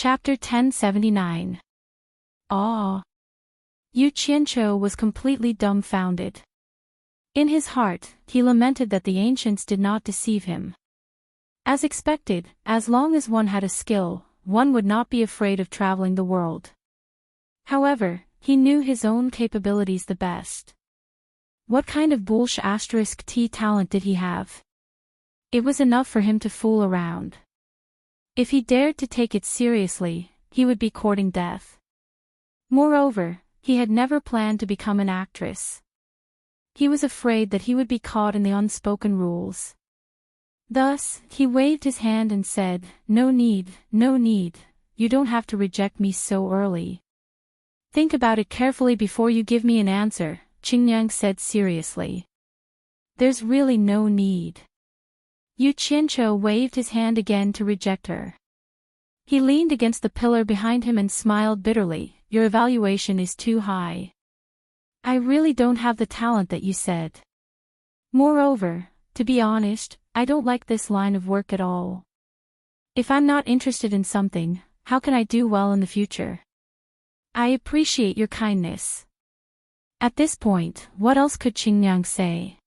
Chapter 1079. Awe. Yu Qianqiu was completely dumbfounded. In his heart, he lamented that the ancients did not deceive him. As expected, as long as one had a skill, one would not be afraid of traveling the world. However, he knew his own capabilities the best. What kind of *T talent did he have? It was enough for him to fool around. If he dared to take it seriously, he would be courting death. Moreover, he had never planned to become an actress. He was afraid that he would be caught in the unspoken rules. Thus, he waved his hand and said, "No need, you don't have to reject me so early." "Think about it carefully before you give me an answer," Qingyang said seriously. "There's really no need." Yu Qianqiu waved his hand again to reject her. He leaned against the pillar behind him and smiled bitterly. "Your evaluation is too high. I really don't have the talent that you said. Moreover, to be honest, I don't like this line of work at all. If I'm not interested in something, how can I do well in the future? I appreciate your kindness." At this point, what else could Qingyang say?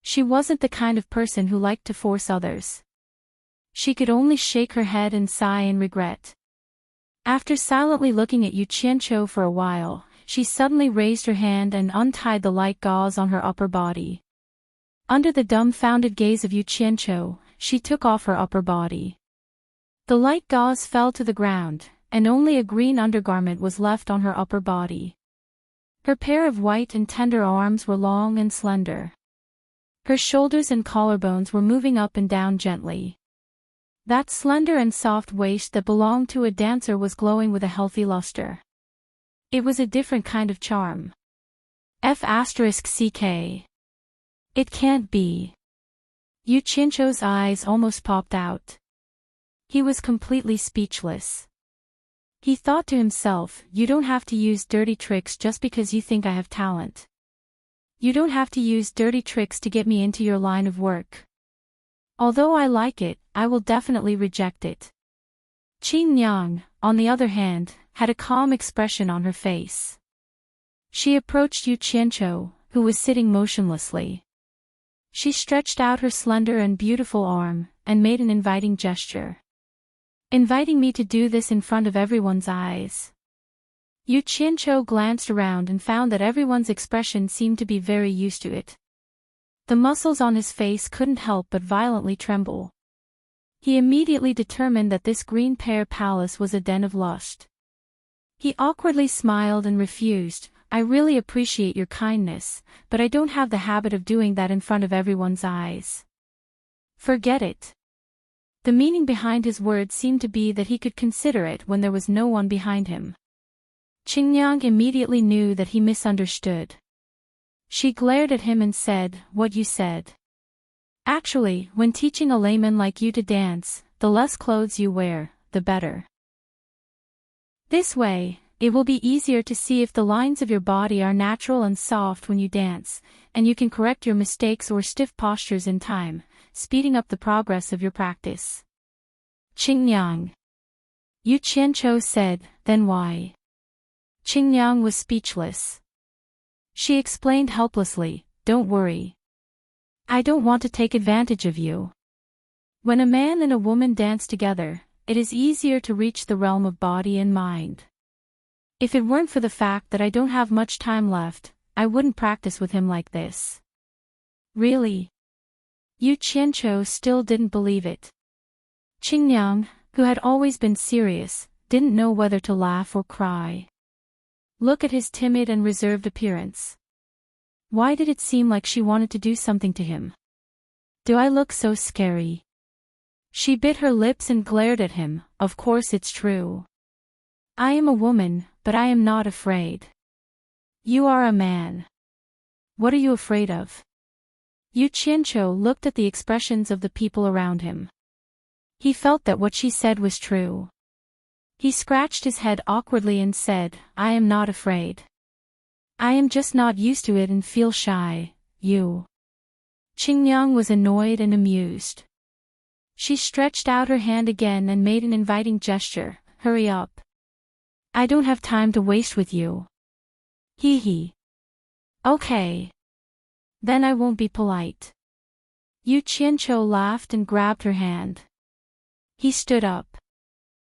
She wasn't the kind of person who liked to force others. She could only shake her head and sigh in regret. After silently looking at Yu Qianqiu for a while, she suddenly raised her hand and untied the light gauze on her upper body. Under the dumbfounded gaze of Yu Qianqiu, she took off her upper body. The light gauze fell to the ground, and only a green undergarment was left on her upper body. Her pair of white and tender arms were long and slender. Her shoulders and collarbones were moving up and down gently. That slender and soft waist that belonged to a dancer was glowing with a healthy luster. It was a different kind of charm. F***ck. It can't be. Yu Qianqiu's eyes almost popped out. He was completely speechless. He thought to himself, "You don't have to use dirty tricks just because you think I have talent. You don't have to use dirty tricks to get me into your line of work. Although I like it, I will definitely reject it." Qingyang, on the other hand, had a calm expression on her face. She approached Yu Qianqiu, who was sitting motionlessly. She stretched out her slender and beautiful arm, and made an inviting gesture. "Inviting me to do this in front of everyone's eyes." Yu Qianqiu glanced around and found that everyone's expression seemed to be very used to it. The muscles on his face couldn't help but violently tremble. He immediately determined that this green pear palace was a den of lust. He awkwardly smiled and refused, "I really appreciate your kindness, but I don't have the habit of doing that in front of everyone's eyes." "Forget it." The meaning behind his words seemed to be that he could consider it when there was no one behind him. Qingyang immediately knew that he misunderstood. She glared at him and said, "What you said. Actually, when teaching a layman like you to dance, the less clothes you wear, the better. This way, it will be easier to see if the lines of your body are natural and soft when you dance, and you can correct your mistakes or stiff postures in time, speeding up the progress of your practice." "Qingyang." Yu Qianqiu said, "Then why?" Qingyang was speechless. She explained helplessly, "Don't worry. I don't want to take advantage of you. When a man and a woman dance together, it is easier to reach the realm of body and mind. If it weren't for the fact that I don't have much time left, I wouldn't practice with him like this." "Really?" Yu Qianqiu still didn't believe it. Qingyang, who had always been serious, didn't know whether to laugh or cry. Look at his timid and reserved appearance. Why did it seem like she wanted to do something to him? "Do I look so scary?" She bit her lips and glared at him. "Of course it's true. I am a woman, but I am not afraid. You are a man. What are you afraid of?" Yu Qianqiu looked at the expressions of the people around him. He felt that what she said was true. He scratched his head awkwardly and said, "I am not afraid. I am just not used to it and feel shy." "You." Qingyang was annoyed and amused. She stretched out her hand again and made an inviting gesture. hurry up. I don't have time to waste with you. Hee hee. Okay. Then I won't be polite. Yu Qianqiu laughed and grabbed her hand. He stood up.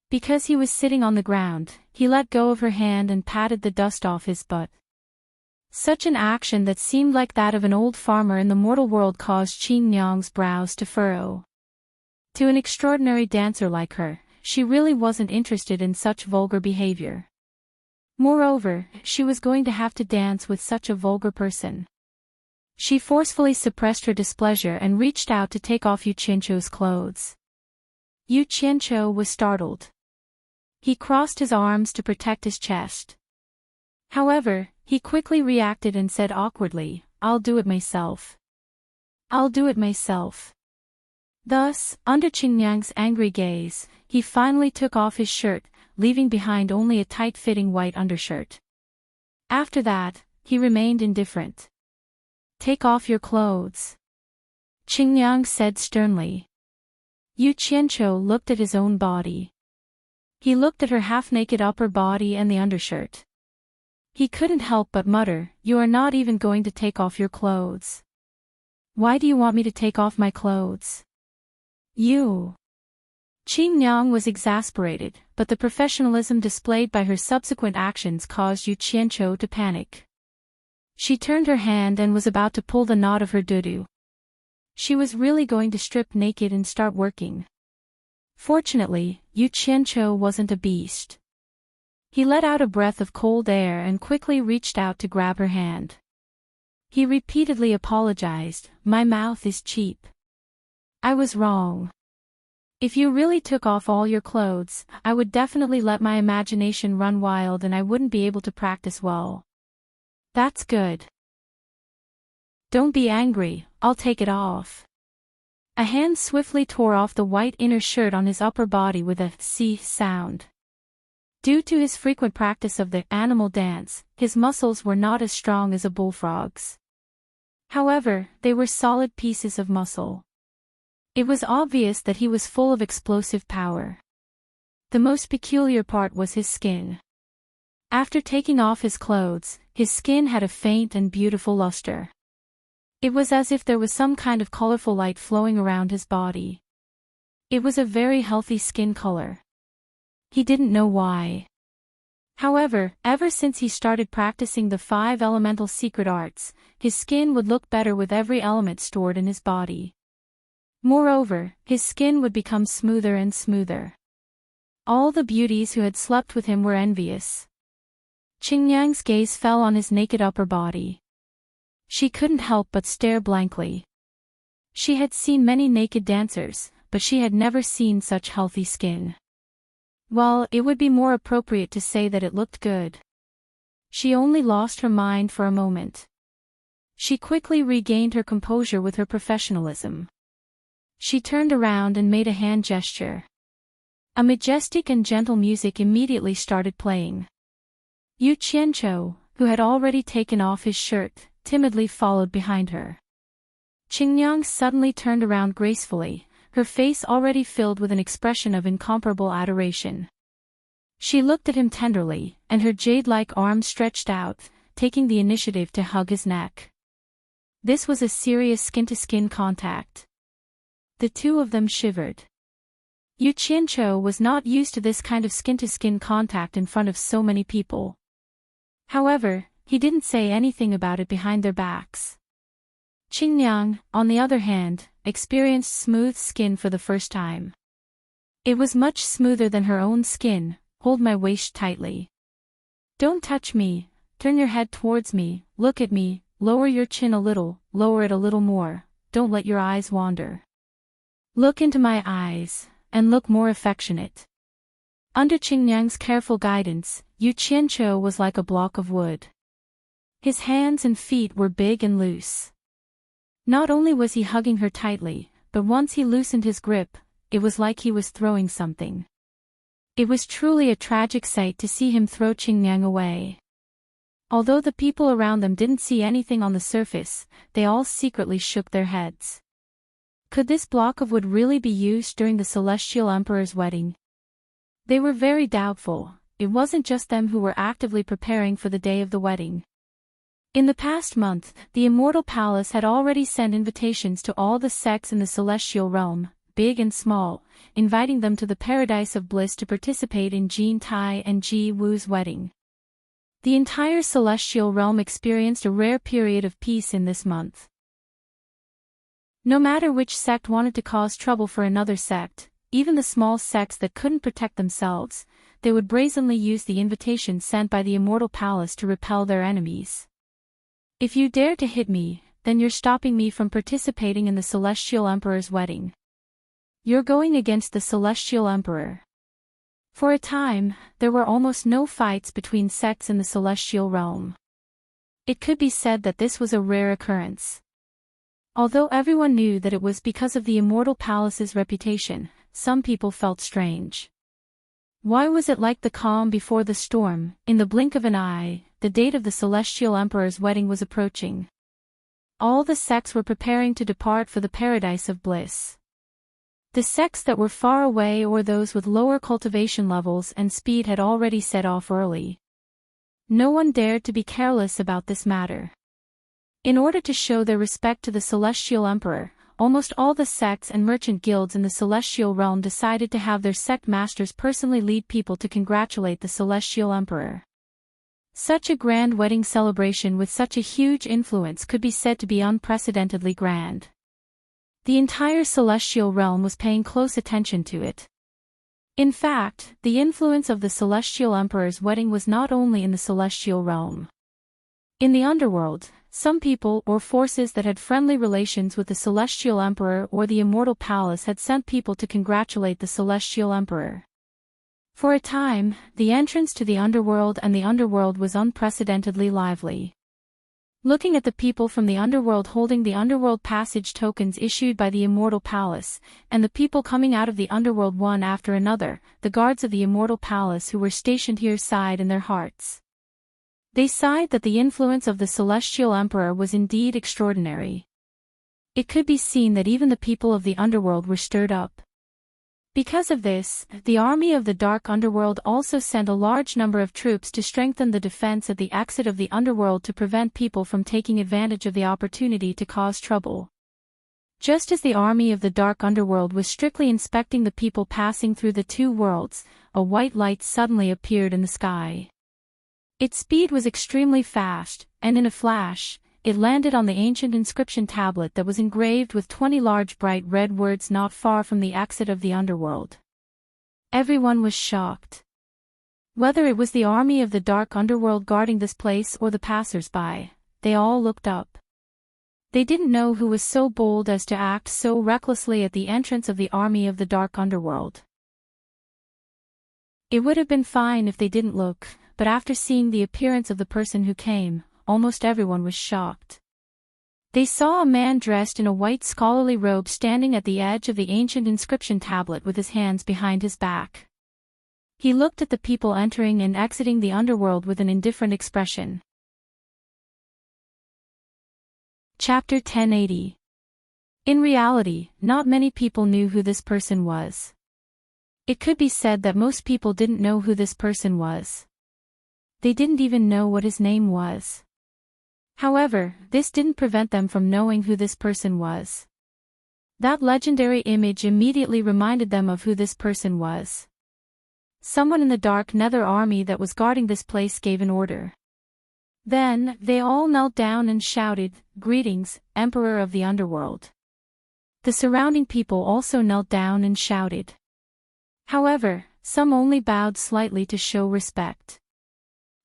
Because he was sitting on the ground, he let go of her hand and patted the dust off his butt. Such an action that seemed like that of an old farmer in the mortal world caused Qing Nyang's brows to furrow. To an extraordinary dancer like her, she really wasn't interested in such vulgar behavior. Moreover, she was going to have to dance with such a vulgar person. She forcefully suppressed her displeasure and reached out to take off Yu Qianqiu's clothes. Yu Qianqiu was startled. He crossed his arms to protect his chest. However, he quickly reacted and said awkwardly, "I'll do it myself. I'll do it myself." Thus, under Qingyang's angry gaze, he finally took off his shirt, leaving behind only a tight-fitting white undershirt. After that, he remained indifferent. "Take off your clothes," Qingyang said sternly. Yu Qianqiu looked at his own body. He looked at her half-naked upper body and the undershirt. He couldn't help but mutter, "You are not even going to take off your clothes. Why do you want me to take off my clothes? You." Qingyang was exasperated, but the professionalism displayed by her subsequent actions caused Yu Qianqiu to panic. She turned her hand and was about to pull the knot of her dudu. She was really going to strip naked and start working. Fortunately, Yu Qianqiu wasn't a beast. He let out a breath of cold air and quickly reached out to grab her hand. He repeatedly apologized, "My mouth is cheap. I was wrong. If you really took off all your clothes, I would definitely let my imagination run wild and I wouldn't be able to practice well." "That's good. Don't be angry, I'll take it off." A hand swiftly tore off the white inner shirt on his upper body with a "c" sound. Due to his frequent practice of the animal dance, his muscles were not as strong as a bullfrog's. However, they were solid pieces of muscle. It was obvious that he was full of explosive power. The most peculiar part was his skin. After taking off his clothes, his skin had a faint and beautiful luster. It was as if there was some kind of colorful light flowing around his body. It was a very healthy skin color. He didn't know why. However, ever since he started practicing the 5 elemental secret arts, his skin would look better with every element stored in his body. Moreover, his skin would become smoother and smoother. All the beauties who had slept with him were envious. Qingyang's gaze fell on his naked upper body. She couldn't help but stare blankly. She had seen many naked dancers, but she had never seen such healthy skin. Well, it would be more appropriate to say that it looked good. She only lost her mind for a moment. She quickly regained her composure with her professionalism. She turned around and made a hand gesture. A majestic and gentle music immediately started playing. Yu Qianqiu, who had already taken off his shirt, timidly followed behind her. Qingyang suddenly turned around gracefully, her face already filled with an expression of incomparable adoration. She looked at him tenderly, and her jade-like arms stretched out, taking the initiative to hug his neck. This was a serious skin-to-skin contact. The two of them shivered. Yu Qianqiu was not used to this kind of skin-to-skin contact in front of so many people. However, he didn't say anything about it behind their backs. Qingyang, on the other hand, experienced smooth skin for the first time. It was much smoother than her own skin. "Hold my waist tightly. Don't touch me, turn your head towards me, look at me, lower your chin a little, lower it a little more, don't let your eyes wander. Look into my eyes, and look more affectionate." Under Qingyang's careful guidance, Yu Qianqiu was like a block of wood. His hands and feet were big and loose. Not only was he hugging her tightly, but once he loosened his grip, it was like he was throwing something. It was truly a tragic sight to see him throw Qingyang away. Although the people around them didn't see anything on the surface, they all secretly shook their heads. Could this block of wood really be used during the Celestial Emperor's wedding? They were very doubtful. It wasn't just them who were actively preparing for the day of the wedding. In the past month, the Immortal Palace had already sent invitations to all the sects in the celestial realm, big and small, inviting them to the Paradise of Bliss to participate in Jean Tai and Ji Wu's wedding. The entire celestial realm experienced a rare period of peace in this month. No matter which sect wanted to cause trouble for another sect, even the small sects that couldn't protect themselves, they would brazenly use the invitation sent by the Immortal Palace to repel their enemies. If you dare to hit me, then you're stopping me from participating in the Celestial Emperor's wedding. You're going against the Celestial Emperor. For a time, there were almost no fights between sects in the celestial realm. It could be said that this was a rare occurrence. Although everyone knew that it was because of the Immortal Palace's reputation, some people felt strange. Why was it like the calm before the storm? In the blink of an eye, the date of the Celestial Emperor's wedding was approaching. All the sects were preparing to depart for the Paradise of Bliss. The sects that were far away or those with lower cultivation levels and speed had already set off early. No one dared to be careless about this matter. In order to show their respect to the Celestial Emperor, almost all the sects and merchant guilds in the celestial realm decided to have their sect masters personally lead people to congratulate the Celestial Emperor. Such a grand wedding celebration with such a huge influence could be said to be unprecedentedly grand. The entire celestial realm was paying close attention to it. In fact, the influence of the Celestial Emperor's wedding was not only in the celestial realm. In the underworld, some people or forces that had friendly relations with the Celestial Emperor or the Immortal Palace had sent people to congratulate the Celestial Emperor. For a time, the entrance to the underworld and the underworld was unprecedentedly lively. Looking at the people from the underworld holding the underworld passage tokens issued by the Immortal Palace, and the people coming out of the underworld one after another, the guards of the Immortal Palace who were stationed here sighed in their hearts. They sighed that the influence of the Celestial Emperor was indeed extraordinary. It could be seen that even the people of the underworld were stirred up. Because of this, the army of the Dark Underworld also sent a large number of troops to strengthen the defense at the exit of the underworld to prevent people from taking advantage of the opportunity to cause trouble. Just as the army of the Dark Underworld was strictly inspecting the people passing through the two worlds, a white light suddenly appeared in the sky. Its speed was extremely fast, and in a flash, it landed on the ancient inscription tablet that was engraved with 20 large bright red words not far from the exit of the underworld. Everyone was shocked. Whether it was the army of the Dark Underworld guarding this place or the passers-by, they all looked up. They didn't know who was so bold as to act so recklessly at the entrance of the army of the Dark Underworld. It would have been fine if they didn't look, but after seeing the appearance of the person who came, almost everyone was shocked. They saw a man dressed in a white scholarly robe standing at the edge of the ancient inscription tablet with his hands behind his back. He looked at the people entering and exiting the underworld with an indifferent expression. Chapter 1080. In reality, not many people knew who this person was. It could be said that most people didn't know who this person was. They didn't even know what his name was. However, this didn't prevent them from knowing who this person was. That legendary image immediately reminded them of who this person was. Someone in the Dark Nether army that was guarding this place gave an order. Then, they all knelt down and shouted, "Greetings, Emperor of the Underworld." The surrounding people also knelt down and shouted. However, some only bowed slightly to show respect.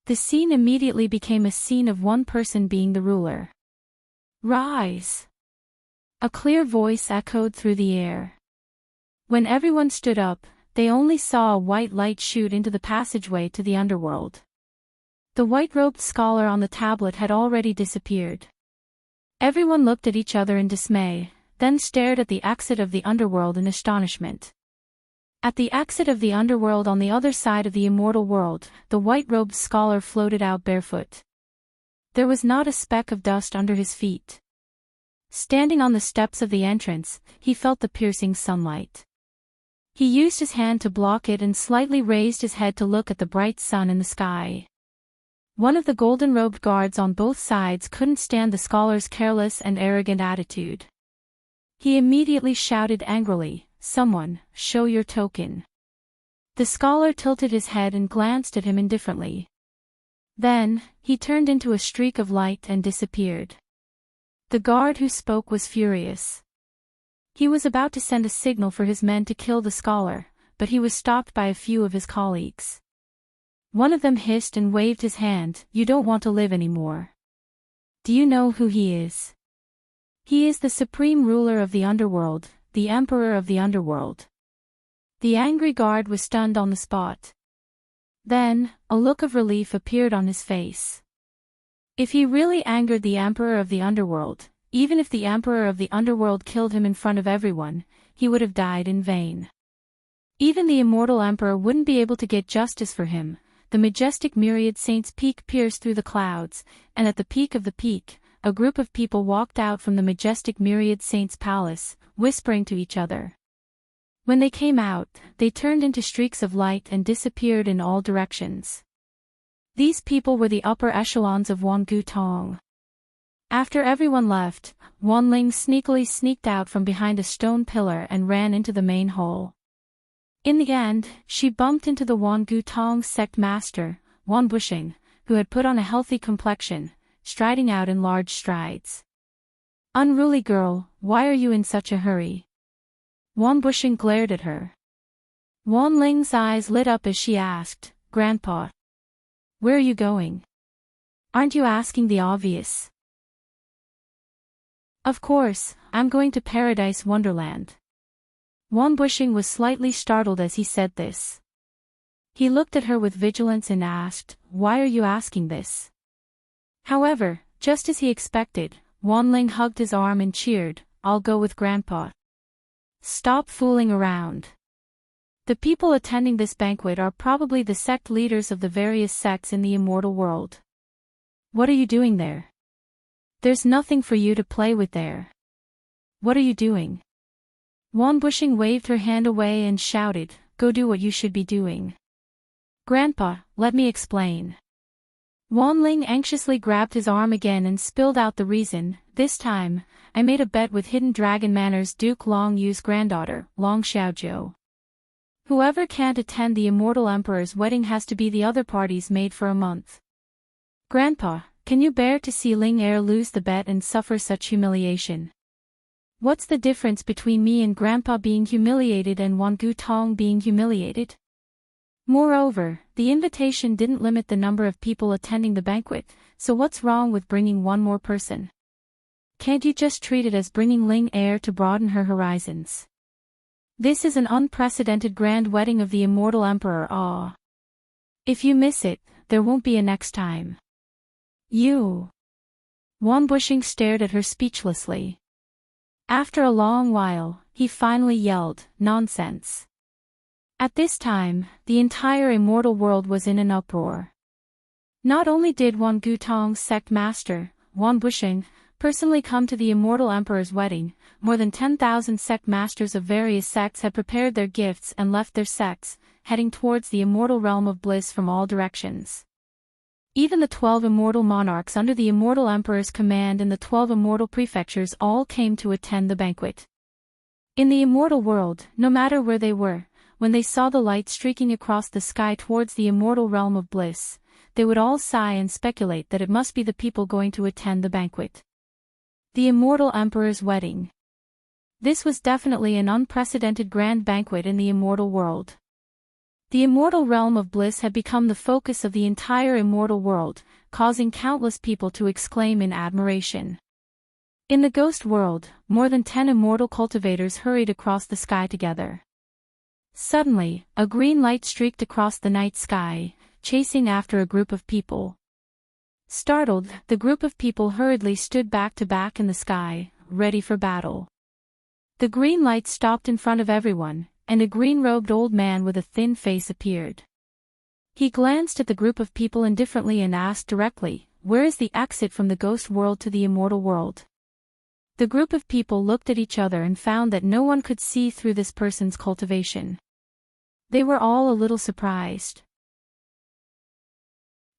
The scene immediately became a scene of one person being the ruler. "Rise!" A clear voice echoed through the air. When everyone stood up, they only saw a white light shoot into the passageway to the underworld. The white-robed scholar on the tablet had already disappeared. Everyone looked at each other in dismay, then stared at the exit of the underworld in astonishment. At the exit of the underworld on the other side of the immortal world, the white-robed scholar floated out barefoot. There was not a speck of dust under his feet. Standing on the steps of the entrance, he felt the piercing sunlight. He used his hand to block it and slightly raised his head to look at the bright sun in the sky. One of the golden-robed guards on both sides couldn't stand the scholar's careless and arrogant attitude. He immediately shouted angrily, "Someone, show your token." The scholar tilted his head and glanced at him indifferently. Then, he turned into a streak of light and disappeared. The guard who spoke was furious. He was about to send a signal for his men to kill the scholar, but he was stopped by a few of his colleagues. One of them hissed and waved his hand, "You don't want to live anymore. Do you know who he is? He is the supreme ruler of the underworld, the emperor of the underworld." The angry guard was stunned on the spot. Then, a look of relief appeared on his face. If he really angered the emperor of the underworld, even if the emperor of the underworld killed him in front of everyone, he would have died in vain. Even the immortal emperor wouldn't be able to get justice for him. The majestic myriad saints' peak pierced through the clouds, and at the peak of the peak, a group of people walked out from the majestic myriad saints' palace, whispering to each other. When they came out, they turned into streaks of light and disappeared in all directions. These people were the upper echelons of Wangutong. After everyone left, Wanling sneakily sneaked out from behind a stone pillar and ran into the main hall. In the end, she bumped into the Wangutong sect master, Wan Bushing, who had put on a healthy complexion, striding out in large strides. "Unruly girl, why are you in such a hurry?" Wan Bushing glared at her. Wan Ling's eyes lit up as she asked, "Grandpa, where are you going? Aren't you asking the obvious?" "Of course, I'm going to Paradise Wonderland." Wan Bushing was slightly startled as he said this. He looked at her with vigilance and asked, "Why are you asking this?" However, just as he expected, Wan Ling hugged his arm and cheered, "I'll go with Grandpa." "Stop fooling around. The people attending this banquet are probably the sect leaders of the various sects in the immortal world. What are you doing there? There's nothing for you to play with there. What are you doing?" Wan Bushing waved her hand away and shouted, "Go do what you should be doing." "Grandpa, let me explain." Wan Ling anxiously grabbed his arm again and spilled out the reason. "This time, I made a bet with Hidden Dragon Manor's Duke Long Yu's granddaughter, Long Xiaojiu. Whoever can't attend the Immortal Emperor's wedding has to be the other party's maid for a month. Grandpa, can you bear to see Ling Er lose the bet and suffer such humiliation? What's the difference between me and Grandpa being humiliated and Wangu Tong being humiliated? Moreover, the invitation didn't limit the number of people attending the banquet, so what's wrong with bringing one more person? Can't you just treat it as bringing Ling Er to broaden her horizons? This is an unprecedented grand wedding of the Immortal Emperor. Ah. If you miss it, there won't be a next time. You. Wan Bushing stared at her speechlessly. After a long while, he finally yelled, "Nonsense." At this time, the entire immortal world was in an uproar. Not only did Wan Gutong's sect master, Wan Bushing, personally come to the Immortal Emperor's wedding, more than 10,000 sect masters of various sects had prepared their gifts and left their sects, heading towards the immortal realm of bliss from all directions. Even the 12 immortal monarchs under the Immortal Emperor's command and the 12 immortal prefectures all came to attend the banquet. In the immortal world, no matter where they were, when they saw the light streaking across the sky towards the immortal realm of bliss, they would all sigh and speculate that it must be the people going to attend the banquet. The Immortal Emperor's wedding. This was definitely an unprecedented grand banquet in the immortal world. The immortal realm of bliss had become the focus of the entire immortal world, causing countless people to exclaim in admiration. In the ghost world, more than 10 immortal cultivators hurried across the sky together. Suddenly, a green light streaked across the night sky, chasing after a group of people. Startled, the group of people hurriedly stood back to back in the sky, ready for battle. The green light stopped in front of everyone, and a green-robed old man with a thin face appeared. He glanced at the group of people indifferently and asked directly, "Where is the exit from the ghost world to the immortal world?" The group of people looked at each other and found that no one could see through this person's cultivation. They were all a little surprised.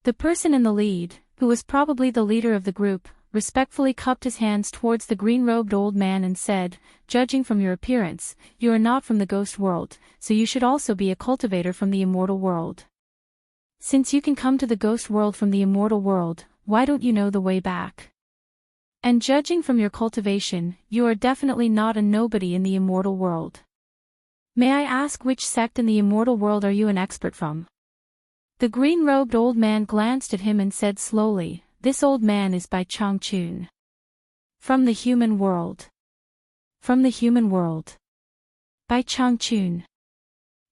The person in the lead, who was probably the leader of the group, respectfully cupped his hands towards the green-robed old man and said, "Judging from your appearance, you are not from the ghost world, so you should also be a cultivator from the immortal world. Since you can come to the ghost world from the immortal world, why don't you know the way back? And judging from your cultivation, you are definitely not a nobody in the immortal world. May I ask which sect in the immortal world are you an expert from?" The green-robed old man glanced at him and said slowly, "This old man is Bai Changchun. From the human world. From the human world. Bai Changchun."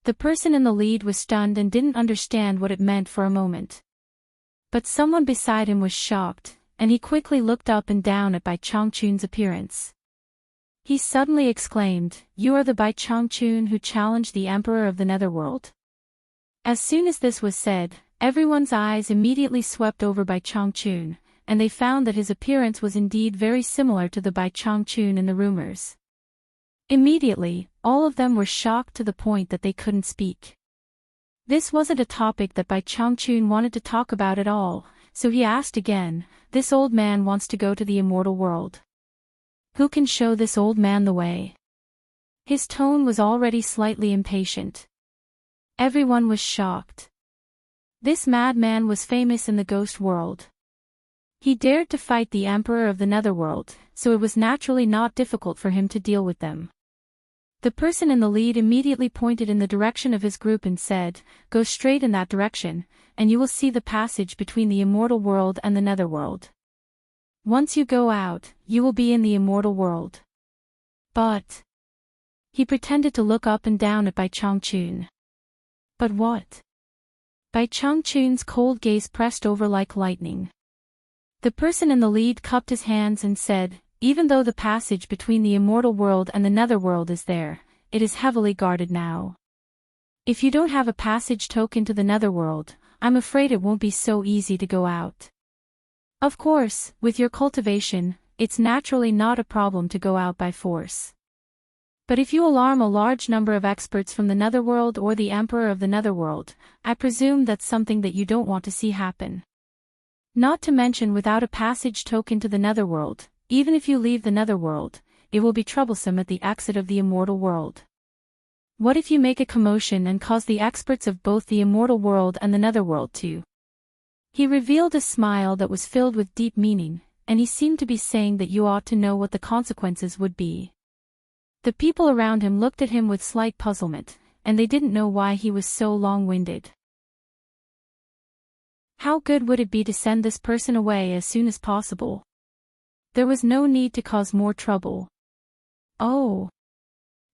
The person in the lead was stunned and didn't understand what it meant for a moment. But someone beside him was shocked, and he quickly looked up and down at Bai Changchun's appearance. He suddenly exclaimed, "You are the Bai Changchun who challenged the Emperor of the Netherworld?" As soon as this was said, everyone's eyes immediately swept over Bai Changchun, and they found that his appearance was indeed very similar to the Bai Changchun in the rumors. Immediately, all of them were shocked to the point that they couldn't speak. This wasn't a topic that Bai Changchun wanted to talk about at all, so he asked again, "This old man wants to go to the immortal world. Who can show this old man the way?" His tone was already slightly impatient. Everyone was shocked. This madman was famous in the ghost world. He dared to fight the Emperor of the Netherworld, so it was naturally not difficult for him to deal with them. The person in the lead immediately pointed in the direction of his group and said, "Go straight in that direction, and you will see the passage between the immortal world and the netherworld. Once you go out, you will be in the immortal world." But he pretended to look up and down at Bai Changchun. But what? Bai Changchun's cold gaze pressed over like lightning. The person in the lead cupped his hands and said, "Even though the passage between the immortal world and the netherworld is there, it is heavily guarded now. If you don't have a passage token to the netherworld, I'm afraid it won't be so easy to go out. Of course, with your cultivation, it's naturally not a problem to go out by force. But if you alarm a large number of experts from the netherworld or the Emperor of the Netherworld, I presume that's something that you don't want to see happen. Not to mention without a passage token to the netherworld, even if you leave the netherworld, it will be troublesome at the exit of the immortal world. What if you make a commotion and cause the experts of both the immortal world and the netherworld to..." He revealed a smile that was filled with deep meaning, and he seemed to be saying that you ought to know what the consequences would be. The people around him looked at him with slight puzzlement, and they didn't know why he was so long-winded. How good would it be to send this person away as soon as possible? There was no need to cause more trouble. "Oh."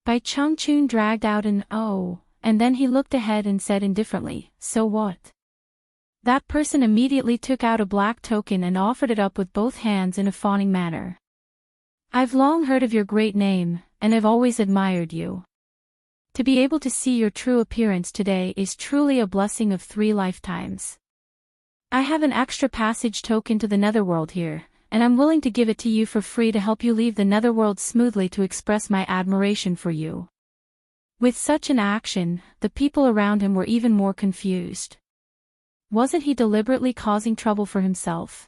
Bai Changchun dragged out an "oh," and then he looked ahead and said indifferently, "So what?" That person immediately took out a black token and offered it up with both hands in a fawning manner. "I've long heard of your great name, and I've always admired you. To be able to see your true appearance today is truly a blessing of 3 lifetimes. I have an extra passage token to the netherworld here, and I'm willing to give it to you for free to help you leave the netherworld smoothly to express my admiration for you." With such an action, the people around him were even more confused. Wasn't he deliberately causing trouble for himself?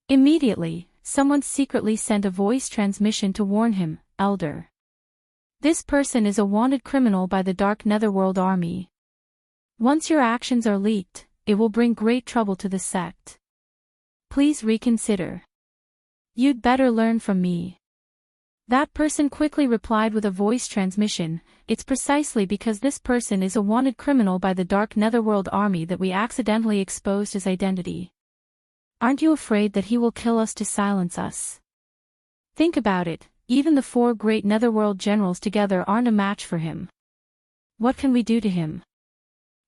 Immediately, someone secretly sent a voice transmission to warn him, "Elder. This person is a wanted criminal by the Dark Netherworld Army. Once your actions are leaked, it will bring great trouble to the sect. Please reconsider. You'd better learn from me." That person quickly replied with a voice transmission, "It's precisely because this person is a wanted criminal by the Dark Netherworld Army that we accidentally exposed his identity. Aren't you afraid that he will kill us to silence us? Think about it, even the 4 great Netherworld generals together aren't a match for him. What can we do to him?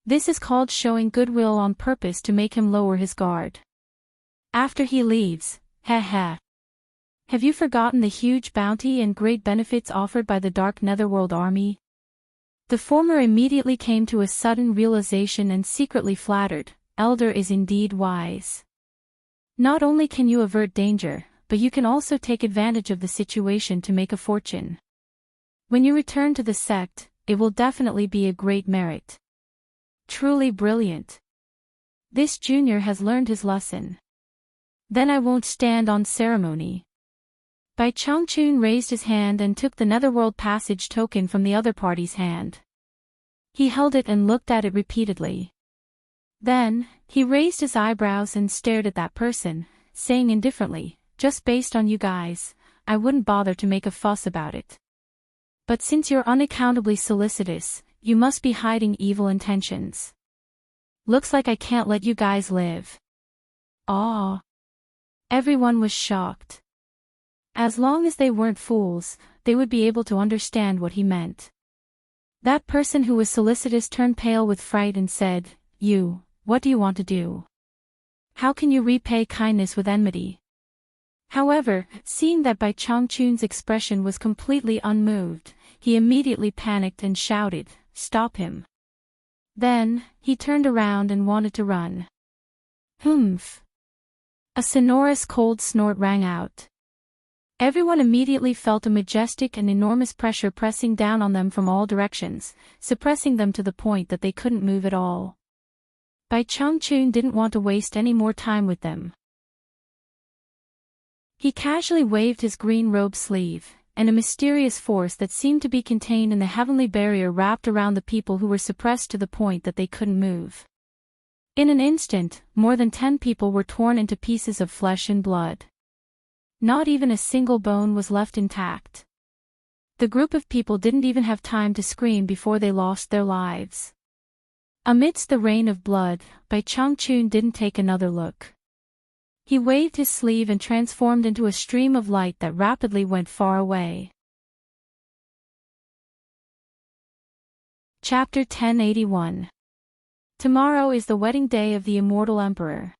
This is called showing goodwill on purpose to make him lower his guard. After he leaves, heh. Have you forgotten the huge bounty and great benefits offered by the Dark Netherworld Army?" The former immediately came to a sudden realization and secretly flattered, "Elder is indeed wise. Not only can you avert danger, but you can also take advantage of the situation to make a fortune. When you return to the sect, it will definitely be a great merit. Truly brilliant. This junior has learned his lesson. Then I won't stand on ceremony. Bai Changchun raised his hand and took the Netherworld Passage token from the other party's hand. He held it and looked at it repeatedly. Then, he raised his eyebrows and stared at that person, saying indifferently, "Just based on you guys, I wouldn't bother to make a fuss about it. But since you're unaccountably solicitous, you must be hiding evil intentions. Looks like I can't let you guys live." Aw. Everyone was shocked. As long as they weren't fools, they would be able to understand what he meant. That person who was solicitous turned pale with fright and said, What do you want to do? How can you repay kindness with enmity?" However, seeing that Bai Changchun's expression was completely unmoved, he immediately panicked and shouted, "Stop him." Then, he turned around and wanted to run. Humph. A sonorous cold snort rang out. Everyone immediately felt a majestic and enormous pressure pressing down on them from all directions, suppressing them to the point that they couldn't move at all. Bai Changchun didn't want to waste any more time with them. He casually waved his green robe sleeve, and a mysterious force that seemed to be contained in the heavenly barrier wrapped around the people who were suppressed to the point that they couldn't move. In an instant, more than 10 people were torn into pieces of flesh and blood. Not even a single bone was left intact. The group of people didn't even have time to scream before they lost their lives. Amidst the rain of blood, Bai Changchun didn't take another look. He waved his sleeve and transformed into a stream of light that rapidly went far away. Chapter 1081. Tomorrow is the wedding day of the Immortal Emperor.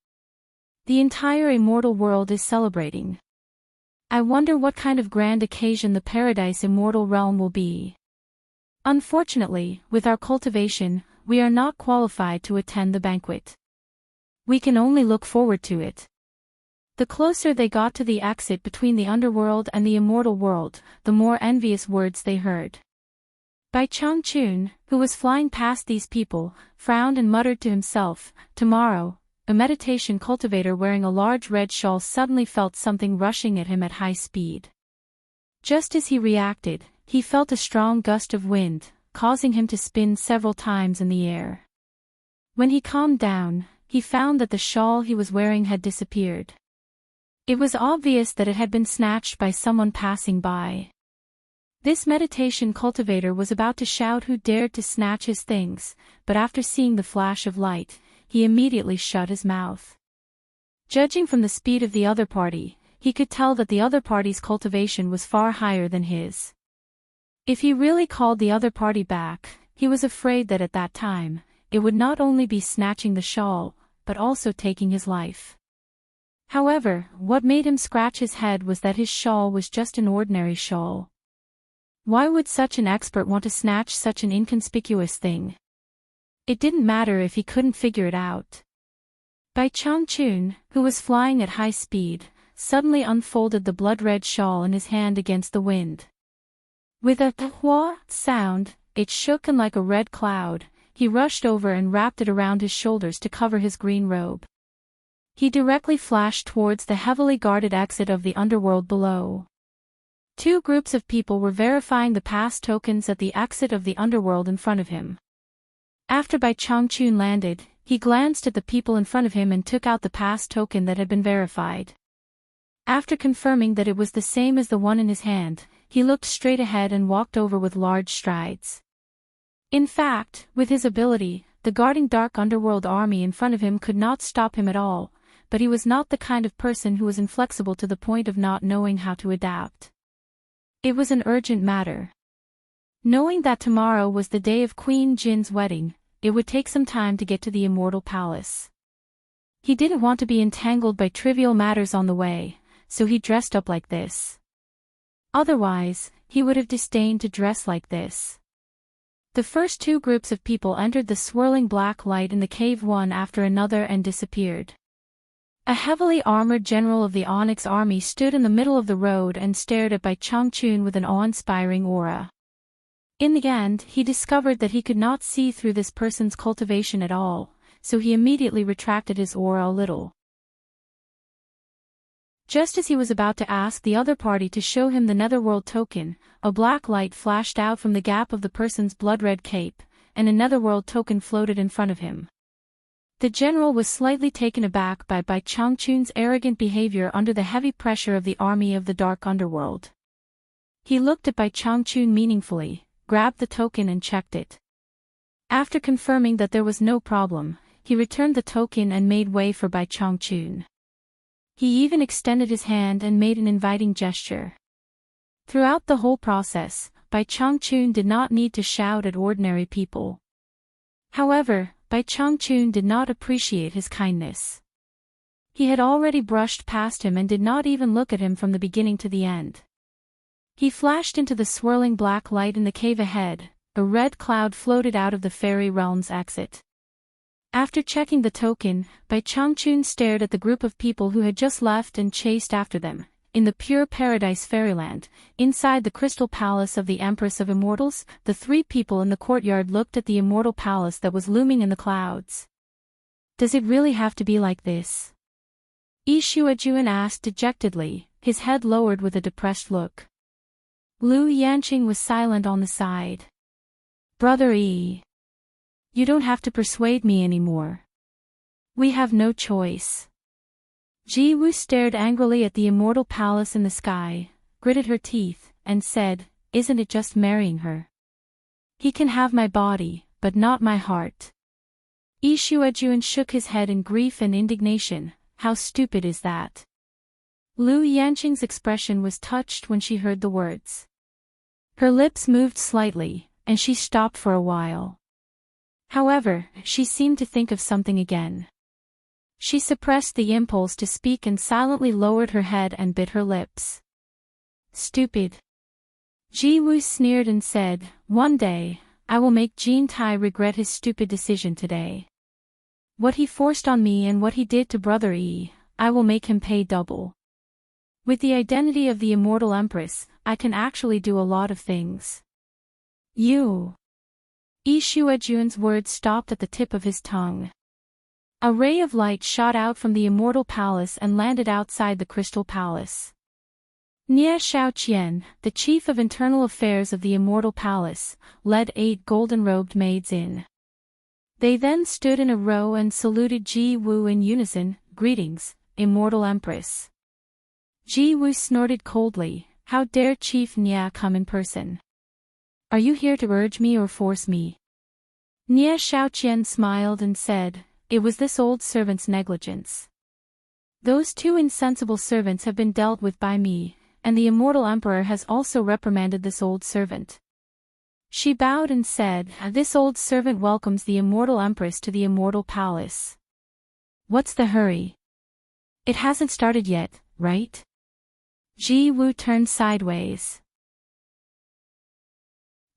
The entire immortal world is celebrating. I wonder what kind of grand occasion the Paradise Immortal Realm will be. Unfortunately, with our cultivation, we are not qualified to attend the banquet. We can only look forward to it. The closer they got to the exit between the underworld and the immortal world, the more envious words they heard. Bai Changchun, who was flying past these people, frowned and muttered to himself, "Tomorrow." A meditation cultivator wearing a large red shawl suddenly felt something rushing at him at high speed. Just as he reacted, he felt a strong gust of wind, causing him to spin several times in the air. When he calmed down, he found that the shawl he was wearing had disappeared. It was obvious that it had been snatched by someone passing by. This meditation cultivator was about to shout who dared to snatch his things, but after seeing the flash of light, he immediately shut his mouth. Judging from the speed of the other party, he could tell that the other party's cultivation was far higher than his. If he really called the other party back, he was afraid that at that time, it would not only be snatching the shawl, but also taking his life. However, what made him scratch his head was that his shawl was just an ordinary shawl. Why would such an expert want to snatch such an inconspicuous thing? It didn't matter if he couldn't figure it out. Bai Changchun, who was flying at high speed, suddenly unfolded the blood-red shawl in his hand against the wind. With a "hua" sound, it shook and like a red cloud, he rushed over and wrapped it around his shoulders to cover his green robe. He directly flashed towards the heavily guarded exit of the underworld below. 2 groups of people were verifying the pass tokens at the exit of the underworld in front of him. After Bai Changchun landed, he glanced at the people in front of him and took out the pass token that had been verified. After confirming that it was the same as the one in his hand, he looked straight ahead and walked over with large strides. In fact, with his ability, the guarding dark underworld army in front of him could not stop him at all, but he was not the kind of person who was inflexible to the point of not knowing how to adapt. It was an urgent matter. Knowing that tomorrow was the day of Queen Jin's wedding, it would take some time to get to the Immortal Palace. He didn't want to be entangled by trivial matters on the way, so he dressed up like this. Otherwise, he would have disdained to dress like this. The first 2 groups of people entered the swirling black light in the cave one after another and disappeared. A heavily armored general of the Onyx army stood in the middle of the road and stared at Bai Changchun with an awe-inspiring aura. In the end, he discovered that he could not see through this person's cultivation at all, so he immediately retracted his aura a little. Just as he was about to ask the other party to show him the Netherworld token, a black light flashed out from the gap of the person's blood-red cape, and a Netherworld token floated in front of him. The general was slightly taken aback by Bai Changchun's arrogant behavior under the heavy pressure of the army of the dark underworld. He looked at Bai Changchun meaningfully, grabbed the token and checked it. After confirming that there was no problem, he returned the token and made way for Bai Changchun. He even extended his hand and made an inviting gesture. Throughout the whole process, Bai Changchun did not need to shout at ordinary people. However, Bai Changchun did not appreciate his kindness. He had already brushed past him and did not even look at him from the beginning to the end. He flashed into the swirling black light in the cave ahead. A red cloud floated out of the fairy realm's exit. After checking the token, Bai Changchun stared at the group of people who had just left and chased after them. In the pure paradise fairyland, inside the crystal palace of the Empress of Immortals, the three people in the courtyard looked at the immortal palace that was looming in the clouds. Does it really have to be like this? Yi Shuajuan asked dejectedly, his head lowered with a depressed look. Lu Yanqing was silent on the side. Brother Yi. You don't have to persuade me anymore. We have no choice. Ji Wu stared angrily at the immortal palace in the sky, gritted her teeth, and said, "Isn't it just marrying her? He can have my body, but not my heart." Yi Shuajuan shook his head in grief and indignation. How stupid is that? Lu Yanqing's expression was touched when she heard the words. Her lips moved slightly, and she stopped for a while. However, she seemed to think of something again. She suppressed the impulse to speak and silently lowered her head and bit her lips. Stupid. Ji Wu sneered and said, "One day, I will make Jin Tai regret his stupid decision today. What he forced on me and what he did to Brother Yi, I will make him pay double. With the identity of the Immortal Empress, I can actually do a lot of things." You. Yi Shuajuan's words stopped at the tip of his tongue. A ray of light shot out from the Immortal Palace and landed outside the Crystal Palace. Nie Shaoqian, the chief of internal affairs of the Immortal Palace, led 8 golden-robed maids in. They then stood in a row and saluted Ji Wu in unison, "Greetings, Immortal Empress." Ji Wu snorted coldly, "How dare Chief Nie come in person? Are you here to urge me or force me?" Nie Shaoqian smiled and said, "It was this old servant's negligence. Those 2 insensible servants have been dealt with by me, and the Immortal Emperor has also reprimanded this old servant." She bowed and said, "This old servant welcomes the Immortal Empress to the Immortal Palace." What's the hurry? It hasn't started yet, right? Ji Wu turned sideways.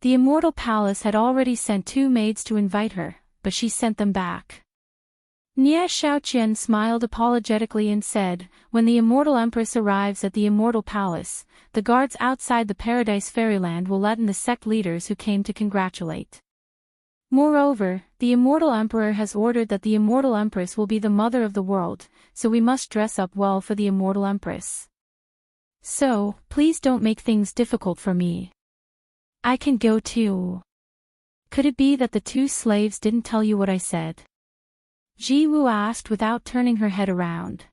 The Immortal Palace had already sent 2 maids to invite her, but she sent them back. Nie Shaoqian smiled apologetically and said, "When the Immortal Empress arrives at the Immortal Palace, the guards outside the Paradise Fairyland will let in the sect leaders who came to congratulate. Moreover, the Immortal Emperor has ordered that the Immortal Empress will be the mother of the world, so we must dress up well for the Immortal Empress. So, please don't make things difficult for me. I can go too." Could it be that the 2 slaves didn't tell you what I said? Ji Wu asked without turning her head around.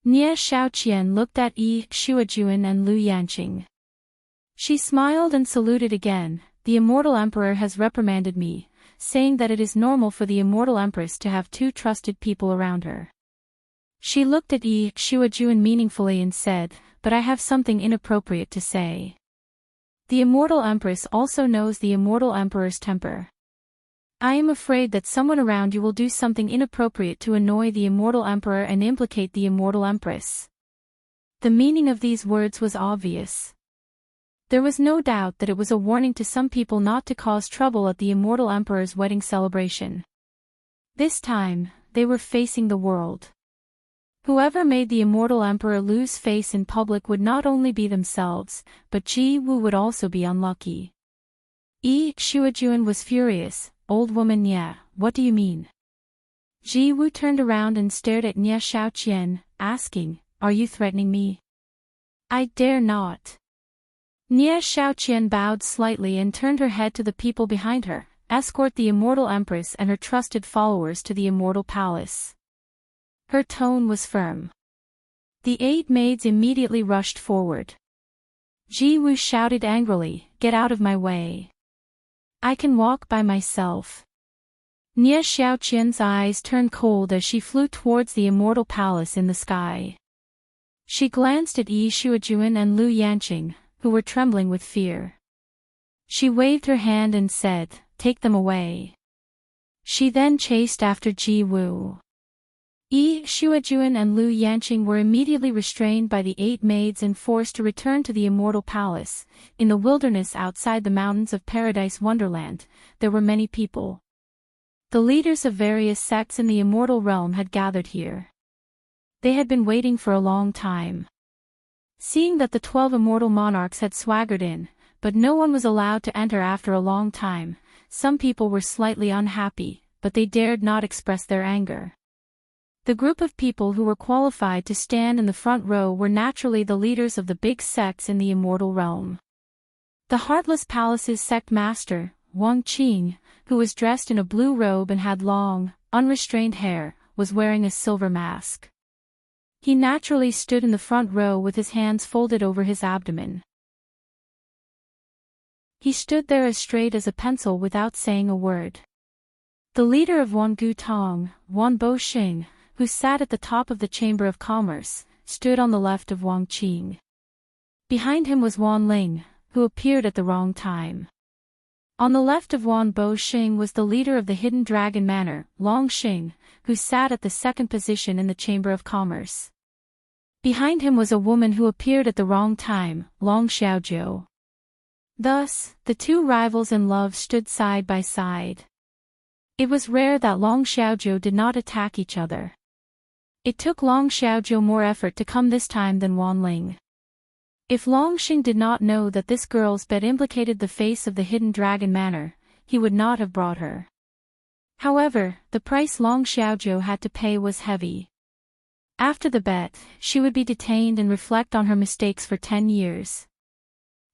Nie Shaoqian looked at Yi Shuajuan and Lu Yanqing. She smiled and saluted again. "The Immortal Emperor has reprimanded me, saying that it is normal for the Immortal Empress to have 2 trusted people around her." She looked at Yi Shuajuan meaningfully and said, "But I have something inappropriate to say. The Immortal Empress also knows the Immortal Emperor's temper. I am afraid that someone around you will do something inappropriate to annoy the Immortal Emperor and implicate the Immortal Empress." The meaning of these words was obvious. There was no doubt that it was a warning to some people not to cause trouble at the Immortal Emperor's wedding celebration. This time, they were facing the world. Whoever made the immortal emperor lose face in public would not only be themselves, but Ji Wu would also be unlucky. Shuajuan was furious. Old woman Nye, what do you mean? Ji Wu turned around and stared at Nye Xiaoqian, asking, are you threatening me? I dare not. Nye Xiaoqian bowed slightly and turned her head to the people behind her. Escort the immortal empress and her trusted followers to the immortal palace. Her tone was firm. The 8 maids immediately rushed forward. Ji Wu shouted angrily, get out of my way. I can walk by myself. Nye Xiaoqian's eyes turned cold as she flew towards the immortal palace in the sky. She glanced at Yi Shuajuan and Lu Yanqing, who were trembling with fear. She waved her hand and said, take them away. She then chased after Ji Wu. Yi Shuajuan and Lu Yanqing were immediately restrained by the 8 maids and forced to return to the immortal palace. In the wilderness outside the mountains of Paradise Wonderland, there were many people. The leaders of various sects in the immortal realm had gathered here. They had been waiting for a long time. Seeing that the 12 immortal monarchs had swaggered in, but no one was allowed to enter after a long time, some people were slightly unhappy, but they dared not express their anger. The group of people who were qualified to stand in the front row were naturally the leaders of the big sects in the immortal realm. The Heartless Palace's sect master, Wang Qing, who was dressed in a blue robe and had long, unrestrained hair, was wearing a silver mask. He naturally stood in the front row with his hands folded over his abdomen. He stood there as straight as a pencil without saying a word. The leader of Wangu Tong, Wan Boxing, who sat at the top of the Chamber of Commerce, stood on the left of Wang Qing. Behind him was Wan Ling, who appeared at the wrong time. On the left of Wan Boxing was the leader of the Hidden Dragon Manor, Long Xing, who sat at the second position in the Chamber of Commerce. Behind him was a woman who appeared at the wrong time, Long Xiaojiu. Thus, the 2 rivals in love stood side by side. It was rare that Long Xiaojiu did not attack each other. It took Long Xiaojiu more effort to come this time than Wan Ling. If Long Xing did not know that this girl's bet implicated the face of the Hidden Dragon Manor, he would not have brought her. However, the price Long Xiaojiu had to pay was heavy. After the bet, she would be detained and reflect on her mistakes for 10 years.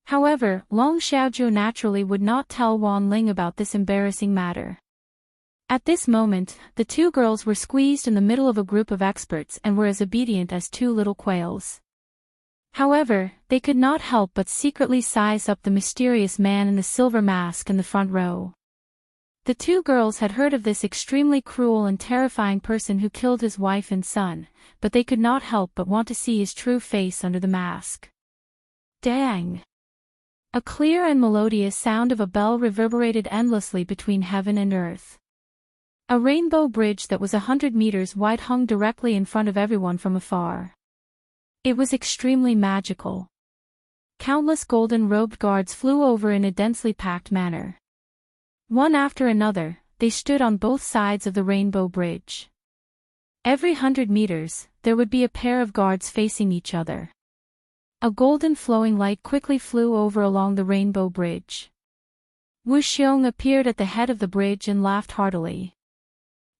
However, Long Xiaojiu naturally would not tell Wan Ling about this embarrassing matter. At this moment, the 2 girls were squeezed in the middle of a group of experts and were as obedient as 2 little quails. However, they could not help but secretly size up the mysterious man in the silver mask in the front row. The 2 girls had heard of this extremely cruel and terrifying person who killed his wife and son, but they could not help but want to see his true face under the mask. Dang! A clear and melodious sound of a bell reverberated endlessly between heaven and earth. A rainbow bridge that was 100 meters wide hung directly in front of everyone from afar. It was extremely magical. Countless golden-robed guards flew over in a densely packed manner. One after another, they stood on both sides of the rainbow bridge. Every 100 meters, there would be a pair of guards facing each other. A golden flowing light quickly flew over along the rainbow bridge. Wu Xiong appeared at the head of the bridge and laughed heartily.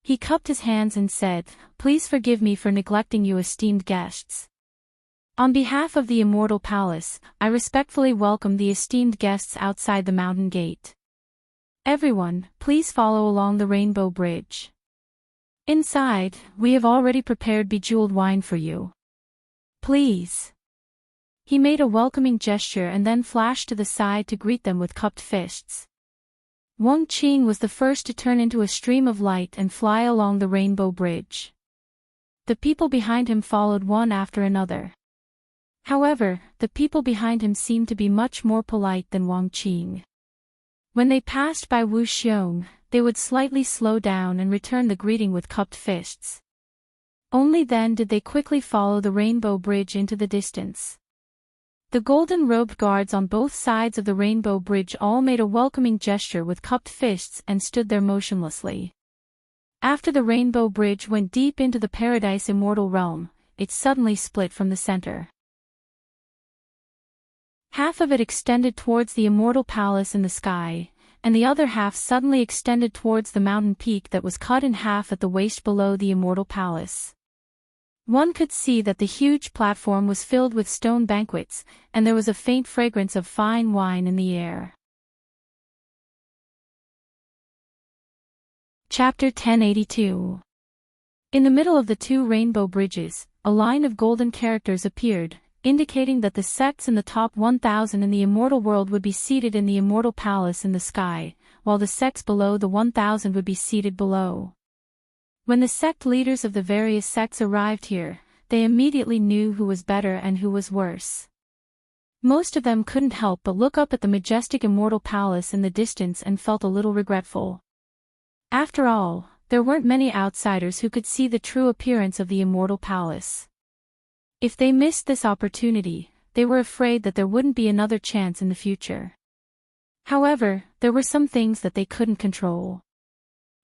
He cupped his hands and said, "Please forgive me for neglecting you esteemed guests. On behalf of the Immortal Palace, I respectfully welcome the esteemed guests outside the mountain gate. Everyone, please follow along the rainbow bridge. Inside, we have already prepared bejeweled wine for you. Please." He made a welcoming gesture and then flashed to the side to greet them with cupped fists. Wang Qing was the first to turn into a stream of light and fly along the rainbow bridge. The people behind him followed one after another. However, the people behind him seemed to be much more polite than Wang Qing. When they passed by Wu Xiong, they would slightly slow down and return the greeting with cupped fists. Only then did they quickly follow the rainbow bridge into the distance. The golden-robed guards on both sides of the rainbow bridge all made a welcoming gesture with cupped fists and stood there motionlessly. After the rainbow bridge went deep into the Paradise Immortal Realm, it suddenly split from the center. Half of it extended towards the immortal palace in the sky, and the other half suddenly extended towards the mountain peak that was cut in half at the waist below the immortal palace. One could see that the huge platform was filled with stone banquets, and there was a faint fragrance of fine wine in the air. Chapter 1082. In the middle of the two rainbow bridges, a line of golden characters appeared, indicating that the sects in the top 1,000 in the immortal world would be seated in the immortal palace in the sky, while the sects below the 1,000 would be seated below. When the sect leaders of the various sects arrived here, they immediately knew who was better and who was worse. Most of them couldn't help but look up at the majestic immortal palace in the distance and felt a little regretful. After all, there weren't many outsiders who could see the true appearance of the immortal palace. If they missed this opportunity, they were afraid that there wouldn't be another chance in the future. However, there were some things that they couldn't control.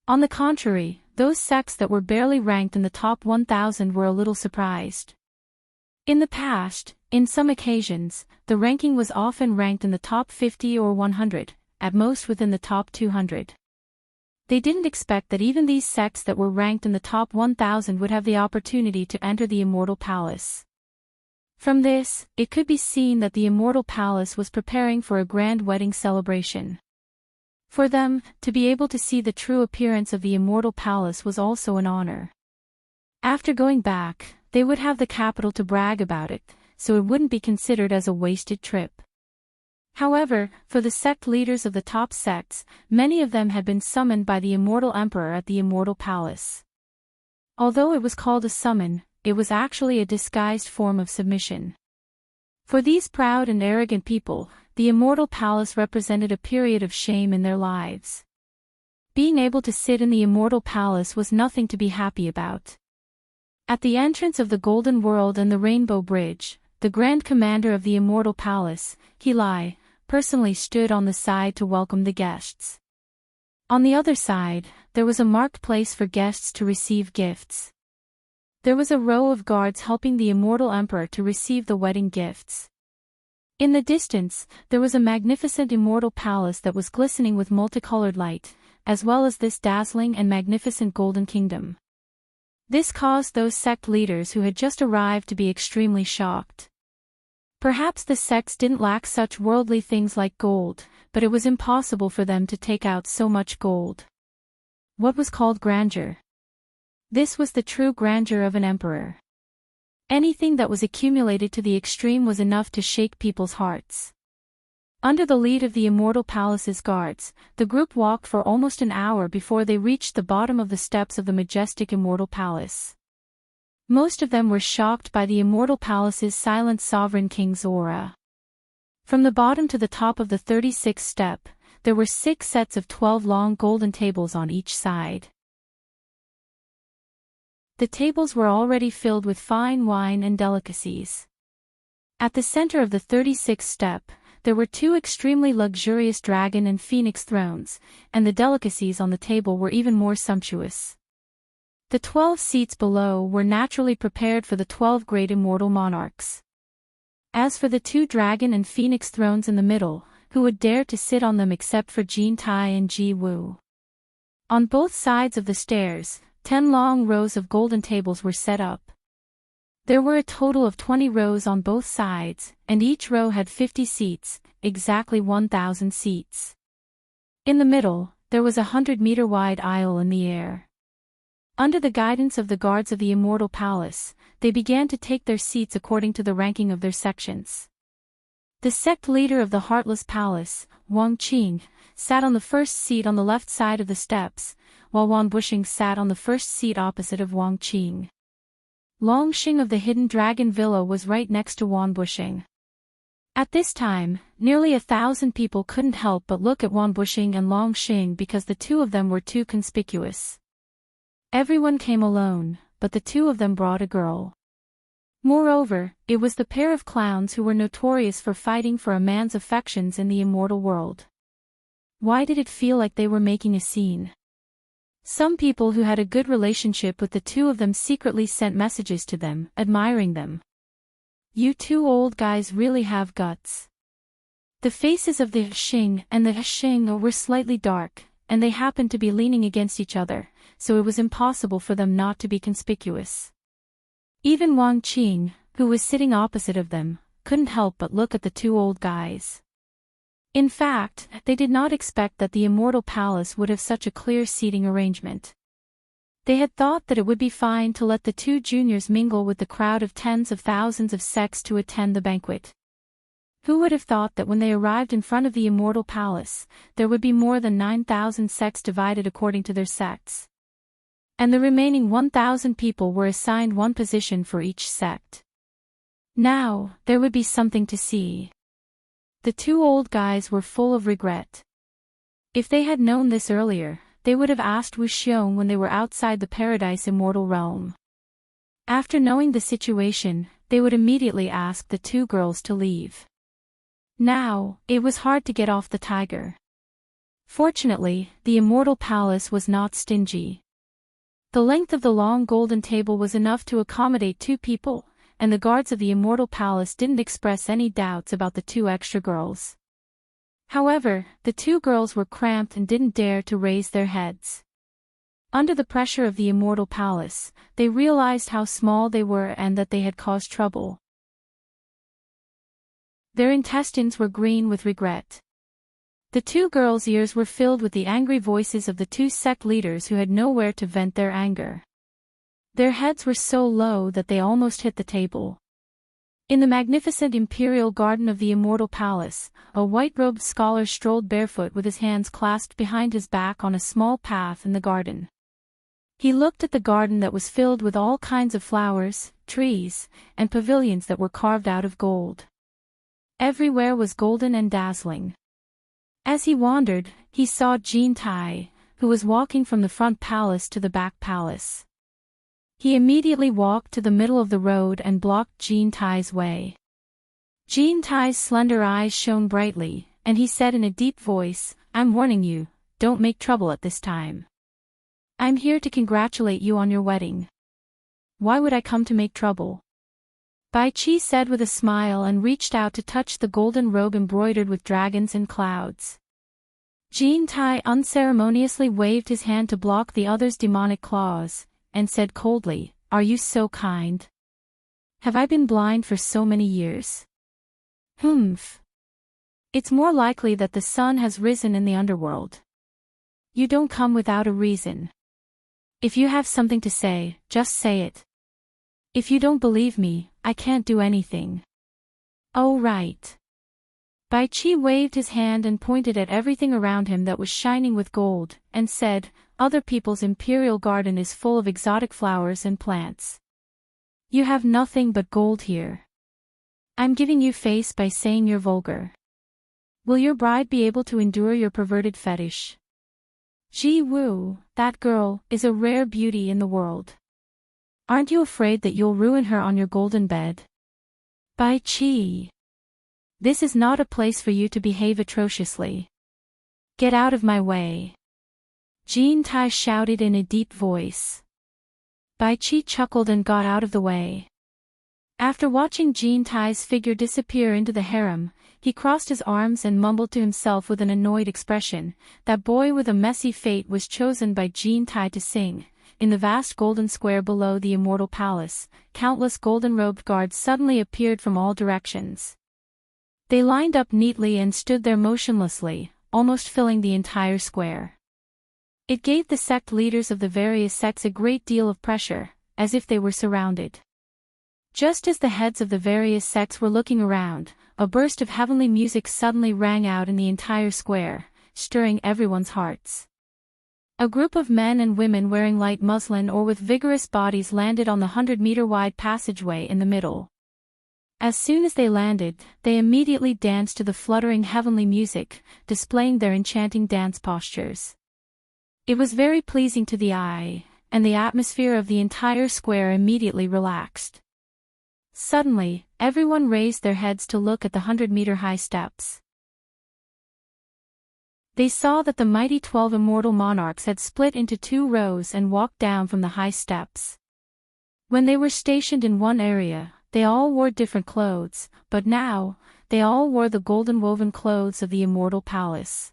On the contrary, those sects that were barely ranked in the top 1,000 were a little surprised. In the past, in some occasions, the ranking was often ranked in the top 50 or 100, at most within the top 200. They didn't expect that even these sects that were ranked in the top 1,000 would have the opportunity to enter the immortal palace. From this, it could be seen that the immortal palace was preparing for a grand wedding celebration. For them, to be able to see the true appearance of the immortal palace was also an honor. After going back, they would have the capital to brag about it, so it wouldn't be considered as a wasted trip. However, for the sect leaders of the top sects, many of them had been summoned by the immortal emperor at the immortal palace. Although it was called a summon, it was actually a disguised form of submission. For these proud and arrogant people, the immortal palace represented a period of shame in their lives. Being able to sit in the immortal palace was nothing to be happy about. At the entrance of the Golden World and the Rainbow Bridge, the Grand Commander of the immortal palace, Heartwarming, personally stood on the side to welcome the guests. On the other side, there was a marked place for guests to receive gifts. There was a row of guards helping the immortal emperor to receive the wedding gifts. In the distance, there was a magnificent immortal palace that was glistening with multicolored light, as well as this dazzling and magnificent golden kingdom. This caused those sect leaders who had just arrived to be extremely shocked. Perhaps the sects didn't lack such worldly things like gold, but it was impossible for them to take out so much gold. What was called grandeur? This was the true grandeur of an emperor. Anything that was accumulated to the extreme was enough to shake people's hearts. Under the lead of the immortal palace's guards, the group walked for almost an hour before they reached the bottom of the steps of the majestic immortal palace. Most of them were shocked by the immortal palace's silent sovereign king's aura. From the bottom to the top of the 36th step, there were 6 sets of 12 long golden tables on each side. The tables were already filled with fine wine and delicacies. At the center of the 36th step, there were 2 extremely luxurious dragon and phoenix thrones, and the delicacies on the table were even more sumptuous. The 12 seats below were naturally prepared for the 12 great immortal monarchs. As for the 2 dragon and phoenix thrones in the middle, who would dare to sit on them except for Jin Tai and Ji Wu? On both sides of the stairs, 10 long rows of golden tables were set up. There were a total of 20 rows on both sides, and each row had 50 seats, exactly 1,000 seats. In the middle, there was a 100-meter-wide aisle in the air. Under the guidance of the guards of the immortal palace, they began to take their seats according to the ranking of their sections. The sect leader of the Heartless Palace, Wang Qing, sat on the first seat on the left side of the steps, while Wang Bushing sat on the first seat opposite of Wang Qing. Long Xing of the Hidden Dragon Villa was right next to Wang Bushing. At this time, nearly 1,000 people couldn't help but look at Wang Bushing and Long Xing because the two of them were too conspicuous. Everyone came alone, but the two of them brought a girl. Moreover, it was the pair of clowns who were notorious for fighting for a man's affections in the immortal world. Why did it feel like they were making a scene? Some people who had a good relationship with the two of them secretly sent messages to them, admiring them. You two old guys really have guts. The faces of the Xing and the Xing were slightly dark, and they happened to be leaning against each other, so it was impossible for them not to be conspicuous. Even Wang Qing, who was sitting opposite of them, couldn't help but look at the two old guys. In fact, they did not expect that the Immortal Palace would have such a clear seating arrangement. They had thought that it would be fine to let the two juniors mingle with the crowd of tens of thousands of sects to attend the banquet. Who would have thought that when they arrived in front of the Immortal Palace, there would be more than 9,000 sects divided according to their sects? And the remaining 1,000 people were assigned one position for each sect. Now, there would be something to see. The two old guys were full of regret. If they had known this earlier, they would have asked Wu Xiong when they were outside the Paradise Immortal Realm. After knowing the situation, they would immediately ask the two girls to leave. Now, it was hard to get off the tiger. Fortunately, the Immortal Palace was not stingy. The length of the long golden table was enough to accommodate two people, and the guards of the Immortal Palace didn't express any doubts about the two extra girls. However, the two girls were cramped and didn't dare to raise their heads. Under the pressure of the Immortal Palace, they realized how small they were and that they had caused trouble. Their intestines were green with regret. The two girls' ears were filled with the angry voices of the two sect leaders who had nowhere to vent their anger. Their heads were so low that they almost hit the table. In the magnificent imperial garden of the Immortal Palace, a white-robed scholar strolled barefoot with his hands clasped behind his back on a small path in the garden. He looked at the garden that was filled with all kinds of flowers, trees, and pavilions that were carved out of gold. Everywhere was golden and dazzling. As he wandered, he saw Jean Tai, who was walking from the front palace to the back palace. He immediately walked to the middle of the road and blocked Jean Tai's way. Jean Tai's slender eyes shone brightly, and he said in a deep voice, "I'm warning you, don't make trouble at this time. I'm here to congratulate you on your wedding. Why would I come to make trouble?" Bai Qi said with a smile and reached out to touch the golden robe embroidered with dragons and clouds. Jean Tai unceremoniously waved his hand to block the other's demonic claws, and said coldly, "Are you so kind? Have I been blind for so many years? Humph. It's more likely that the sun has risen in the underworld. You don't come without a reason. If you have something to say, just say it. If you don't believe me, I can't do anything." "Oh right." Bai Qi waved his hand and pointed at everything around him that was shining with gold, and said, "Other people's imperial garden is full of exotic flowers and plants. You have nothing but gold here. I'm giving you face by saying you're vulgar. Will your bride be able to endure your perverted fetish? Ji Wu, that girl, is a rare beauty in the world. Aren't you afraid that you'll ruin her on your golden bed? Bai Qi. This is not a place for you to behave atrociously. Get out of my way." Jean Tai shouted in a deep voice. Bai Qi chuckled and got out of the way. After watching Jean Tai's figure disappear into the harem, he crossed his arms and mumbled to himself with an annoyed expression, "That boy with a messy fate was chosen by Jean Tai to sing." In the vast golden square below the Immortal Palace, countless golden-robed guards suddenly appeared from all directions. They lined up neatly and stood there motionlessly, almost filling the entire square. It gave the sect leaders of the various sects a great deal of pressure, as if they were surrounded. Just as the heads of the various sects were looking around, a burst of heavenly music suddenly rang out in the entire square, stirring everyone's hearts. A group of men and women wearing light muslin or with vigorous bodies landed on the 100-meter-wide passageway in the middle. As soon as they landed, they immediately danced to the fluttering heavenly music, displaying their enchanting dance postures. It was very pleasing to the eye, and the atmosphere of the entire square immediately relaxed. Suddenly, everyone raised their heads to look at the 100-meter-high steps. They saw that the mighty 12 immortal monarchs had split into 2 rows and walked down from the high steps. When they were stationed in one area, they all wore different clothes, but now, they all wore the golden woven clothes of the immortal palace.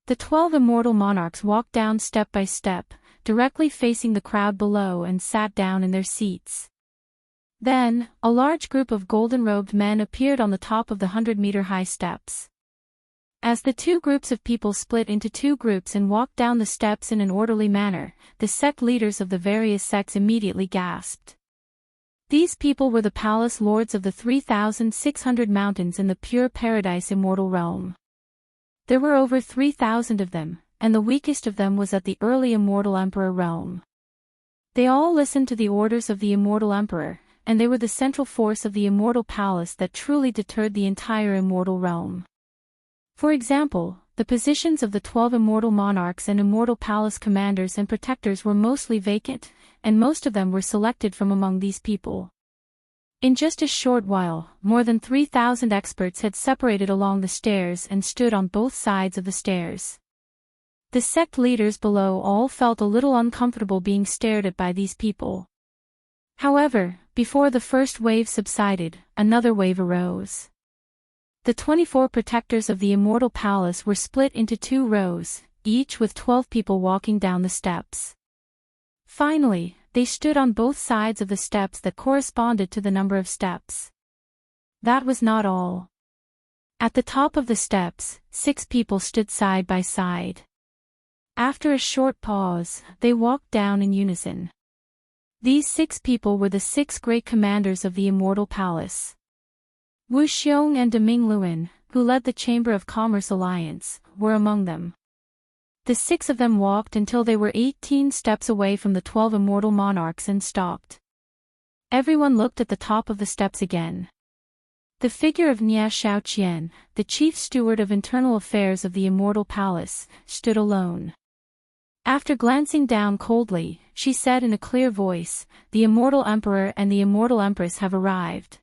The 12 immortal monarchs walked down step by step, directly facing the crowd below and sat down in their seats. Then, a large group of golden-robed men appeared on the top of the 100-meter-high steps. As the 2 groups of people split into 2 groups and walked down the steps in an orderly manner, the sect leaders of the various sects immediately gasped. These people were the palace lords of the 3,600 mountains in the pure paradise immortal realm. There were over 3,000 of them, and the weakest of them was at the early immortal emperor realm. They all listened to the orders of the immortal emperor, and they were the central force of the immortal palace that truly deterred the entire immortal realm. For example, the positions of the 12 immortal monarchs and immortal palace commanders and protectors were mostly vacant, and most of them were selected from among these people. In just a short while, more than 3,000 experts had separated along the stairs and stood on both sides of the stairs. The sect leaders below all felt a little uncomfortable being stared at by these people. However, before the first wave subsided, another wave arose. The 24 protectors of the immortal palace were split into 2 rows, each with 12 people walking down the steps. Finally, they stood on both sides of the steps that corresponded to the number of steps. That was not all. At the top of the steps, 6 people stood side by side. After a short pause, they walked down in unison. These 6 people were the 6 great commanders of the immortal palace. Wu Xiong and Deming Luan, who led the Chamber of Commerce Alliance, were among them. The 6 of them walked until they were 18 steps away from the 12 immortal monarchs and stopped. Everyone looked at the top of the steps again. The figure of Nia Shaoqian, the chief steward of internal affairs of the immortal palace, stood alone. After glancing down coldly, she said in a clear voice, "The immortal emperor and the immortal empress have arrived."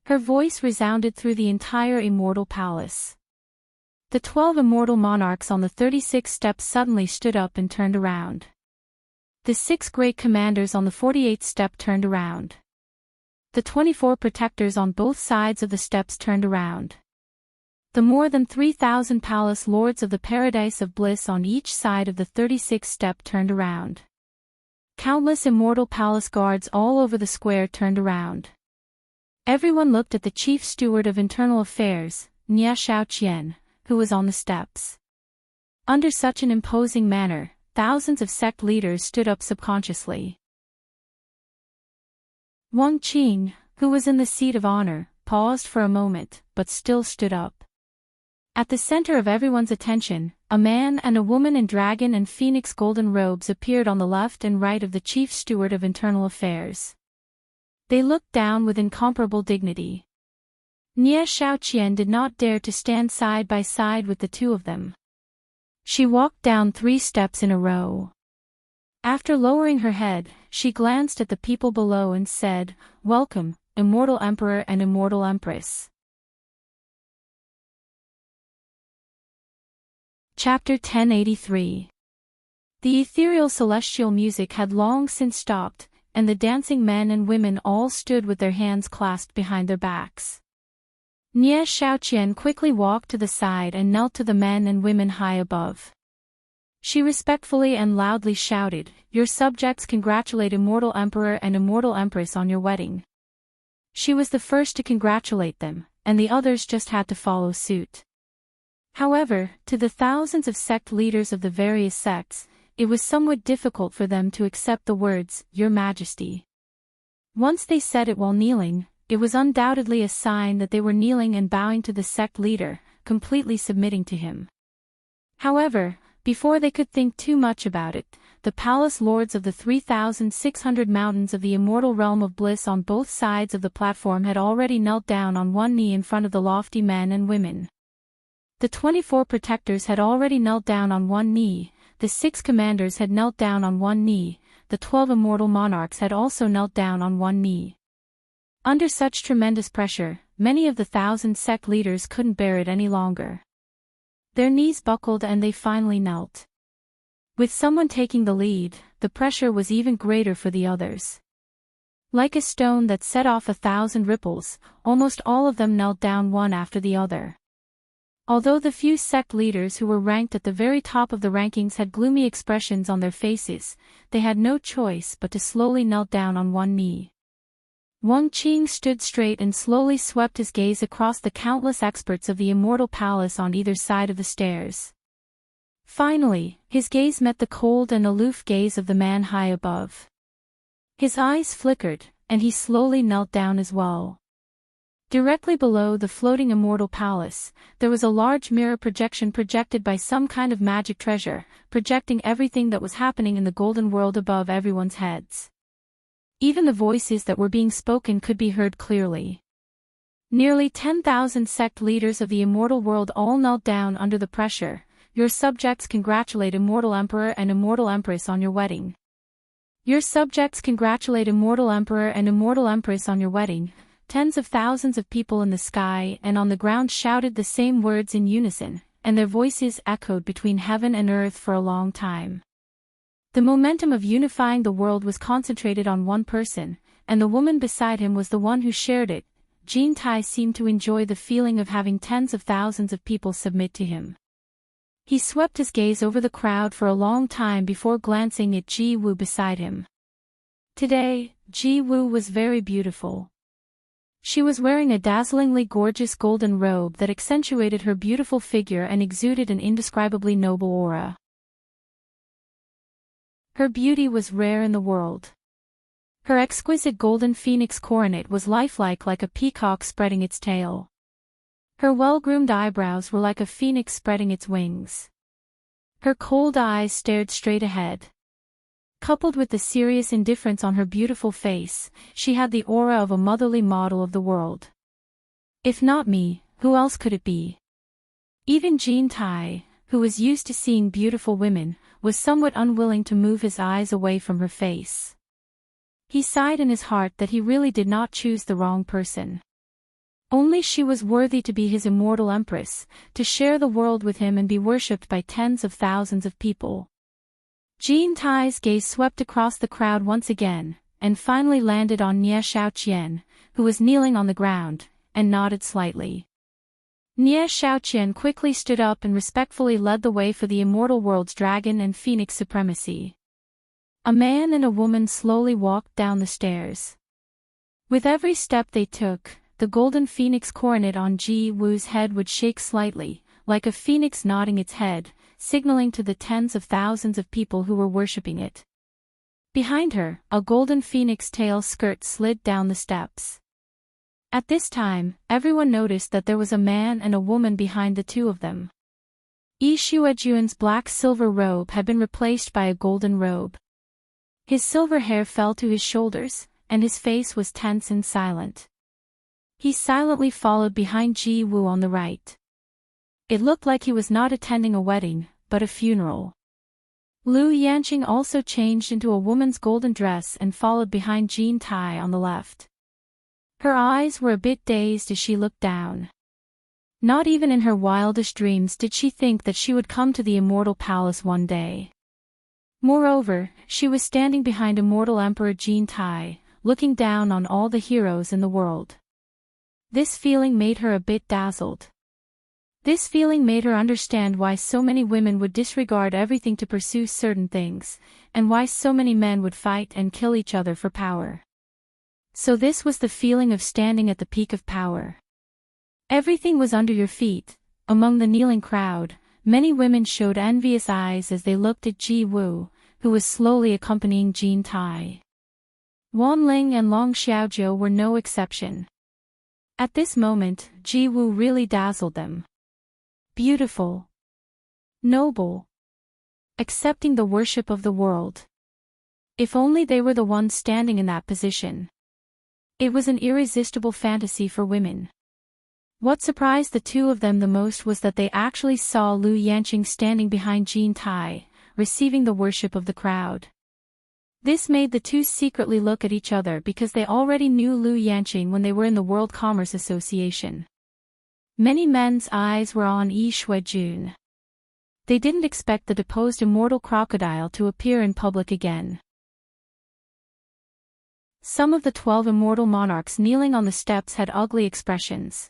Her voice resounded through the entire immortal palace. The 12 immortal monarchs on the 36 steps suddenly stood up and turned around. The 6 great commanders on the 48th step turned around. The 24 protectors on both sides of the steps turned around. The more than 3,000 palace lords of the paradise of bliss on each side of the 36th step turned around. Countless immortal palace guards all over the square turned around. Everyone looked at the chief steward of internal affairs, Nia Shaoqian, who was on the steps. Under such an imposing manner, thousands of sect leaders stood up subconsciously. Wang Qing, who was in the seat of honor, paused for a moment, but still stood up. At the center of everyone's attention, a man and a woman in dragon and phoenix golden robes appeared on the left and right of the chief steward of internal affairs. They looked down with incomparable dignity. Nia Shaoqian did not dare to stand side by side with the 2 of them. She walked down 3 steps in a row. After lowering her head, she glanced at the people below and said, "Welcome, immortal emperor and immortal empress." Chapter 1083. The ethereal celestial music had long since stopped, and the dancing men and women all stood with their hands clasped behind their backs. Nia Shaoqian quickly walked to the side and knelt to the men and women high above. She respectfully and loudly shouted, "Your subjects congratulate immortal emperor and immortal empress on your wedding." She was the first to congratulate them, and the others just had to follow suit. However, to the thousands of sect leaders of the various sects, it was somewhat difficult for them to accept the words, "Your Majesty." Once they said it while kneeling, it was undoubtedly a sign that they were kneeling and bowing to the sect leader, completely submitting to him. However, before they could think too much about it, the palace lords of the 3,600 mountains of the immortal realm of bliss on both sides of the platform had already knelt down on one knee in front of the lofty men and women. The 24 protectors had already knelt down on one knee, the 6 commanders had knelt down on one knee, the 12 immortal monarchs had also knelt down on one knee. Under such tremendous pressure, many of the 1,000 sect leaders couldn't bear it any longer. Their knees buckled and they finally knelt. With someone taking the lead, the pressure was even greater for the others. Like a stone that set off 1,000 ripples, almost all of them knelt down one after the other. Although the few sect leaders who were ranked at the very top of the rankings had gloomy expressions on their faces, they had no choice but to slowly knelt down on one knee. Wang Qing stood straight and slowly swept his gaze across the countless experts of the Immortal Palace on either side of the stairs. Finally, his gaze met the cold and aloof gaze of the man high above. His eyes flickered, and he slowly knelt down as well. Directly below the floating Immortal Palace, there was a large mirror projection projected by some kind of magic treasure, projecting everything that was happening in the golden world above everyone's heads. Even the voices that were being spoken could be heard clearly. Nearly 10,000 sect leaders of the immortal world all knelt down under the pressure. Your subjects congratulate Immortal Emperor and Immortal Empress on your wedding. Your subjects congratulate Immortal Emperor and Immortal Empress on your wedding. Tens of thousands of people in the sky and on the ground shouted the same words in unison, and their voices echoed between heaven and earth for a long time. The momentum of unifying the world was concentrated on one person, and the woman beside him was the one who shared it. Jean Tai seemed to enjoy the feeling of having tens of thousands of people submit to him. He swept his gaze over the crowd for a long time before glancing at Ji Wu beside him. Today, Ji Wu was very beautiful. She was wearing a dazzlingly gorgeous golden robe that accentuated her beautiful figure and exuded an indescribably noble aura. Her beauty was rare in the world. Her exquisite golden phoenix coronet was lifelike like a peacock spreading its tail. Her well-groomed eyebrows were like a phoenix spreading its wings. Her cold eyes stared straight ahead. Coupled with the serious indifference on her beautiful face, she had the aura of a motherly model of the world. If not me, who else could it be? Even Jean Tai, who was used to seeing beautiful women, was somewhat unwilling to move his eyes away from her face. He sighed in his heart that he really did not choose the wrong person. Only she was worthy to be his immortal empress, to share the world with him and be worshipped by tens of thousands of people. Jean Tai's gaze swept across the crowd once again, and finally landed on Nie Xiaoqian, who was kneeling on the ground, and nodded slightly. Nie Xiaoqian quickly stood up and respectfully led the way for the immortal world's dragon and phoenix supremacy. A man and a woman slowly walked down the stairs. With every step they took, the golden phoenix coronet on Ji Wu's head would shake slightly, like a phoenix nodding its head, signaling to the tens of thousands of people who were worshipping it. Behind her, a golden phoenix tail skirt slid down the steps. At this time, everyone noticed that there was a man and a woman behind the two of them. Yi Shuejuan's black-silver robe had been replaced by a golden robe. His silver hair fell to his shoulders, and his face was tense and silent. He silently followed behind Ji Wu on the right. It looked like he was not attending a wedding, but a funeral. Lu Yanqing also changed into a woman's golden dress and followed behind Jean Tai on the left. Her eyes were a bit dazed as she looked down. Not even in her wildest dreams did she think that she would come to the Immortal Palace one day. Moreover, she was standing behind Immortal Emperor Jean Tai, looking down on all the heroes in the world. This feeling made her a bit dazzled. This feeling made her understand why so many women would disregard everything to pursue certain things, and why so many men would fight and kill each other for power. So this was the feeling of standing at the peak of power. Everything was under your feet. Among the kneeling crowd, many women showed envious eyes as they looked at Ji Wu, who was slowly accompanying Jean Tai. Wan Ling and Long Xiaojiu were no exception. At this moment, Ji Wu really dazzled them. Beautiful. Noble. Accepting the worship of the world. If only they were the ones standing in that position. It was an irresistible fantasy for women. What surprised the two of them the most was that they actually saw Lu Yanqing standing behind Jean Tai, receiving the worship of the crowd. This made the two secretly look at each other because they already knew Lu Yanqing when they were in the World Commerce Association. Many men's eyes were on Yi Shuejun. They didn't expect the deposed immortal crocodile to appear in public again. Some of the 12 immortal monarchs kneeling on the steps had ugly expressions.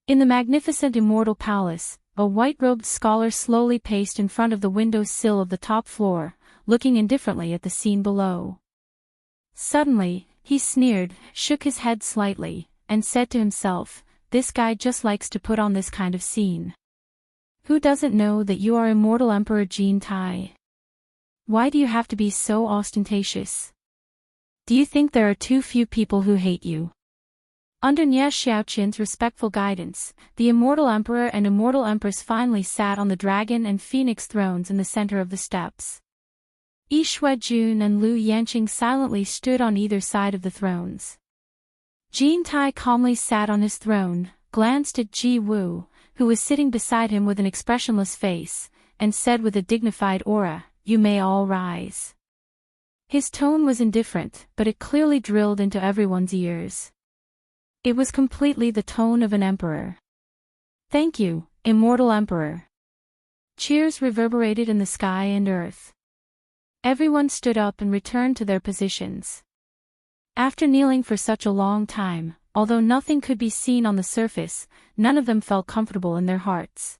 In the magnificent immortal palace, a white-robed scholar slowly paced in front of the window sill of the top floor, looking indifferently at the scene below. Suddenly, he sneered, shook his head slightly, and said to himself, "This guy just likes to put on this kind of scene. Who doesn't know that you are immortal Emperor Jean Tai? Why do you have to be so ostentatious? Do you think there are too few people who hate you?" Under Nie Xiaoqian's respectful guidance, the immortal emperor and immortal empress finally sat on the dragon and phoenix thrones in the center of the steps. Yi Shuijun and Lu Yanqing silently stood on either side of the thrones. Jean Tai calmly sat on his throne, glanced at Ji Wu, who was sitting beside him with an expressionless face, and said with a dignified aura, "You may all rise." His tone was indifferent, but it clearly drilled into everyone's ears. It was completely the tone of an emperor. "Thank you, immortal emperor." Cheers reverberated in the sky and earth. Everyone stood up and returned to their positions. After kneeling for such a long time, although nothing could be seen on the surface, none of them felt comfortable in their hearts.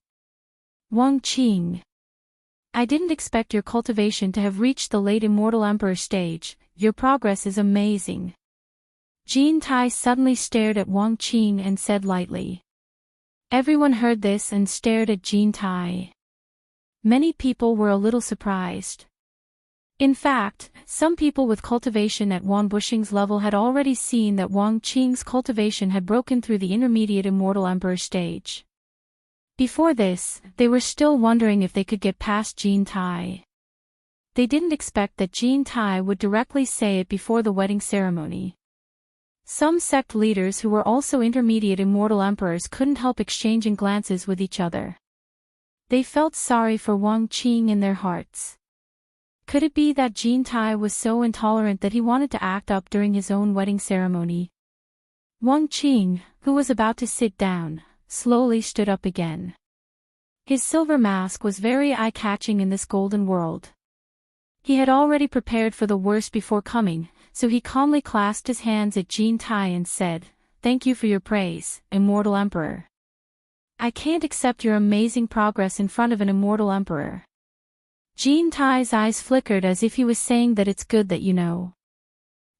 "Wang Qing. I didn't expect your cultivation to have reached the late immortal emperor stage. Your progress is amazing." Jean Tai suddenly stared at Wang Qing and said lightly. Everyone heard this and stared at Jean Tai. Many people were a little surprised. In fact, some people with cultivation at Wang Bushing's level had already seen that Wang Qing's cultivation had broken through the intermediate immortal emperor stage. Before this, they were still wondering if they could get past Jean Tai. They didn't expect that Jean Tai would directly say it before the wedding ceremony. Some sect leaders who were also intermediate immortal emperors couldn't help exchanging glances with each other. They felt sorry for Wang Qing in their hearts. Could it be that Jean Tai was so intolerant that he wanted to act up during his own wedding ceremony? Wang Qing, who was about to sit down, slowly stood up again. His silver mask was very eye-catching in this golden world. He had already prepared for the worst before coming, so he calmly clasped his hands at Jean Tai and said, "Thank you for your praise, immortal emperor. I can't accept your amazing progress in front of an immortal emperor." Jean Tai's eyes flickered as if he was saying that it's good that you know.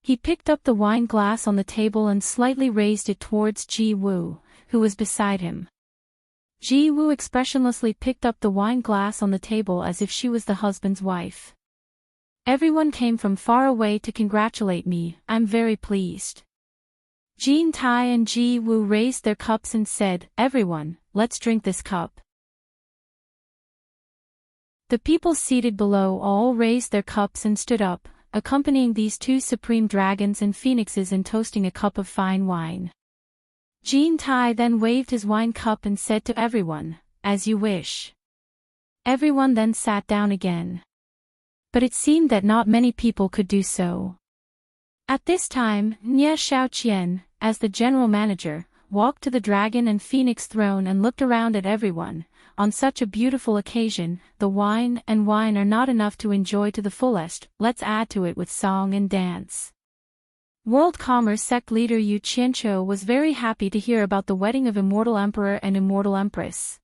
He picked up the wine glass on the table and slightly raised it towards Ji Wu, who was beside him. Ji Wu expressionlessly picked up the wine glass on the table as if she was the husband's wife. "Everyone came from far away to congratulate me. I'm very pleased." Jean Tai and Ji Wu raised their cups and said, "Everyone, let's drink this cup." The people seated below all raised their cups and stood up, accompanying these two supreme dragons and phoenixes in toasting a cup of fine wine. Jean Tai then waved his wine cup and said to everyone, "As you wish." Everyone then sat down again. But it seemed that not many people could do so. At this time, Nie Xiaoqian, as the general manager, walked to the dragon and phoenix throne and looked around at everyone. On such a beautiful occasion, the wine are not enough to enjoy to the fullest, let's add to it with song and dance. World Commerce Sect leader Yu Qianqiu was very happy to hear about the wedding of Immortal Emperor and Immortal Empress.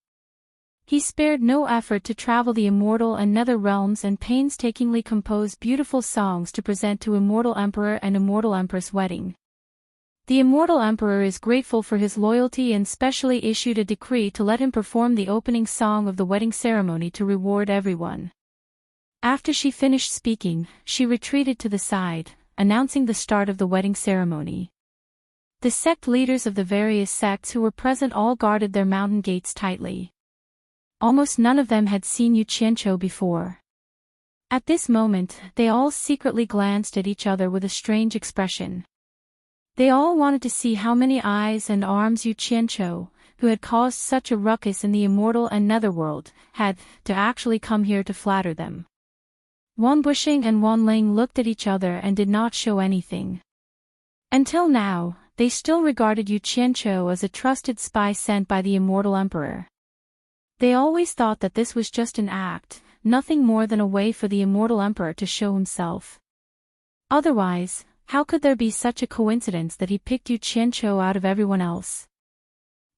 He spared no effort to travel the immortal and nether realms and painstakingly composed beautiful songs to present to Immortal Emperor and Immortal Empress wedding. The Immortal Emperor is grateful for his loyalty and specially issued a decree to let him perform the opening song of the wedding ceremony to reward everyone. After she finished speaking, she retreated to the side, announcing the start of the wedding ceremony. The sect leaders of the various sects who were present all guarded their mountain gates tightly. Almost none of them had seen Yu Qianqiu before. At this moment, they all secretly glanced at each other with a strange expression. They all wanted to see how many eyes and arms Yu Qianqiu, who had caused such a ruckus in the immortal and netherworld, had to actually come here to flatter them. Wang Bushing and Wan Ling looked at each other and did not show anything. Until now, they still regarded Yu Qianqiu as a trusted spy sent by the Immortal Emperor. They always thought that this was just an act, nothing more than a way for the immortal emperor to show himself. Otherwise, how could there be such a coincidence that he picked Yu Qianzhou out of everyone else?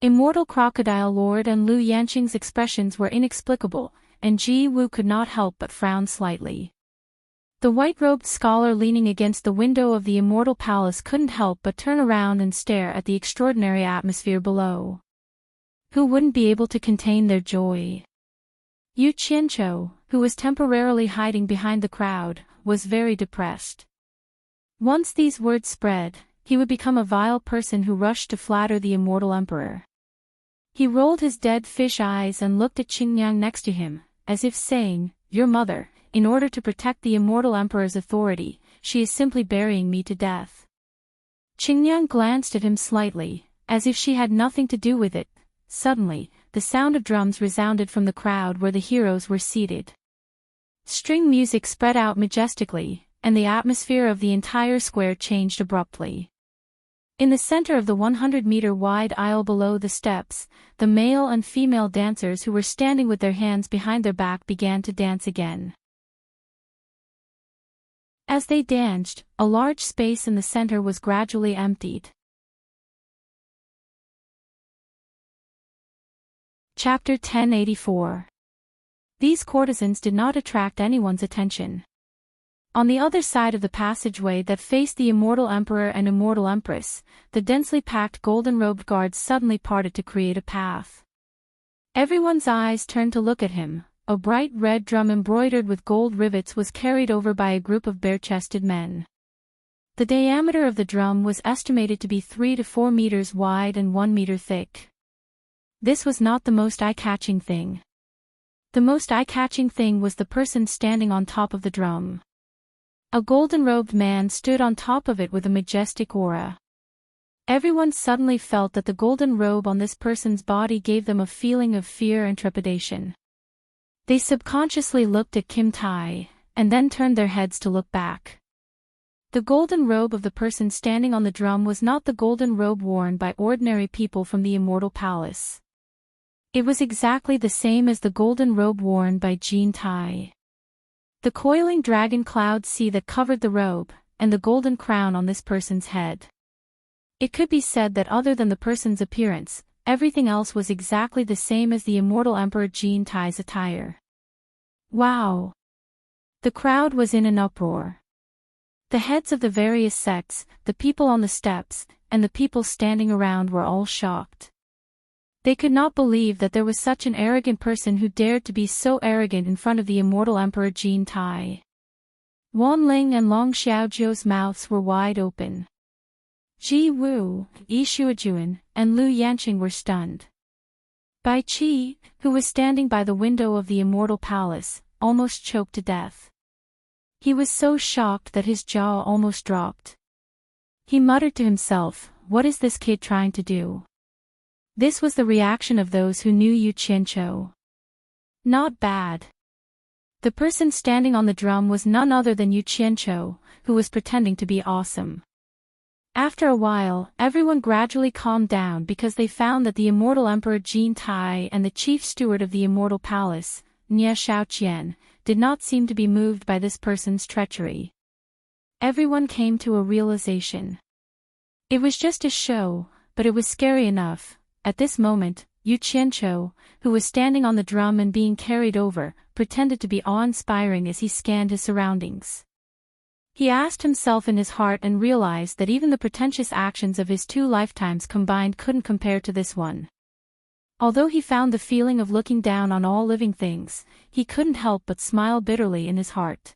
Immortal Crocodile Lord and Lu Yanqing's expressions were inexplicable, and Ji Wu could not help but frown slightly. The white-robed scholar leaning against the window of the immortal palace couldn't help but turn around and stare at the extraordinary atmosphere below. Who wouldn't be able to contain their joy? Yu Qianzhou, who was temporarily hiding behind the crowd, was very depressed. Once these words spread, he would become a vile person who rushed to flatter the immortal emperor. He rolled his dead fish eyes and looked at Qingyang next to him, as if saying, "Your mother, in order to protect the immortal emperor's authority, she is simply burying me to death." Qingyang glanced at him slightly, as if she had nothing to do with it. Suddenly, the sound of drums resounded from the crowd where the heroes were seated. String music spread out majestically, and the atmosphere of the entire square changed abruptly. In the center of the 100-meter-wide aisle below the steps, the male and female dancers who were standing with their hands behind their back began to dance again. As they danced, a large space in the center was gradually emptied. Chapter 1084. These courtesans did not attract anyone's attention. On the other side of the passageway that faced the immortal emperor and immortal empress, the densely packed golden-robed guards suddenly parted to create a path. Everyone's eyes turned to look at him. A bright red drum embroidered with gold rivets was carried over by a group of bare-chested men. The diameter of the drum was estimated to be 3 to 4 meters wide and 1 meter thick. This was not the most eye-catching thing. The most eye-catching thing was the person standing on top of the drum. A golden-robed man stood on top of it with a majestic aura. Everyone suddenly felt that the golden robe on this person's body gave them a feeling of fear and trepidation. They subconsciously looked at Kim Tai, and then turned their heads to look back. The golden robe of the person standing on the drum was not the golden robe worn by ordinary people from the immortal palace. It was exactly the same as the golden robe worn by Jin Tai. The coiling dragon cloud sea that covered the robe, and the golden crown on this person's head. It could be said that other than the person's appearance, everything else was exactly the same as the immortal Emperor Jin Tai's attire. Wow! The crowd was in an uproar. The heads of the various sects, the people on the steps, and the people standing around were all shocked. They could not believe that there was such an arrogant person who dared to be so arrogant in front of the immortal Emperor Jin Tai. Wan Ling and Long Xiaozhou's mouths were wide open. Ji Wu, Yi Shuajuan, and Lu Yanqing were stunned. Bai Qi, who was standing by the window of the immortal palace, almost choked to death. He was so shocked that his jaw almost dropped. He muttered to himself, "What is this kid trying to do?" This was the reaction of those who knew Yu Qianzhou. Not bad. The person standing on the drum was none other than Yu Qianzhou, who was pretending to be awesome. After a while, everyone gradually calmed down because they found that the immortal Emperor Jin Tai and the chief steward of the immortal palace, Nie Shaoqian, did not seem to be moved by this person's treachery. Everyone came to a realization. It was just a show, but it was scary enough. At this moment, Yu Qianzhou, who was standing on the drum and being carried over, pretended to be awe-inspiring as he scanned his surroundings. He asked himself in his heart and realized that even the pretentious actions of his 2 lifetimes combined couldn't compare to this one. Although he found the feeling of looking down on all living things, he couldn't help but smile bitterly in his heart.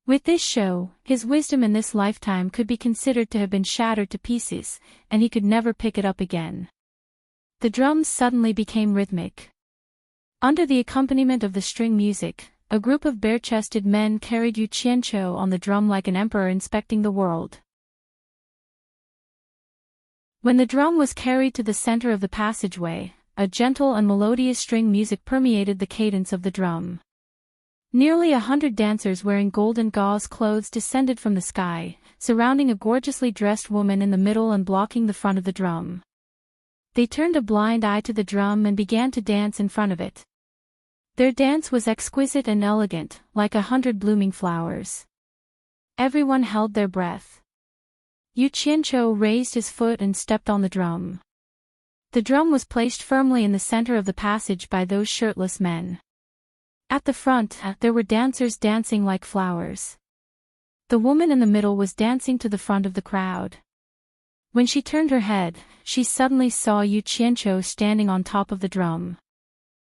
With this show, his wisdom in this lifetime could be considered to have been shattered to pieces, and he could never pick it up again. The drums suddenly became rhythmic. Under the accompaniment of the string music, a group of bare-chested men carried Yu Qianzhou on the drum like an emperor inspecting the world. When the drum was carried to the center of the passageway, a gentle and melodious string music permeated the cadence of the drum. Nearly 100 dancers wearing golden gauze clothes descended from the sky, surrounding a gorgeously dressed woman in the middle and blocking the front of the drum. They turned a blind eye to the drum and began to dance in front of it. Their dance was exquisite and elegant, like 100 blooming flowers. Everyone held their breath. Yu Qianqiu raised his foot and stepped on the drum. The drum was placed firmly in the center of the passage by those shirtless men. At the front, there were dancers dancing like flowers. The woman in the middle was dancing to the front of the crowd. When she turned her head, she suddenly saw Yu Qianqiu standing on top of the drum.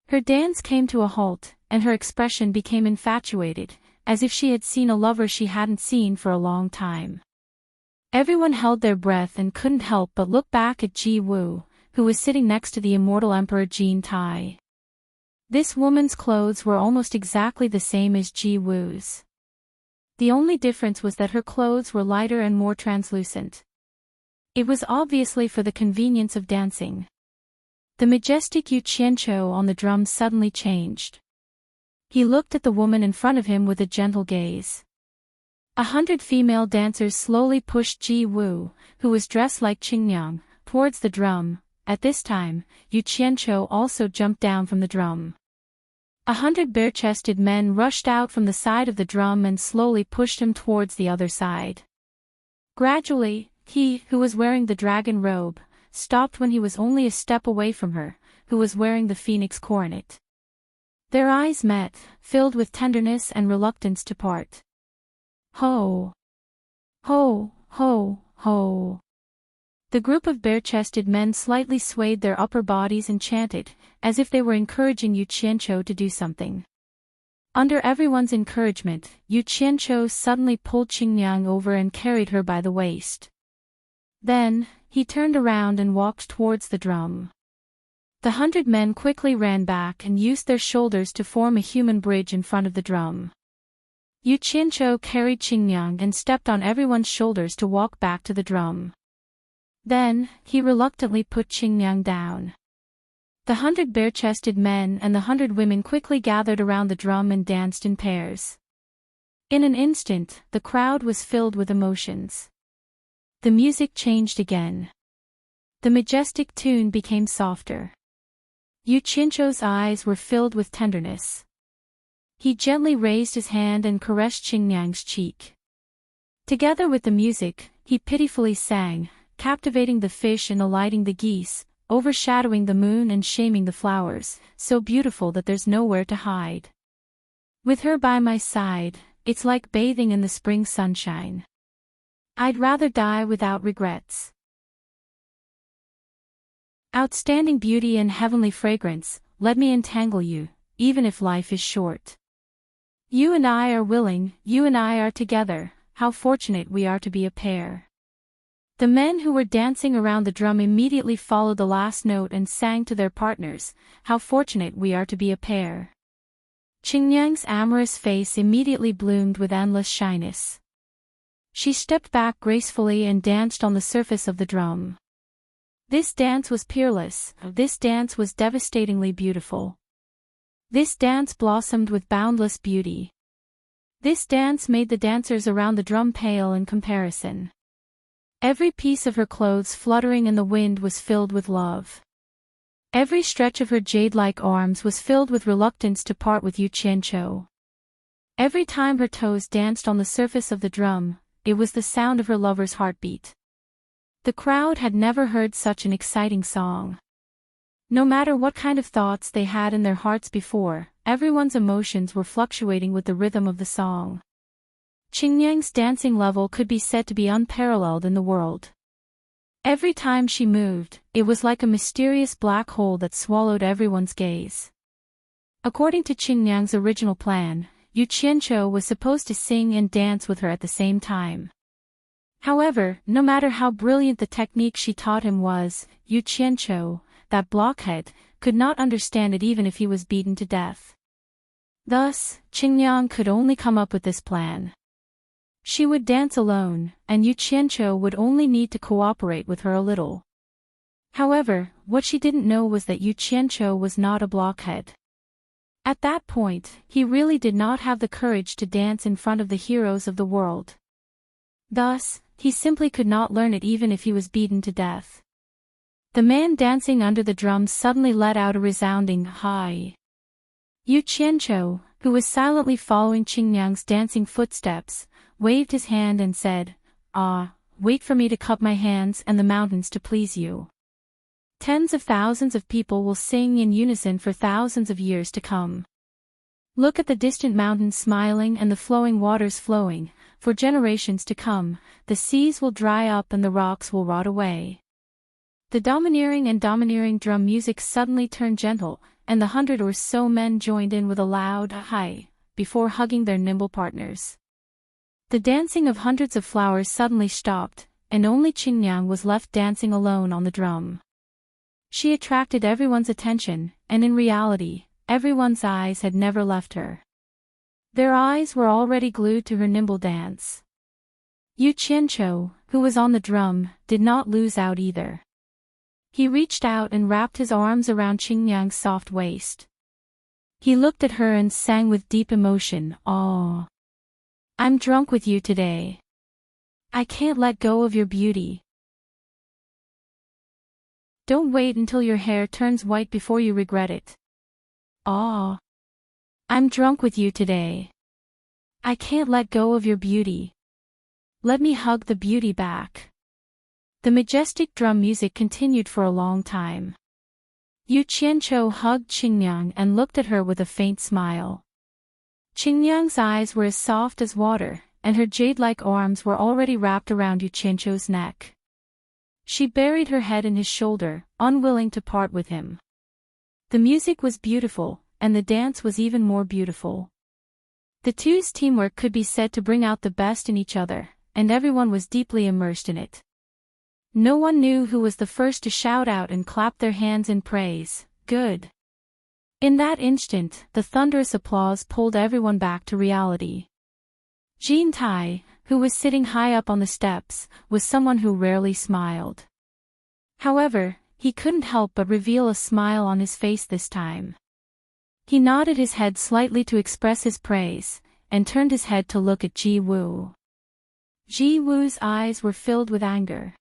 Her dance came to a halt, and her expression became infatuated, as if she had seen a lover she hadn't seen for a long time. Everyone held their breath and couldn't help but look back at Ji Wu, who was sitting next to the immortal Emperor Jin Tai. This woman's clothes were almost exactly the same as Ji Wu's. The only difference was that her clothes were lighter and more translucent. It was obviously for the convenience of dancing. The majestic Yu Qianqiu on the drum suddenly changed. He looked at the woman in front of him with a gentle gaze. 100 female dancers slowly pushed Ji Wu, who was dressed like Qingyang, towards the drum. At this time, Yu Qianqiu also jumped down from the drum. 100 bare-chested men rushed out from the side of the drum and slowly pushed him towards the other side. Gradually, he, who was wearing the dragon robe, stopped when he was only a step away from her, who was wearing the phoenix coronet. Their eyes met, filled with tenderness and reluctance to part. Ho! Ho! Ho! Ho! The group of bare-chested men slightly swayed their upper bodies and chanted, as if they were encouraging Yu Qianqiu to do something. Under everyone's encouragement, Yu Qianqiu suddenly pulled Qingyang over and carried her by the waist. Then, he turned around and walked towards the drum. The 100 men quickly ran back and used their shoulders to form a human bridge in front of the drum. Yu Qianqiu carried Qingyang and stepped on everyone's shoulders to walk back to the drum. Then, he reluctantly put Qingyang down. The 100 bare-chested men and the 100 women quickly gathered around the drum and danced in pairs. In an instant, the crowd was filled with emotions. The music changed again. The majestic tune became softer. Yu Qianqiu's eyes were filled with tenderness. He gently raised his hand and caressed Qingyang's cheek. Together with the music, he pitifully sang, captivating the fish and alighting the geese, overshadowing the moon and shaming the flowers, so beautiful that there's nowhere to hide. With her by my side, it's like bathing in the spring sunshine. I'd rather die without regrets. Outstanding beauty and heavenly fragrance, let me entangle you, even if life is short. You and I are willing, you and I are together, how fortunate we are to be a pair. The men who were dancing around the drum immediately followed the last note and sang to their partners, how fortunate we are to be a pair. Qingyang's amorous face immediately bloomed with endless shyness. She stepped back gracefully and danced on the surface of the drum. This dance was peerless, this dance was devastatingly beautiful. This dance blossomed with boundless beauty. This dance made the dancers around the drum pale in comparison. Every piece of her clothes fluttering in the wind was filled with love. Every stretch of her jade-like arms was filled with reluctance to part with Yu Qianqiu. Every time her toes danced on the surface of the drum, it was the sound of her lover's heartbeat. The crowd had never heard such an exciting song. No matter what kind of thoughts they had in their hearts before, everyone's emotions were fluctuating with the rhythm of the song. Qingyang's dancing level could be said to be unparalleled in the world. Every time she moved, it was like a mysterious black hole that swallowed everyone's gaze. According to Qingyang's original plan, Yu Qianqiu was supposed to sing and dance with her at the same time. However, no matter how brilliant the technique she taught him was, Yu Qianqiu, that blockhead, could not understand it even if he was beaten to death. Thus, Qingyang could only come up with this plan. She would dance alone, and Yu Qianqiu would only need to cooperate with her a little. However, what she didn't know was that Yu Qianqiu was not a blockhead. At that point, he really did not have the courage to dance in front of the heroes of the world. Thus, he simply could not learn it even if he was beaten to death. The man dancing under the drums suddenly let out a resounding "hi." Yu Qianqiu, who was silently following Qingyang's dancing footsteps, waved his hand and said, "Ah, wait for me to cup my hands and the mountains to please you. Tens of thousands of people will sing in unison for thousands of years to come. Look at the distant mountains smiling and the flowing waters flowing, for generations to come, the seas will dry up and the rocks will rot away." The domineering drum music suddenly turned gentle, and the 100 or so men joined in with a loud "hi" before hugging their nimble partners. The dancing of hundreds of flowers suddenly stopped, and only Qingyang was left dancing alone on the drum. She attracted everyone's attention, and in reality, everyone's eyes had never left her. Their eyes were already glued to her nimble dance. Yu Qianqiu, who was on the drum, did not lose out either. He reached out and wrapped his arms around Qingyang's soft waist. He looked at her and sang with deep emotion, "Oh, I'm drunk with you today. I can't let go of your beauty. Don't wait until your hair turns white before you regret it. Oh, I'm drunk with you today. I can't let go of your beauty. Let me hug the beauty back." The majestic drum music continued for a long time. Yu Qianqiu hugged Qingyang and looked at her with a faint smile. Qingyang's eyes were as soft as water, and her jade-like arms were already wrapped around Yu Qianqiu's neck. She buried her head in his shoulder, unwilling to part with him. The music was beautiful, and the dance was even more beautiful. The two's teamwork could be said to bring out the best in each other, and everyone was deeply immersed in it. No one knew who was the first to shout out and clap their hands in praise, "Good." In that instant, the thunderous applause pulled everyone back to reality. Jean Tai, who was sitting high up on the steps, was someone who rarely smiled. However, he couldn't help but reveal a smile on his face this time. He nodded his head slightly to express his praise, and turned his head to look at Ji Wu. Ji Wu's eyes were filled with anger.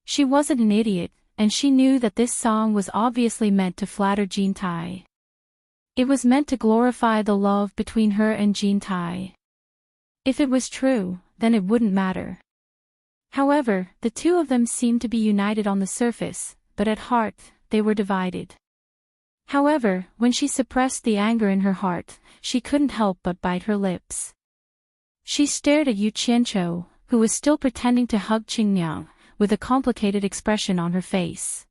She wasn't an idiot, and she knew that this song was obviously meant to flatter Jean Tai. It was meant to glorify the love between her and Jean Tai. If it was true, then it wouldn't matter. However, the two of them seemed to be united on the surface, but at heart, they were divided. However, when she suppressed the anger in her heart, she couldn't help but bite her lips. She stared at Yu Qianqiu, who was still pretending to hug Qingyang, with a complicated expression on her face.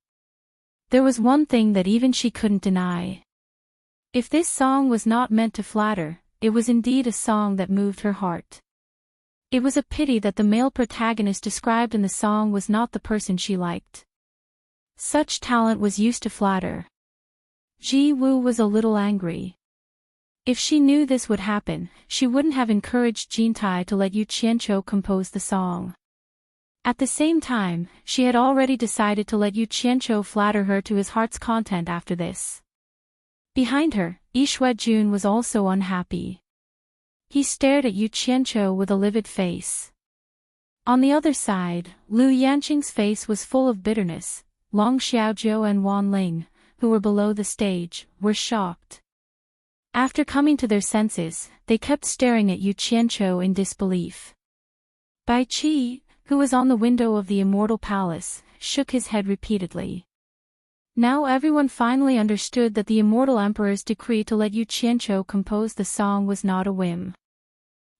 There was one thing that even she couldn't deny. If this song was not meant to flatter, it was indeed a song that moved her heart. It was a pity that the male protagonist described in the song was not the person she liked. Such talent was used to flatter. Ji Wu was a little angry. If she knew this would happen, she wouldn't have encouraged Jean Tai to let Yu Qianqiu compose the song. At the same time, she had already decided to let Yu Qianqiu flatter her to his heart's content after this. Behind her, Yi Shuejun was also unhappy. He stared at Yu Qianqiu with a livid face. On the other side, Lu Yanqing's face was full of bitterness. Long Xiaojiu and Wan Ling, who were below the stage, were shocked. After coming to their senses, they kept staring at Yu Qianqiu in disbelief. Bai Qi, who was on the window of the immortal palace, shook his head repeatedly. Now everyone finally understood that the immortal emperor's decree to let Yu Qianqiu compose the song was not a whim.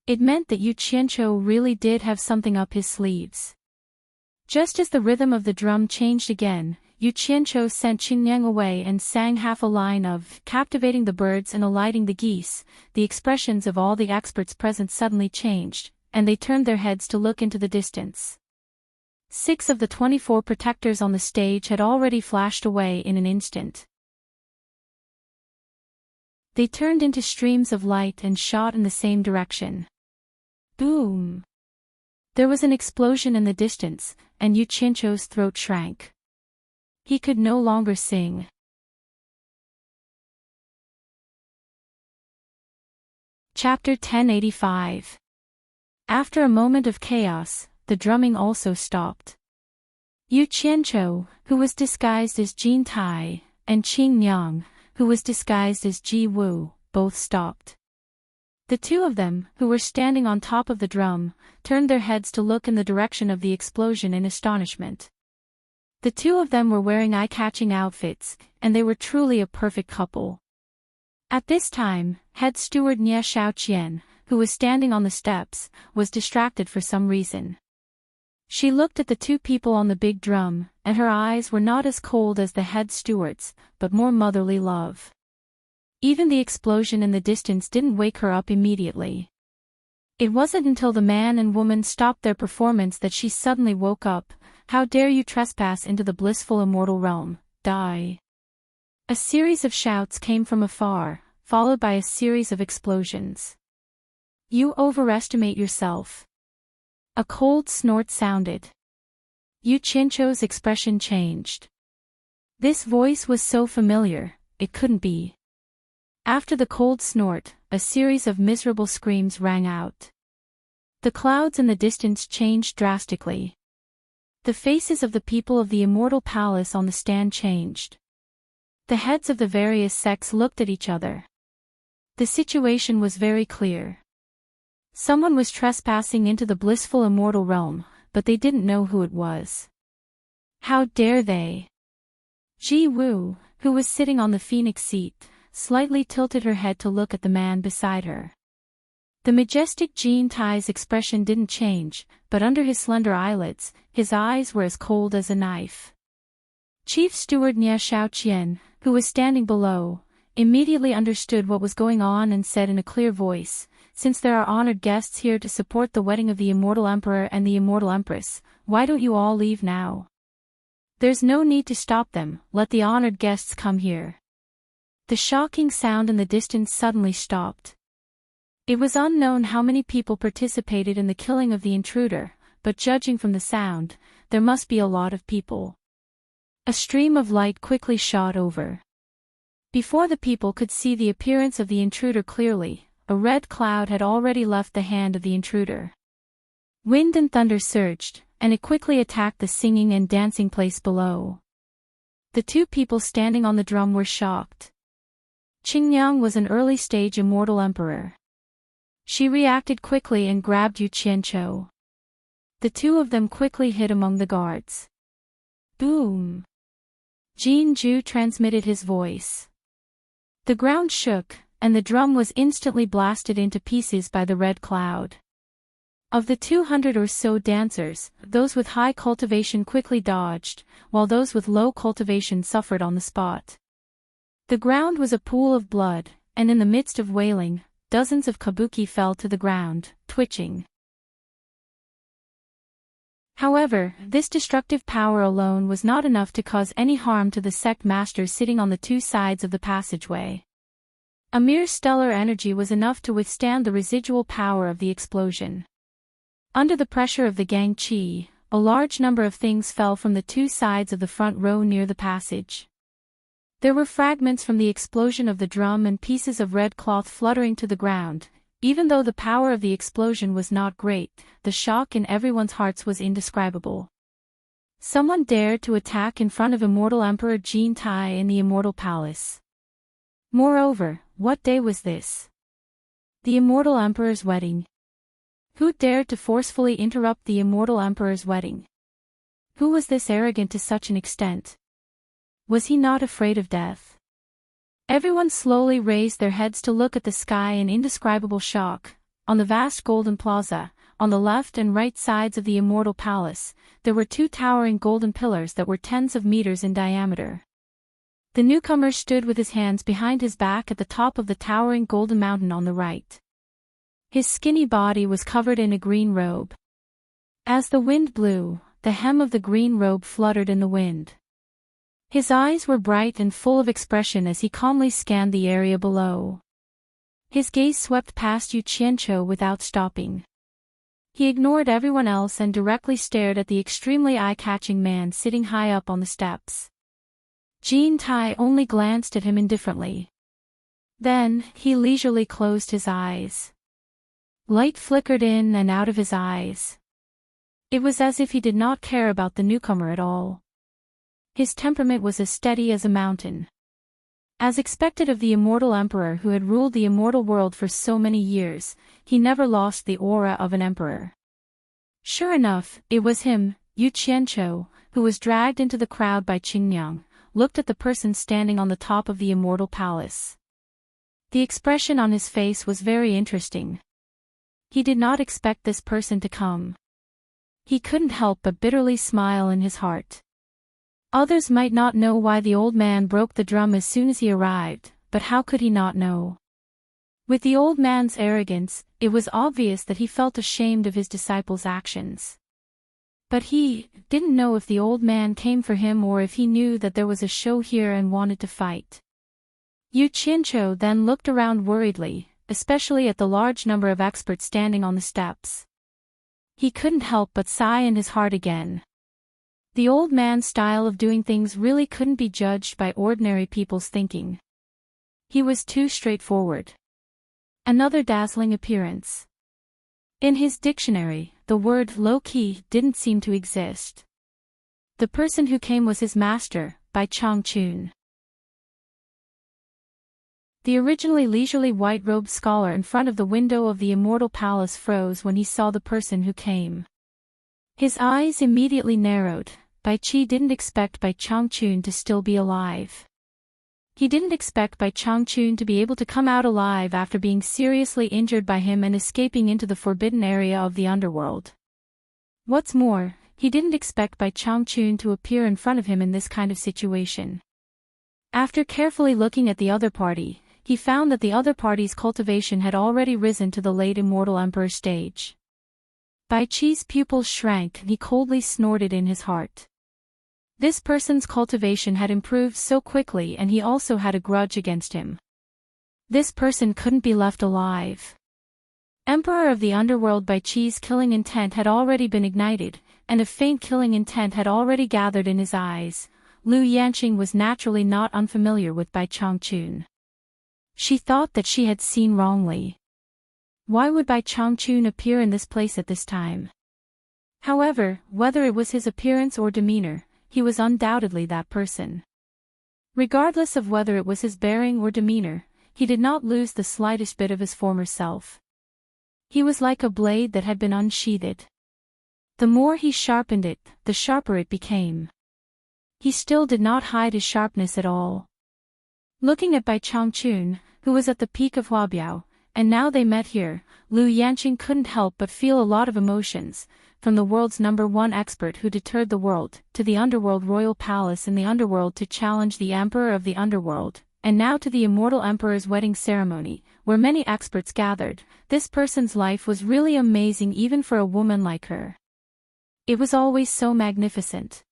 It meant that Yu Qianqiu really did have something up his sleeves. Just as the rhythm of the drum changed again, Yu Qianqiu sent Qingyang away and sang half a line of "captivating the birds and alighting the geese." The expressions of all the experts present suddenly changed, and they turned their heads to look into the distance. 6 of the 24 protectors on the stage had already flashed away in an instant. They turned into streams of light and shot in the same direction. Boom! There was an explosion in the distance, and Yu Qianqiu's throat shrank. He could no longer sing. Chapter 1085. After a moment of chaos, the drumming also stopped. Yu Qianzhou, who was disguised as Jin Tai, and Qing Nyang, who was disguised as Ji Wu, both stopped. The two of them, who were standing on top of the drum, turned their heads to look in the direction of the explosion in astonishment. The two of them were wearing eye-catching outfits, and they were truly a perfect couple. At this time, head steward Nie Xiaoqian, who was standing on the steps, was distracted for some reason. She looked at the two people on the big drum, and her eyes were not as cold as the head steward's, but more motherly love. Even the explosion in the distance didn't wake her up immediately. It wasn't until the man and woman stopped their performance that she suddenly woke up. How dare you trespass into the blissful immortal realm, die! A series of shouts came from afar, followed by a series of explosions. You overestimate yourself. A cold snort sounded. Yu Qianzhou's expression changed. This voice was so familiar, it couldn't be. After the cold snort, a series of miserable screams rang out. The clouds in the distance changed drastically. The faces of the people of the immortal palace on the stand changed. The heads of the various sects looked at each other. The situation was very clear. Someone was trespassing into the blissful immortal realm, but they didn't know who it was. How dare they? Ji Wu, who was sitting on the phoenix seat, slightly tilted her head to look at the man beside her. The majestic Jin Tai's expression didn't change, but under his slender eyelids, his eyes were as cold as a knife. Chief Steward Nie Xiaoqian, who was standing below, immediately understood what was going on and said in a clear voice, "Since there are honored guests here to support the wedding of the Immortal Emperor and the Immortal Empress, why don't you all leave now? There's no need to stop them, let the honored guests come here." The shocking sound in the distance suddenly stopped. It was unknown how many people participated in the killing of the intruder, but judging from the sound, there must be a lot of people. A stream of light quickly shot over. Before the people could see the appearance of the intruder clearly, a red cloud had already left the hand of the intruder. Wind and thunder surged, and it quickly attacked the singing and dancing place below. The two people standing on the drum were shocked. Qingyang was an early-stage immortal emperor. She reacted quickly and grabbed Yu Qianzhou. The two of them quickly hid among the guards. Boom! Jin Ju transmitted his voice. The ground shook, and the drum was instantly blasted into pieces by the red cloud. Of the 200 or so dancers, those with high cultivation quickly dodged, while those with low cultivation suffered on the spot. The ground was a pool of blood, and in the midst of wailing, dozens of kabuki fell to the ground, twitching. However, this destructive power alone was not enough to cause any harm to the sect masters sitting on the two sides of the passageway. A mere stellar energy was enough to withstand the residual power of the explosion. Under the pressure of the gang qi, a large number of things fell from the two sides of the front row near the passage. There were fragments from the explosion of the drum and pieces of red cloth fluttering to the ground. Even though the power of the explosion was not great, the shock in everyone's hearts was indescribable. Someone dared to attack in front of Immortal Emperor Jin Tai in the Immortal Palace. Moreover, what day was this? The Immortal Emperor's wedding. Who dared to forcefully interrupt the Immortal Emperor's wedding? Who was this arrogant to such an extent? Was he not afraid of death? Everyone slowly raised their heads to look at the sky in indescribable shock. On the vast golden plaza, on the left and right sides of the Immortal Palace, there were two towering golden pillars that were tens of meters in diameter. The newcomer stood with his hands behind his back at the top of the towering golden mountain on the right. His skinny body was covered in a green robe. As the wind blew, the hem of the green robe fluttered in the wind. His eyes were bright and full of expression as he calmly scanned the area below. His gaze swept past Yu Qianzhou without stopping. He ignored everyone else and directly stared at the extremely eye-catching man sitting high up on the steps. Jin Tai only glanced at him indifferently. Then, he leisurely closed his eyes. Light flickered in and out of his eyes. It was as if he did not care about the newcomer at all. His temperament was as steady as a mountain. As expected of the immortal emperor who had ruled the immortal world for so many years, he never lost the aura of an emperor. Sure enough, it was him, Yu Qianqiu, who was dragged into the crowd by Qingyang, looked at the person standing on the top of the immortal palace. The expression on his face was very interesting. He did not expect this person to come. He couldn't help but bitterly smile in his heart. Others might not know why the old man broke the drum as soon as he arrived, but how could he not know? With the old man's arrogance, it was obvious that he felt ashamed of his disciples' actions. But he didn't know if the old man came for him or if he knew that there was a show here and wanted to fight. Yu Qianqiu then looked around worriedly, especially at the large number of experts standing on the steps. He couldn't help but sigh in his heart again. The old man's style of doing things really couldn't be judged by ordinary people's thinking. He was too straightforward. Another dazzling appearance. In his dictionary, the word low-key didn't seem to exist. The person who came was his master, Bai Changchun. The originally leisurely white-robed scholar in front of the window of the immortal palace froze when he saw the person who came. His eyes immediately narrowed. Bai Qi didn't expect Bai Changchun to still be alive. He didn't expect Bai Changchun to be able to come out alive after being seriously injured by him and escaping into the forbidden area of the underworld. What's more, he didn't expect Bai Changchun to appear in front of him in this kind of situation. After carefully looking at the other party, he found that the other party's cultivation had already risen to the late immortal emperor stage. Bai Qi's pupils shrank and he coldly snorted in his heart. This person's cultivation had improved so quickly and he also had a grudge against him. This person couldn't be left alive. Emperor of the underworld Bai Qi's killing intent had already been ignited, and a faint killing intent had already gathered in his eyes. Lu Yanqing was naturally not unfamiliar with Bai Changchun. She thought that she had seen wrongly. Why would Bai Changchun appear in this place at this time? However, whether it was his appearance or demeanor, he was undoubtedly that person. Regardless of whether it was his bearing or demeanor, he did not lose the slightest bit of his former self. He was like a blade that had been unsheathed. The more he sharpened it, the sharper it became. He still did not hide his sharpness at all. Looking at Bai Changchun, who was at the peak of Huabiao, and now they met here, Lu Yanqing couldn't help but feel a lot of emotions, from the world's #1 expert who deterred the world, to the underworld royal palace in the underworld to challenge the emperor of the underworld, and now to the immortal emperor's wedding ceremony, where many experts gathered. This person's life was really amazing even for a woman like her. It was always so magnificent.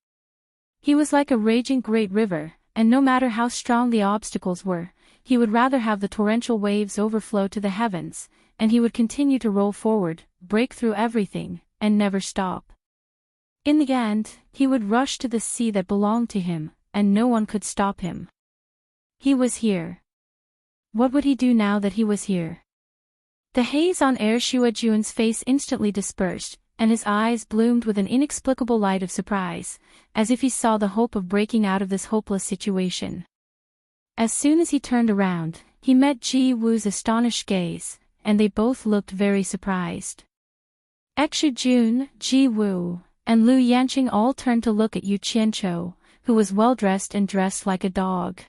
He was like a raging great river, and no matter how strong the obstacles were, he would rather have the torrential waves overflow to the heavens, and he would continue to roll forward, break through everything, and never stop. In the end, he would rush to the sea that belonged to him, and no one could stop him. He was here. What would he do now that he was here? The haze on Air Shuajuan's face instantly dispersed, and his eyes bloomed with an inexplicable light of surprise, as if he saw the hope of breaking out of this hopeless situation. As soon as he turned around, he met Ji Wu's astonished gaze, and they both looked very surprised. Exujun, Ji Wu, and Lu Yanqing all turned to look at Yu Qianqiu, who was well dressed and dressed like a dog.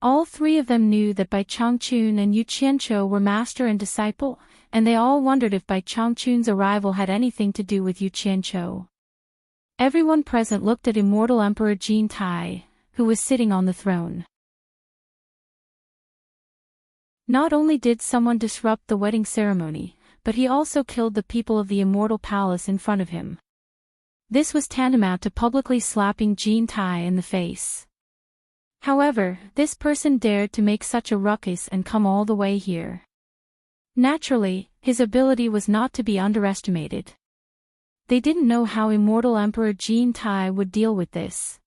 All three of them knew that Bai Changchun and Yu Qianqiu were master and disciple, and they all wondered if Bai Changchun's arrival had anything to do with Yu Qianqiu. Everyone present looked at immortal Emperor Jin Tai, who was sitting on the throne. Not only did someone disrupt the wedding ceremony, but he also killed the people of the immortal palace in front of him. This was tantamount to publicly slapping Jin Tai in the face. However, this person dared to make such a ruckus and come all the way here. Naturally, his ability was not to be underestimated. They didn't know how immortal Emperor Jin Tai would deal with this.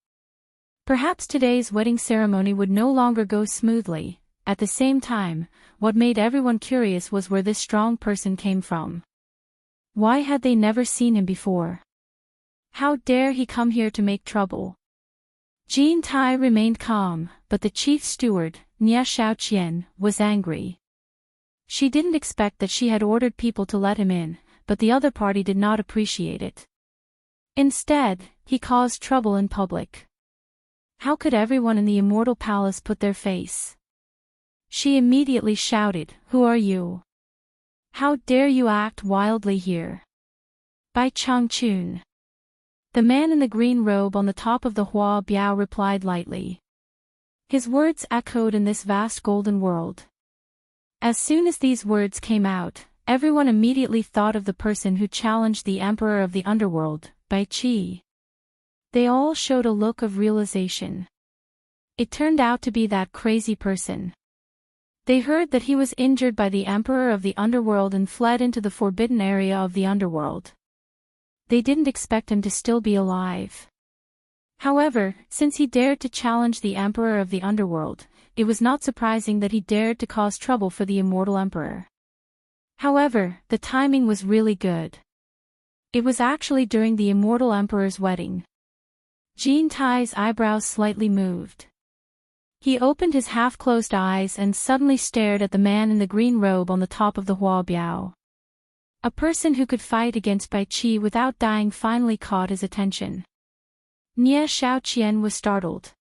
Perhaps today's wedding ceremony would no longer go smoothly. At the same time, what made everyone curious was where this strong person came from. Why had they never seen him before? How dare he come here to make trouble? Jean Tai remained calm, but the chief steward, Nie Xiaoqian, was angry. She didn't expect that she had ordered people to let him in, but the other party did not appreciate it. Instead, he caused trouble in public. How could everyone in the Immortal Palace put their face? She immediately shouted, "Who are you? How dare you act wildly here?" By Changchun. The man in the green robe on the top of the Hua Biao replied lightly. His words echoed in this vast golden world. As soon as these words came out, everyone immediately thought of the person who challenged the Emperor of the Underworld, Bai Qi. They all showed a look of realization. It turned out to be that crazy person. They heard that he was injured by the Emperor of the Underworld and fled into the forbidden area of the Underworld. They didn't expect him to still be alive. However, since he dared to challenge the Emperor of the Underworld, it was not surprising that he dared to cause trouble for the Immortal Emperor. However, the timing was really good. It was actually during the Immortal Emperor's wedding. Jean Tai's eyebrows slightly moved. He opened his half-closed eyes and suddenly stared at the man in the green robe on the top of the Hua Biao. A person who could fight against Bai Qi without dying finally caught his attention. Nie Xiaoqian was startled.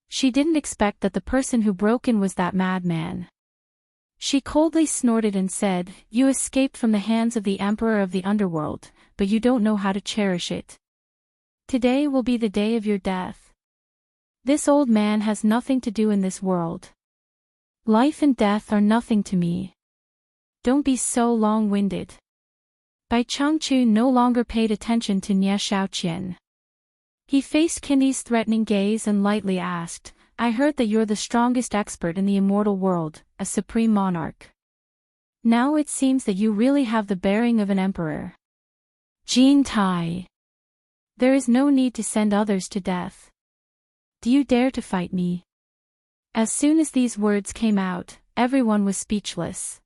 She didn't expect that the person who broke in was that madman. She coldly snorted and said, "You escaped from the hands of the Emperor of the Underworld, but you don't know how to cherish it. Today will be the day of your death. This old man has nothing to do in this world. Life and death are nothing to me. Don't be so long-winded." Bai Changchu no longer paid attention to Nie Xiaoqian. He faced Qin's threatening gaze and lightly asked, "I heard that you're the strongest expert in the immortal world, a supreme monarch. Now it seems that you really have the bearing of an emperor." Jean Tai. There is no need to send others to death. Do you dare to fight me? As soon as these words came out, everyone was speechless.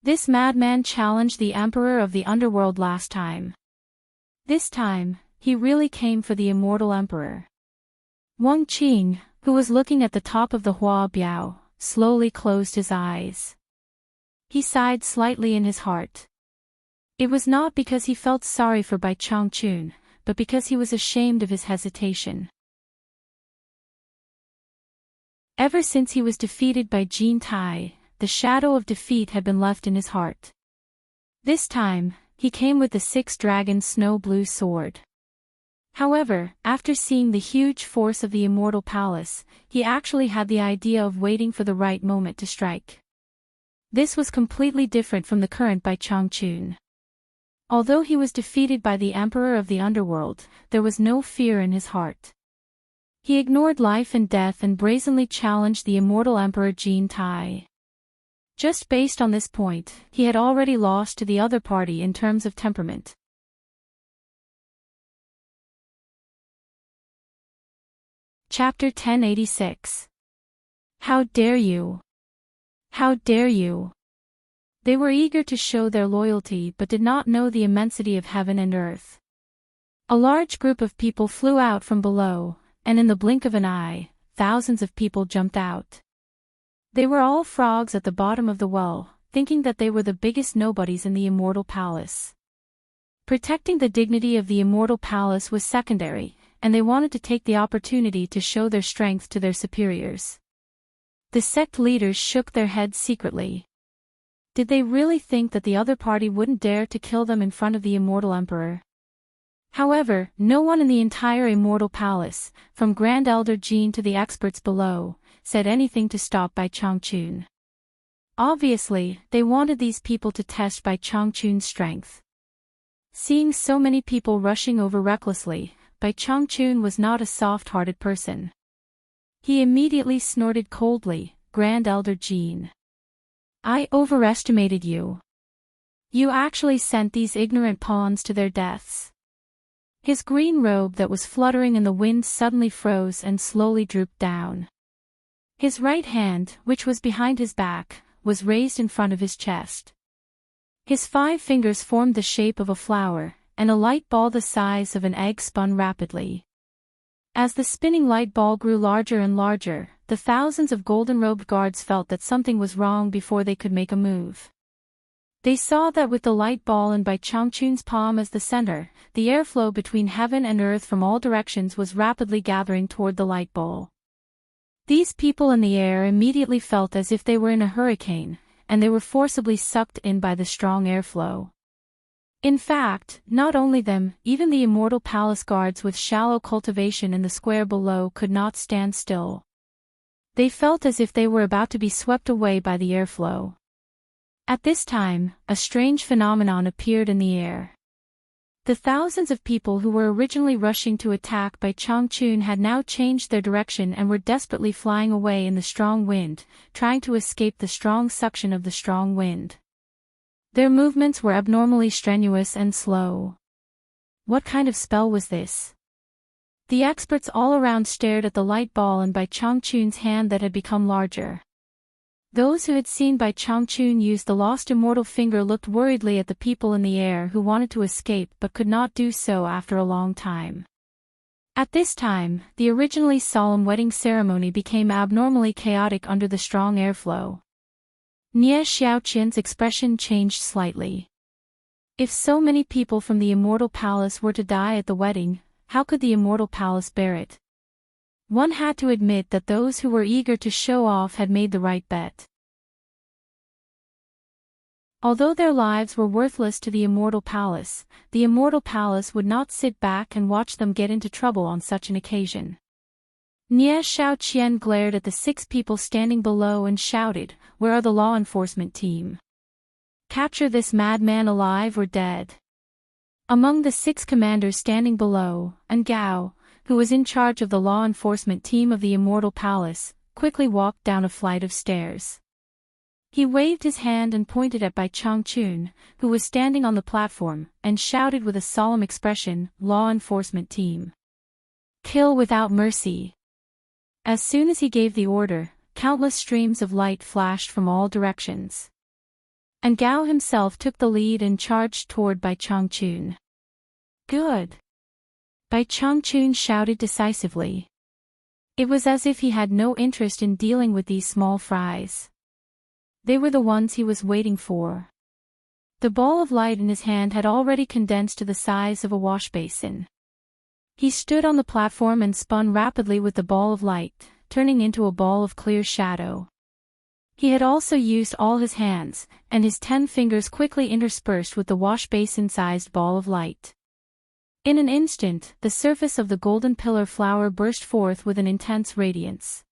This madman challenged the Emperor of the Underworld last time. This time, he really came for the Immortal Emperor. Wang Qing, who was looking at the top of the Hua Biao, slowly closed his eyes. He sighed slightly in his heart. It was not because he felt sorry for Bai Changchun, but because he was ashamed of his hesitation. Ever since he was defeated by Jean Tai, the shadow of defeat had been left in his heart. This time, he came with the six-dragon snow-blue sword. However, after seeing the huge force of the Immortal Palace, he actually had the idea of waiting for the right moment to strike. This was completely different from the current Bai Changchun. Although he was defeated by the Emperor of the Underworld, there was no fear in his heart. He ignored life and death and brazenly challenged the Immortal Emperor Jean Tai. Just based on this point, he had already lost to the other party in terms of temperament. Chapter 1086. How dare you? How dare you? They were eager to show their loyalty but did not know the immensity of heaven and earth. A large group of people flew out from below, and in the blink of an eye, thousands of people jumped out. They were all frogs at the bottom of the well, thinking that they were the biggest nobodies in the Immortal Palace. Protecting the dignity of the Immortal Palace was secondary, and they wanted to take the opportunity to show their strength to their superiors. The sect leaders shook their heads secretly. Did they really think that the other party wouldn't dare to kill them in front of the Immortal Emperor? However, no one in the entire Immortal Palace, from Grand Elder Jean to the experts below, said anything to stop Bai Changchun. Obviously, they wanted these people to test Bai Changchun's strength. Seeing so many people rushing over recklessly, Bai Changchun was not a soft-hearted person. He immediately snorted coldly, "Grand Elder Jean. I overestimated you. You actually sent these ignorant pawns to their deaths." His green robe that was fluttering in the wind suddenly froze and slowly drooped down. His right hand, which was behind his back, was raised in front of his chest. His 5 fingers formed the shape of a flower, and a light ball the size of an egg spun rapidly. As the spinning light ball grew larger and larger, the thousands of golden-robed guards felt that something was wrong before they could make a move. They saw that with the light ball and Bai Changchun's palm as the center, the airflow between heaven and earth from all directions was rapidly gathering toward the light ball. These people in the air immediately felt as if they were in a hurricane, and they were forcibly sucked in by the strong airflow. In fact, not only them, even the immortal palace guards with shallow cultivation in the square below could not stand still. They felt as if they were about to be swept away by the airflow. At this time, a strange phenomenon appeared in the air. The thousands of people who were originally rushing to attack Bai Changchun had now changed their direction and were desperately flying away in the strong wind, trying to escape the strong suction of the strong wind. Their movements were abnormally strenuous and slow. What kind of spell was this? The experts all around stared at the light ball and Bai Changchun's hand that had become larger. Those who had seen Bai Changchun use the lost immortal finger looked worriedly at the people in the air who wanted to escape but could not do so after a long time. At this time, the originally solemn wedding ceremony became abnormally chaotic under the strong airflow. Nie Xiaoqian's expression changed slightly. If so many people from the immortal palace were to die at the wedding, how could the immortal palace bear it? One had to admit that those who were eager to show off had made the right bet. Although their lives were worthless to the immortal palace would not sit back and watch them get into trouble on such an occasion. Nie Xiaoqian glared at the 6 people standing below and shouted, "Where are the law enforcement team? Capture this madman alive or dead." Among the 6 commanders standing below, Gao, who was in charge of the law enforcement team of the Immortal Palace, quickly walked down a flight of stairs. He waved his hand and pointed at Bai Changchun, who was standing on the platform, and shouted with a solemn expression, "Law enforcement team. Kill without mercy." As soon as he gave the order, countless streams of light flashed from all directions. And Gao himself took the lead and charged toward Bai Changchun. "Good!" Bai Changchun shouted decisively. It was as if he had no interest in dealing with these small fries. They were the ones he was waiting for. The ball of light in his hand had already condensed to the size of a wash basin. He stood on the platform and spun rapidly with the ball of light, turning into a ball of clear shadow. He had also used all his hands, and his 10 fingers quickly interspersed with the wash basin-sized ball of light. In an instant, the surface of the golden pillar flower burst forth with an intense radiance.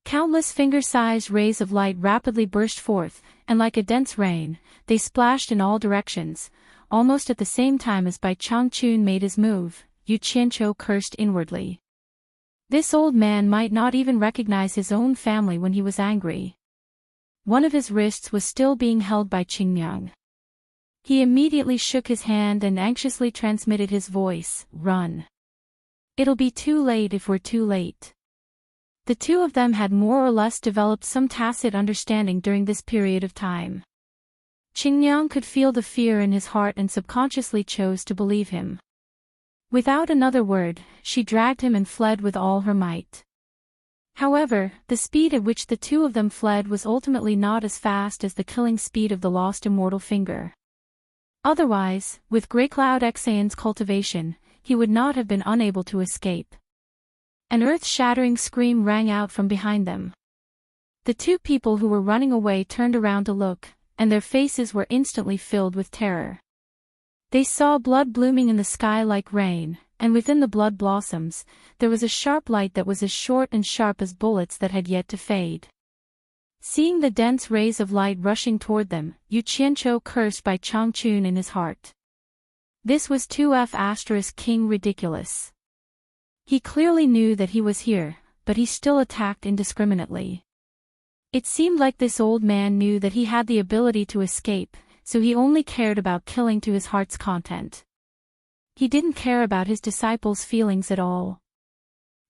Countless finger-sized rays of light rapidly burst forth, and like a dense rain, they splashed in all directions. Almost at the same time as Bai Changchun made his move, Yu Qianqiu cursed inwardly. This old man might not even recognize his own family when he was angry. One of his wrists was still being held by Qingyang. He immediately shook his hand and anxiously transmitted his voice, "Run. It'll be too late if we're too late." The two of them had more or less developed some tacit understanding during this period of time. Qingyang could feel the fear in his heart and subconsciously chose to believe him. Without another word, she dragged him and fled with all her might. However, the speed at which the two of them fled was ultimately not as fast as the killing speed of the lost immortal finger. Otherwise, with Greycloud Xayan's cultivation, he would not have been unable to escape. An earth-shattering scream rang out from behind them. The 2 people who were running away turned around to look, and their faces were instantly filled with terror. They saw blood blooming in the sky like rain, and within the blood blossoms, there was a sharp light that was as short and sharp as bullets that had yet to fade. Seeing the dense rays of light rushing toward them, Yu Qianqiu cursed Bai Changchun in his heart. This was 2F** King ridiculous. He clearly knew that he was here, but he still attacked indiscriminately. It seemed like this old man knew that he had the ability to escape, so he only cared about killing to his heart's content. He didn't care about his disciples' feelings at all.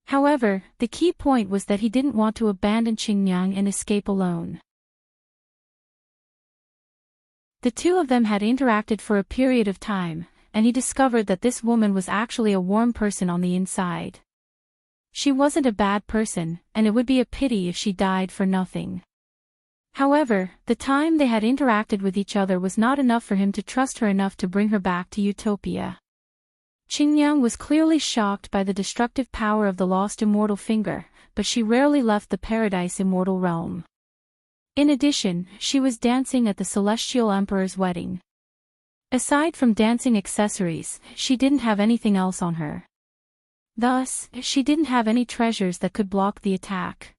However, the key point was that he didn't want to abandon Qingyang and escape alone. The two of them had interacted for a period of time, and he discovered that this woman was actually a warm person on the inside. She wasn't a bad person, and it would be a pity if she died for nothing. However, the time they had interacted with each other was not enough for him to trust her enough to bring her back to Utopia. Qingyang was clearly shocked by the destructive power of the lost immortal finger, but she rarely left the paradise immortal realm. In addition, she was dancing at the Celestial Emperor's wedding. Aside from dancing accessories, she didn't have anything else on her. Thus, she didn't have any treasures that could block the attack.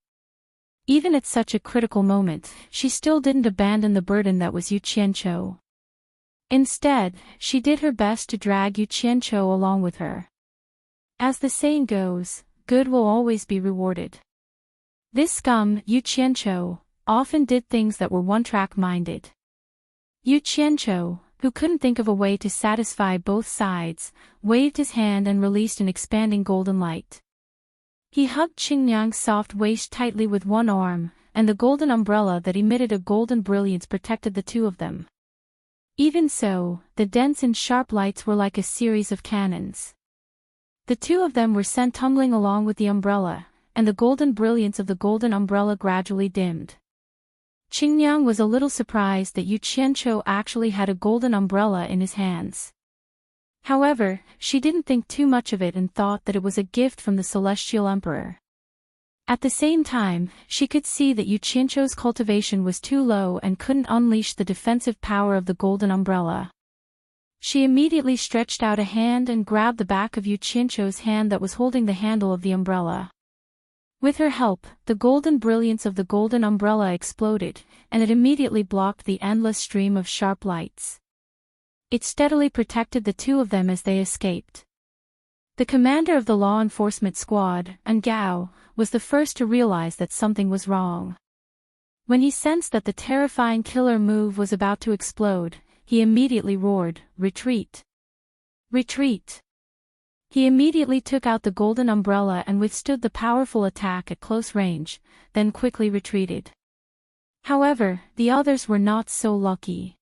Even at such a critical moment, she still didn't abandon the burden that was Yu Qianqiu. Instead, she did her best to drag Yu Qianqiu along with her. As the saying goes, good will always be rewarded. This scum, Yu Qianqiu, often did things that were one-track-minded. Yu Qianqiu, who couldn't think of a way to satisfy both sides, waved his hand and released an expanding golden light. He hugged Qingyang's soft waist tightly with one arm, and the golden umbrella that emitted a golden brilliance protected the two of them. Even so, the dense and sharp lights were like a series of cannons. The two of them were sent tumbling along with the umbrella, and the golden brilliance of the golden umbrella gradually dimmed. Qingyang was a little surprised that Yu Qianqiu actually had a golden umbrella in his hands. However, she didn't think too much of it and thought that it was a gift from the Celestial Emperor. At the same time, she could see that Yu Qianqiu's cultivation was too low and couldn't unleash the defensive power of the golden umbrella. She immediately stretched out a hand and grabbed the back of Yu Qianqiu's hand that was holding the handle of the umbrella. With her help, the golden brilliance of the golden umbrella exploded, and it immediately blocked the endless stream of sharp lights. It steadily protected the two of them as they escaped. The commander of the law enforcement squad, Gao, was the first to realize that something was wrong. When he sensed that the terrifying killer move was about to explode, he immediately roared, "Retreat! Retreat!" He immediately took out the golden umbrella and withstood the powerful attack at close range, then quickly retreated. However, the others were not so lucky.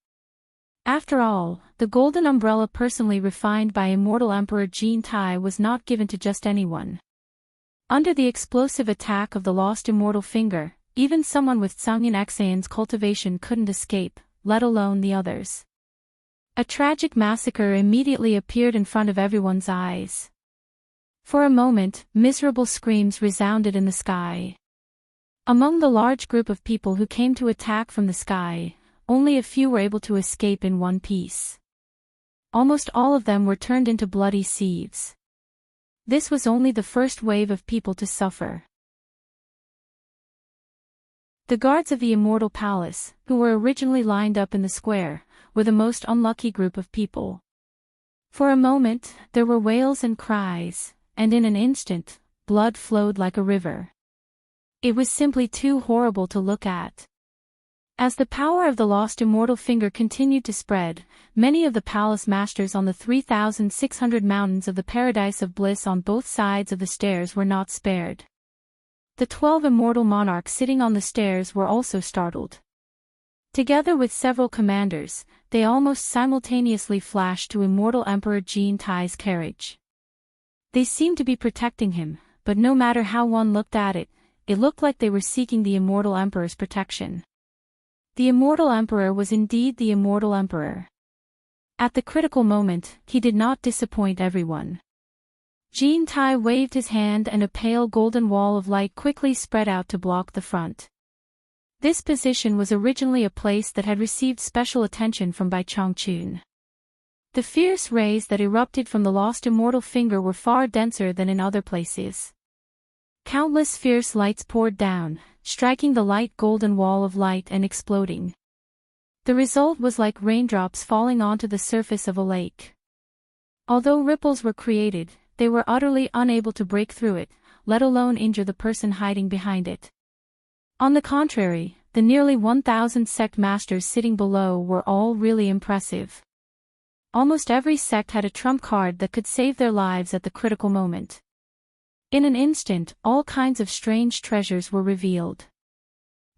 After all, the golden umbrella personally refined by Immortal Emperor Jin Tai was not given to just anyone. Under the explosive attack of the lost immortal finger, even someone with Zhangyan Xayan's cultivation couldn't escape, let alone the others. A tragic massacre immediately appeared in front of everyone's eyes. For a moment, miserable screams resounded in the sky. Among the large group of people who came to attack from the sky, only a few were able to escape in one piece. Almost all of them were turned into bloody sieves. This was only the first wave of people to suffer. The guards of the Immortal Palace, who were originally lined up in the square, were the most unlucky group of people. For a moment, there were wails and cries, and in an instant, blood flowed like a river. It was simply too horrible to look at. As the power of the lost immortal finger continued to spread, many of the palace masters on the 3,600 mountains of the Paradise of Bliss on both sides of the stairs were not spared. The 12 immortal monarchs sitting on the stairs were also startled. Together with several commanders, they almost simultaneously flashed to Immortal Emperor Jin Tai's carriage. They seemed to be protecting him, but no matter how one looked at it, it looked like they were seeking the Immortal Emperor's protection. The Immortal Emperor was indeed the Immortal Emperor. At the critical moment, he did not disappoint everyone. Jin Tai waved his hand and a pale golden wall of light quickly spread out to block the front. This position was originally a place that had received special attention from Bai Chongqun. The fierce rays that erupted from the lost immortal finger were far denser than in other places. Countless fierce lights poured down, striking the light golden wall of light and exploding. The result was like raindrops falling onto the surface of a lake. Although ripples were created, they were utterly unable to break through it, let alone injure the person hiding behind it. On the contrary, the nearly 1,000 sect masters sitting below were all really impressive. Almost every sect had a trump card that could save their lives at the critical moment. In an instant, all kinds of strange treasures were revealed.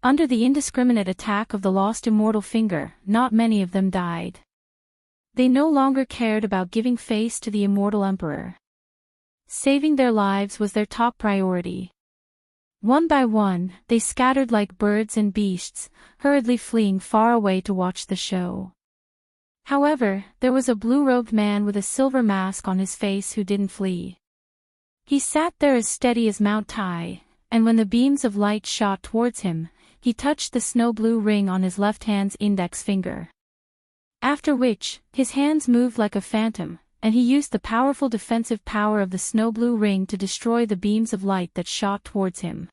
Under the indiscriminate attack of the lost immortal finger, not many of them died. They no longer cared about giving face to the immortal emperor. Saving their lives was their top priority. One by one, they scattered like birds and beasts, hurriedly fleeing far away to watch the show. However, there was a blue-robed man with a silver mask on his face who didn't flee. He sat there as steady as Mount Tai, and when the beams of light shot towards him, he touched the snow-blue ring on his left hand's index finger. After which, his hands moved like a phantom, and he used the powerful defensive power of the snow-blue ring to destroy the beams of light that shot towards him.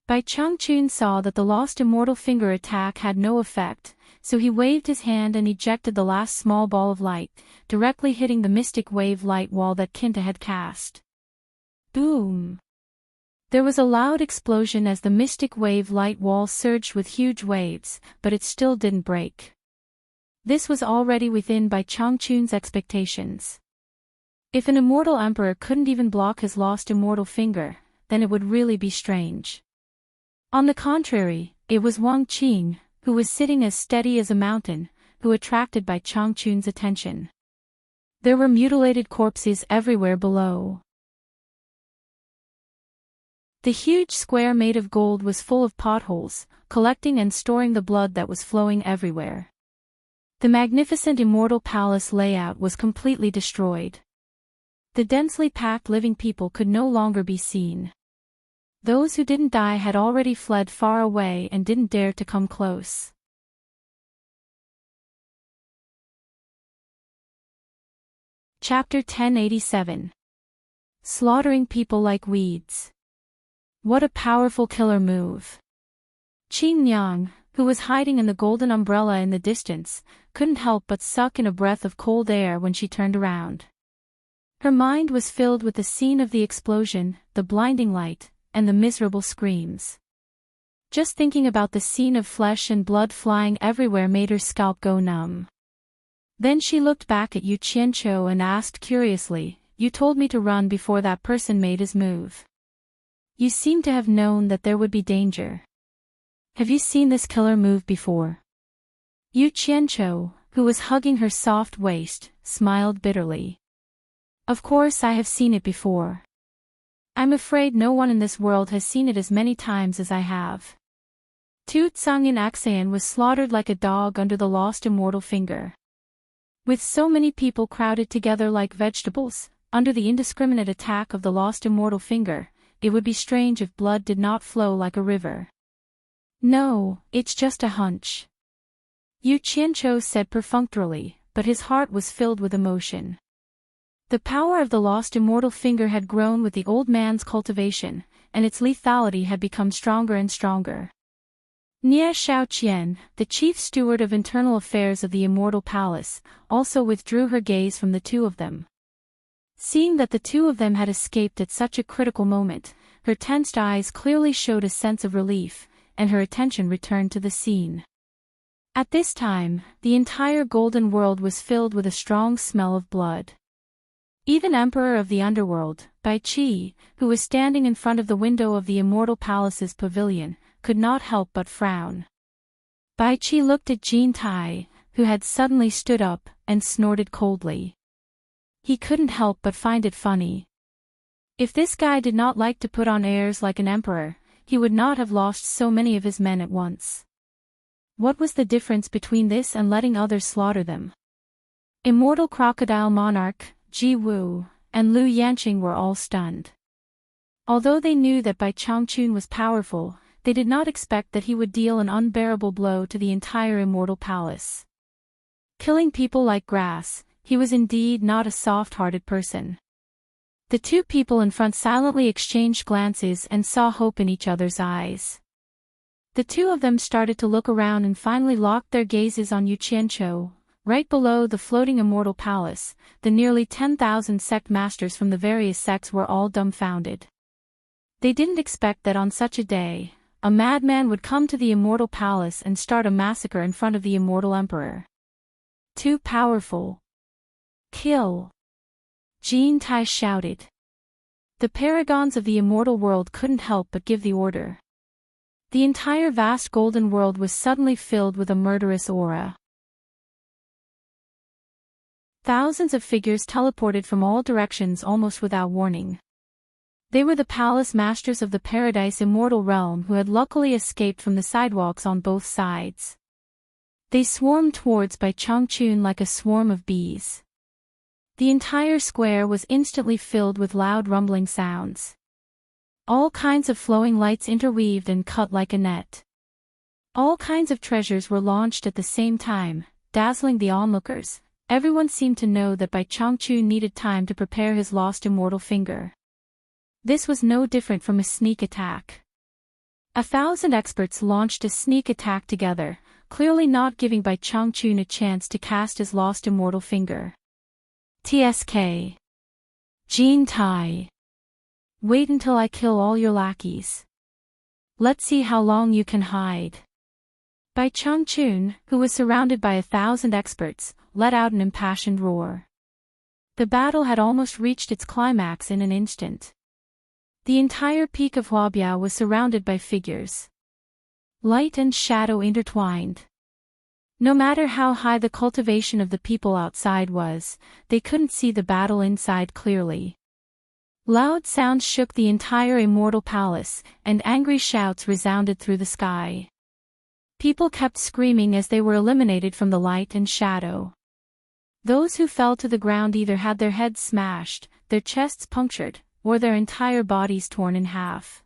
Bai Changchun saw that the lost immortal finger attack had no effect, so he waved his hand and ejected the last small ball of light, directly hitting the mystic wave light wall that Kinta had cast. Boom! There was a loud explosion as the mystic wave light wall surged with huge waves, but it still didn't break. This was already within Bai Changchun's expectations. If an immortal emperor couldn't even block his lost immortal finger, then it would really be strange. On the contrary, it was Wang Qing, who was sitting as steady as a mountain, who attracted Bai Changchun's attention. There were mutilated corpses everywhere below. The huge square made of gold was full of potholes, collecting and storing the blood that was flowing everywhere. The magnificent immortal palace layout was completely destroyed. The densely packed living people could no longer be seen. Those who didn't die had already fled far away and didn't dare to come close. Chapter 1087. Slaughtering people like weeds. What a powerful killer move. Qing Nyang, who was hiding in the golden umbrella in the distance, couldn't help but suck in a breath of cold air when she turned around. Her mind was filled with the scene of the explosion, the blinding light, and the miserable screams. Just thinking about the scene of flesh and blood flying everywhere made her scalp go numb. Then she looked back at Yu Qianqiu and asked curiously, "You told me to run before that person made his move. You seem to have known that there would be danger. Have you seen this killer move before?" Yu Qianqiu, who was hugging her soft waist, smiled bitterly. "Of course I have seen it before. I'm afraid no one in this world has seen it as many times as I have." Tu Tsangin Axayan was slaughtered like a dog under the lost immortal finger. With so many people crowded together like vegetables, under the indiscriminate attack of the lost immortal finger, it would be strange if blood did not flow like a river. "No, it's just a hunch," Yu Qianqiu said perfunctorily, but his heart was filled with emotion. The power of the lost immortal finger had grown with the old man's cultivation, and its lethality had become stronger and stronger. Nie Shaoqian, the chief steward of internal affairs of the immortal palace, also withdrew her gaze from the two of them. Seeing that the two of them had escaped at such a critical moment, her tensed eyes clearly showed a sense of relief, and her attention returned to the scene. At this time, the entire golden world was filled with a strong smell of blood. Even Emperor of the Underworld, Bai Qi, who was standing in front of the window of the Immortal Palace's pavilion, could not help but frown. Bai Qi looked at Jean Tai, who had suddenly stood up, and snorted coldly. He couldn't help but find it funny. If this guy did not like to put on airs like an emperor, he would not have lost so many of his men at once. What was the difference between this and letting others slaughter them? Immortal Crocodile Monarch, Ji Wu, and Lu Yanqing were all stunned. Although they knew that Bai Changchun was powerful, they did not expect that he would deal an unbearable blow to the entire Immortal Palace. Killing people like grass, he was indeed not a soft-hearted person. The two people in front silently exchanged glances and saw hope in each other's eyes. The two of them started to look around and finally locked their gazes on Yu Qianqiu. Right below the floating Immortal Palace, the nearly 10,000 sect masters from the various sects were all dumbfounded. They didn't expect that on such a day, a madman would come to the Immortal Palace and start a massacre in front of the Immortal Emperor. Too powerful. Kill! Jean Tai shouted. The paragons of the immortal world couldn't help but give the order. The entire vast golden world was suddenly filled with a murderous aura. Thousands of figures teleported from all directions almost without warning. They were the palace masters of the Paradise Immortal Realm who had luckily escaped from the sidewalks on both sides. They swarmed towards Bai Changchun like a swarm of bees. The entire square was instantly filled with loud rumbling sounds. All kinds of flowing lights interweaved and cut like a net. All kinds of treasures were launched at the same time, dazzling the onlookers. Everyone seemed to know that Bai Changchun needed time to prepare his lost immortal finger. This was no different from a sneak attack. 1,000 experts launched a sneak attack together, clearly not giving Bai Changchun a chance to cast his lost immortal finger. TSK. Jin Tai. Wait until I kill all your lackeys. Let's see how long you can hide. Bai Changchun, who was surrounded by 1,000 experts, let out an impassioned roar. The battle had almost reached its climax in an instant. The entire peak of Huabiao was surrounded by figures. Light and shadow intertwined. No matter how high the cultivation of the people outside was, they couldn't see the battle inside clearly. Loud sounds shook the entire immortal palace, and angry shouts resounded through the sky. People kept screaming as they were eliminated from the light and shadow. Those who fell to the ground either had their heads smashed, their chests punctured, or their entire bodies torn in half.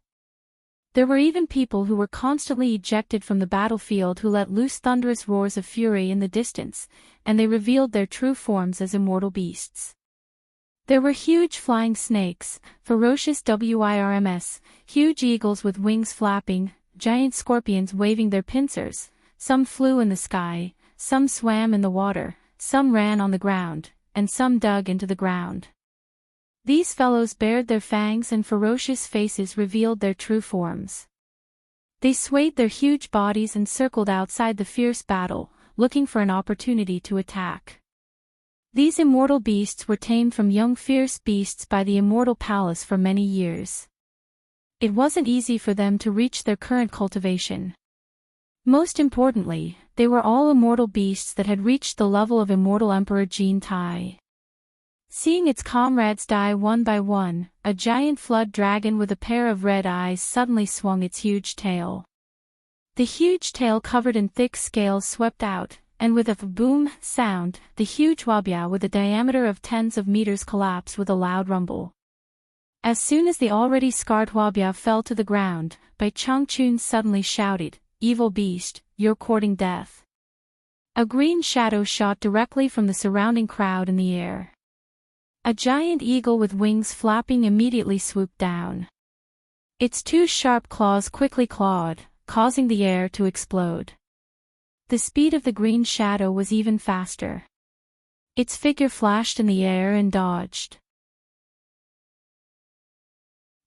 There were even people who were constantly ejected from the battlefield who let loose thunderous roars of fury in the distance, and they revealed their true forms as immortal beasts. There were huge flying snakes, ferocious WIRMs, huge eagles with wings flapping, giant scorpions waving their pincers. Some flew in the sky, some swam in the water, some ran on the ground, and some dug into the ground. These fellows bared their fangs and ferocious faces revealed their true forms. They swayed their huge bodies and circled outside the fierce battle, looking for an opportunity to attack. These immortal beasts were tamed from young fierce beasts by the immortal palace for many years. It wasn't easy for them to reach their current cultivation. Most importantly, they were all immortal beasts that had reached the level of immortal Emperor Jin Tai. Seeing its comrades die one by one, a giant flood dragon with a pair of red eyes suddenly swung its huge tail. The huge tail covered in thick scales swept out, and with a boom sound, the huge Huabiao with a diameter of tens of meters collapsed with a loud rumble. As soon as the already scarred Huabiao fell to the ground, Bai Changchun suddenly shouted, "Evil beast, you're courting death." A green shadow shot directly from the surrounding crowd in the air. A giant eagle with wings flapping immediately swooped down. Its two sharp claws quickly clawed, causing the air to explode. The speed of the green shadow was even faster. Its figure flashed in the air and dodged.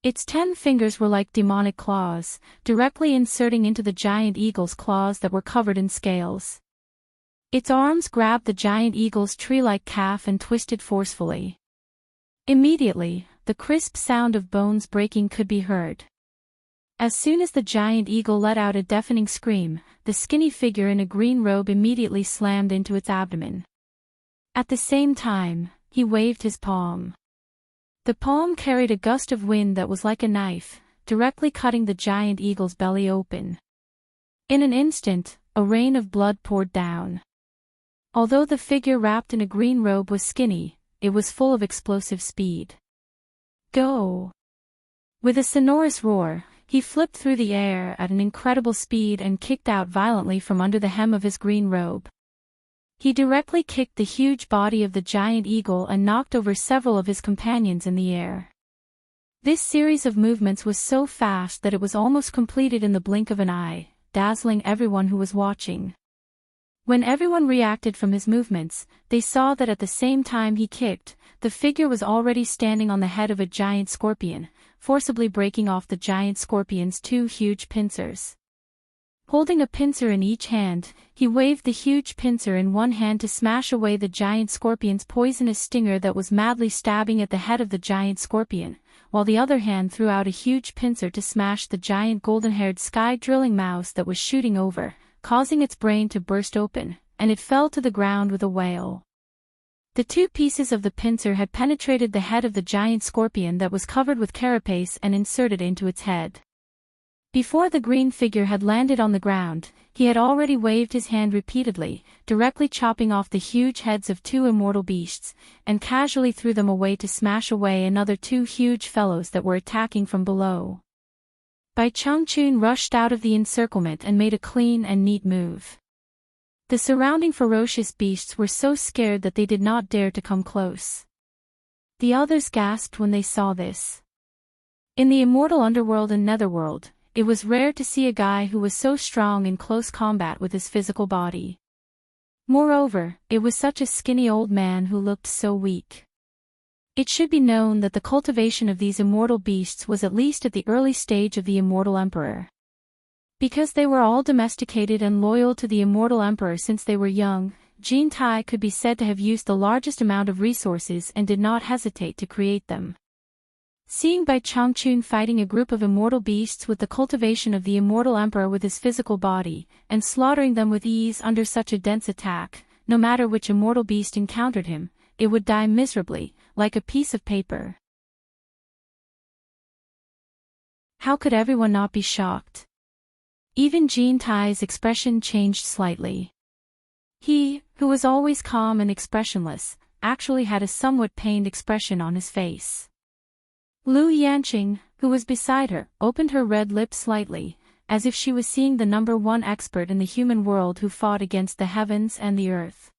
Its 10 fingers were like demonic claws, directly inserting into the giant eagle's claws that were covered in scales. Its arms grabbed the giant eagle's tree-like calf and twisted forcefully. Immediately, the crisp sound of bones breaking could be heard. As soon as the giant eagle let out a deafening scream, the skinny figure in a green robe immediately slammed into its abdomen. At the same time, he waved his palm. The palm carried a gust of wind that was like a knife, directly cutting the giant eagle's belly open. In an instant, a rain of blood poured down. Although the figure wrapped in a green robe was skinny, it was full of explosive speed. Go! With a sonorous roar, he flipped through the air at an incredible speed and kicked out violently from under the hem of his green robe. He directly kicked the huge body of the giant eagle and knocked over several of his companions in the air. This series of movements was so fast that it was almost completed in the blink of an eye, dazzling everyone who was watching. When everyone reacted from his movements, they saw that at the same time he kicked, the figure was already standing on the head of a giant scorpion, forcibly breaking off the giant scorpion's two huge pincers. Holding a pincer in each hand, he waved the huge pincer in one hand to smash away the giant scorpion's poisonous stinger that was madly stabbing at the head of the giant scorpion, while the other hand threw out a huge pincer to smash the giant golden-haired sky-drilling mouse that was shooting over, causing its brain to burst open, and it fell to the ground with a wail. The two pieces of the pincer had penetrated the head of the giant scorpion that was covered with carapace and inserted into its head. Before the green figure had landed on the ground, he had already waved his hand repeatedly, directly chopping off the huge heads of two immortal beasts, and casually threw them away to smash away another two huge fellows that were attacking from below. Bai Changchun rushed out of the encirclement and made a clean and neat move. The surrounding ferocious beasts were so scared that they did not dare to come close. The others gasped when they saw this. In the immortal underworld and netherworld, it was rare to see a guy who was so strong in close combat with his physical body. Moreover, it was such a skinny old man who looked so weak. It should be known that the cultivation of these immortal beasts was at least at the early stage of the immortal emperor. Because they were all domesticated and loyal to the immortal emperor since they were young, Jin Tai could be said to have used the largest amount of resources and did not hesitate to create them. Seeing Bai Changchun fighting a group of immortal beasts with the cultivation of the immortal emperor with his physical body, and slaughtering them with ease under such a dense attack, no matter which immortal beast encountered him, it would die miserably, like a piece of paper. How could everyone not be shocked? Even Jin Tai's expression changed slightly. He, who was always calm and expressionless, actually had a somewhat pained expression on his face. Lu Yanqing, who was beside her, opened her red lips slightly, as if she was seeing the #1 expert in the human world who fought against the heavens and the earth.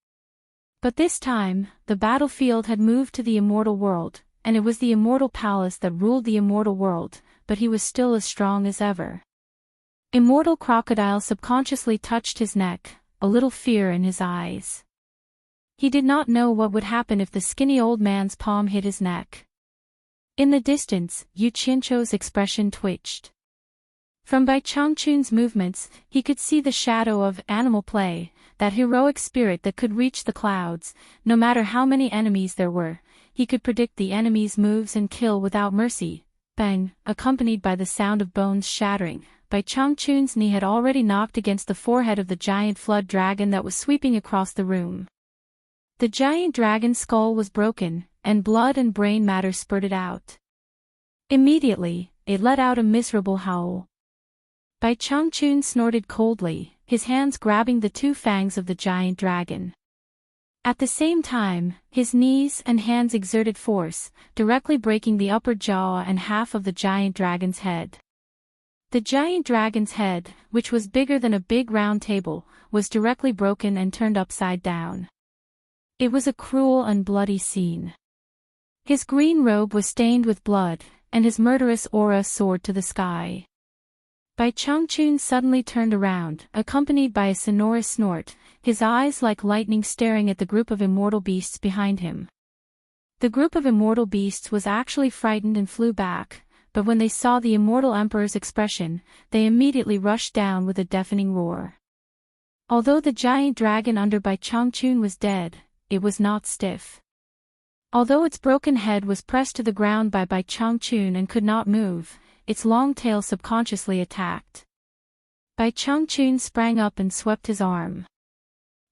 But this time, the battlefield had moved to the immortal world, and it was the immortal palace that ruled the immortal world, but he was still as strong as ever. Immortal Crocodile subconsciously touched his neck, a little fear in his eyes. He did not know what would happen if the skinny old man's palm hit his neck. In the distance, Yu Qianzhou's expression twitched. From Bai Changchun's movements, he could see the shadow of animal play, that heroic spirit that could reach the clouds, no matter how many enemies there were. He could predict the enemy's moves and kill without mercy. Bang, accompanied by the sound of bones shattering. Bai Changchun's knee had already knocked against the forehead of the giant flood dragon that was sweeping across the room. The giant dragon's skull was broken, and blood and brain matter spurted out. Immediately, it let out a miserable howl. Bai Changchun snorted coldly, his hands grabbing the two fangs of the giant dragon. At the same time, his knees and hands exerted force, directly breaking the upper jaw and half of the giant dragon's head. The giant dragon's head, which was bigger than a big round table, was directly broken and turned upside down. It was a cruel and bloody scene. His green robe was stained with blood, and his murderous aura soared to the sky. Bai Changchun suddenly turned around, accompanied by a sonorous snort, his eyes like lightning staring at the group of immortal beasts behind him. The group of immortal beasts was actually frightened and flew back, but when they saw the immortal emperor's expression, they immediately rushed down with a deafening roar. Although the giant dragon under Bai Changchun was dead, it was not stiff. Although its broken head was pressed to the ground by Bai Changchun and could not move, its long tail subconsciously attacked. Bai Changchun sprang up and swept his arm.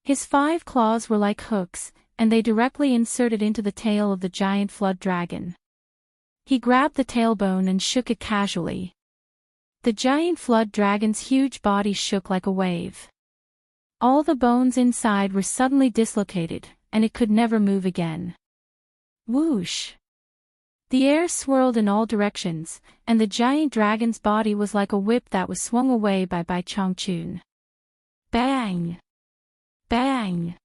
His 5 claws were like hooks, and they directly inserted into the tail of the giant flood dragon. He grabbed the tailbone and shook it casually. The giant flood dragon's huge body shook like a wave. All the bones inside were suddenly dislocated, and it could never move again. Whoosh! The air swirled in all directions, and the giant dragon's body was like a whip that was swung away by Bai Changchun. Bang! Bang!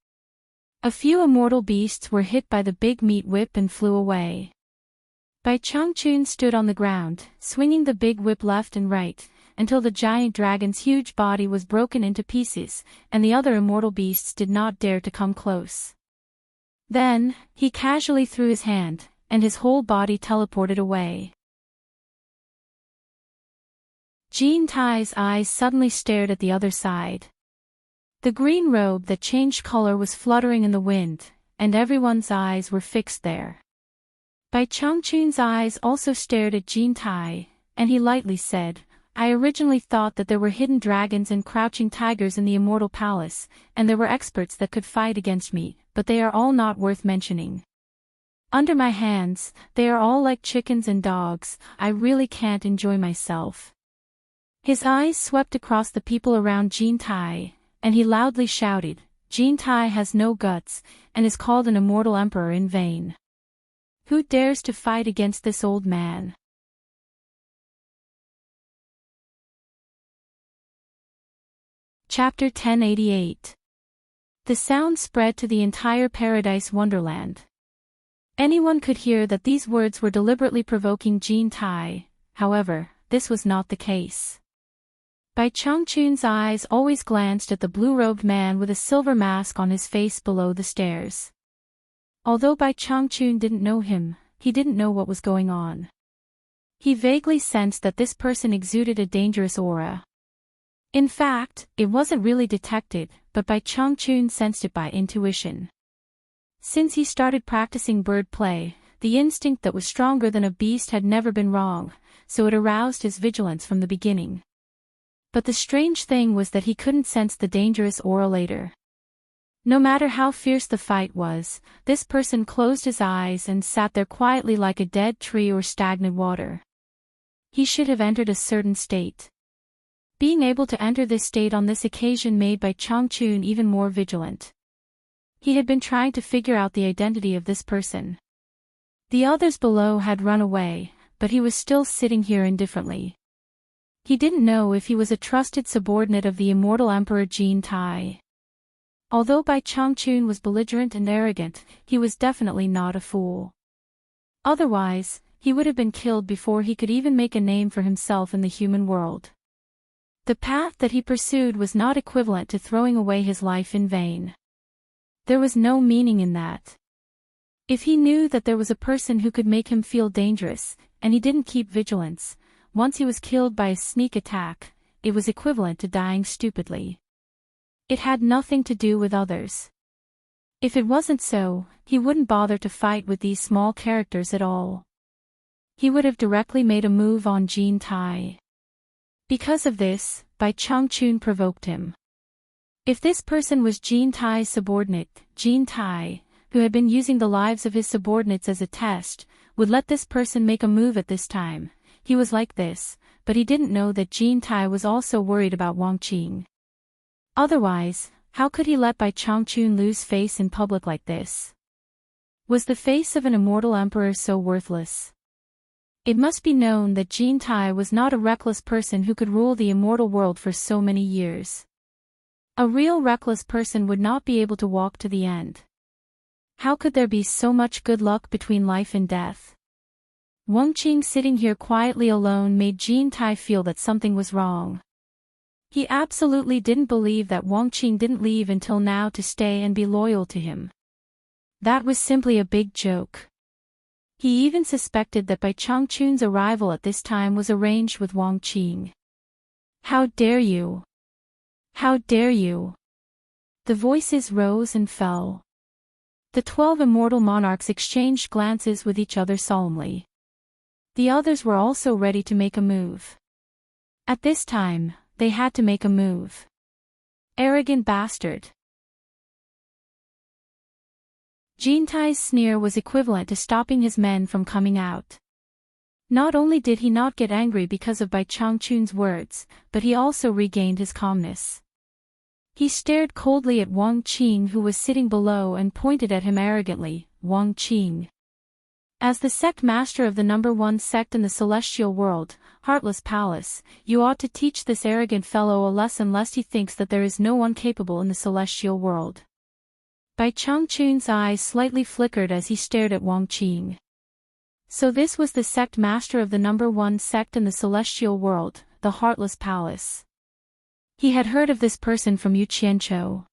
A few immortal beasts were hit by the big meat whip and flew away. Bai Changchun stood on the ground, swinging the big whip left and right, until the giant dragon's huge body was broken into pieces, and the other immortal beasts did not dare to come close. Then, he casually threw his hand, and his whole body teleported away. Jean Tai's eyes suddenly stared at the other side. The green robe that changed color was fluttering in the wind, and everyone's eyes were fixed there. Bai Changchun's eyes also stared at Jean Tai, and he lightly said, I originally thought that there were hidden dragons and crouching tigers in the immortal palace, and there were experts that could fight against me, but they are all not worth mentioning. Under my hands, they are all like chickens and dogs. I really can't enjoy myself. His eyes swept across the people around Jean Tai, and he loudly shouted, Jean Tai has no guts, and is called an immortal emperor in vain. Who dares to fight against this old man? Chapter 1088. The sound spread to the entire Paradise Wonderland. Anyone could hear that these words were deliberately provoking Jean Tai, however, this was not the case. Bai Changchun's eyes always glanced at the blue-robed man with a silver mask on his face below the stairs. Although Bai Changchun didn't know him, he didn't know what was going on. He vaguely sensed that this person exuded a dangerous aura. In fact, it wasn't really detected, but Bai Changchun sensed it by intuition. Since he started practicing bird play, the instinct that was stronger than a beast had never been wrong, so it aroused his vigilance from the beginning. But the strange thing was that he couldn't sense the dangerous aura later. No matter how fierce the fight was, this person closed his eyes and sat there quietly like a dead tree or stagnant water. He should have entered a certain state. Being able to enter this state on this occasion made Bai Changchun even more vigilant. He had been trying to figure out the identity of this person. The others below had run away, but he was still sitting here indifferently. He didn't know if he was a trusted subordinate of the immortal Emperor Jean Tai. Although Bai Changchun was belligerent and arrogant, he was definitely not a fool. Otherwise, he would have been killed before he could even make a name for himself in the human world. The path that he pursued was not equivalent to throwing away his life in vain. There was no meaning in that. If he knew that there was a person who could make him feel dangerous, and he didn't keep vigilance, once he was killed by a sneak attack, it was equivalent to dying stupidly. It had nothing to do with others. If it wasn't so, he wouldn't bother to fight with these small characters at all. He would have directly made a move on Jean Tai. Because of this, Bai Changchun provoked him. If this person was Jean Tai's subordinate, Jean Tai, who had been using the lives of his subordinates as a test, would let this person make a move at this time. He was like this, but he didn't know that Jean Tai was also worried about Wang Qing. Otherwise, how could he let Bai Changchun lose face in public like this? Was the face of an immortal emperor so worthless? It must be known that Jean Tai was not a reckless person who could rule the immortal world for so many years. A real reckless person would not be able to walk to the end. How could there be so much good luck between life and death? Wang Qing sitting here quietly alone made Jean Tai feel that something was wrong. He absolutely didn't believe that Wang Qing didn't leave until now to stay and be loyal to him. That was simply a big joke. He even suspected that Bai Changchun's arrival at this time was arranged with Wang Qing. How dare you! How dare you! The voices rose and fell. The 12 immortal monarchs exchanged glances with each other solemnly. The others were also ready to make a move. At this time, they had to make a move. Arrogant bastard. Jean Tai's sneer was equivalent to stopping his men from coming out. Not only did he not get angry because of Bai Changchun's words, but he also regained his calmness. He stared coldly at Wang Qing who was sitting below and pointed at him arrogantly, Wang Qing. As the sect master of the number 1 sect in the celestial world, Heartless Palace, you ought to teach this arrogant fellow a lesson lest he thinks that there is no one capable in the celestial world. Bai Changchun's eyes slightly flickered as he stared at Wang Qing. So this was the sect master of the number 1 sect in the celestial world, the Heartless Palace. He had heard of this person from Yu Qianzhou.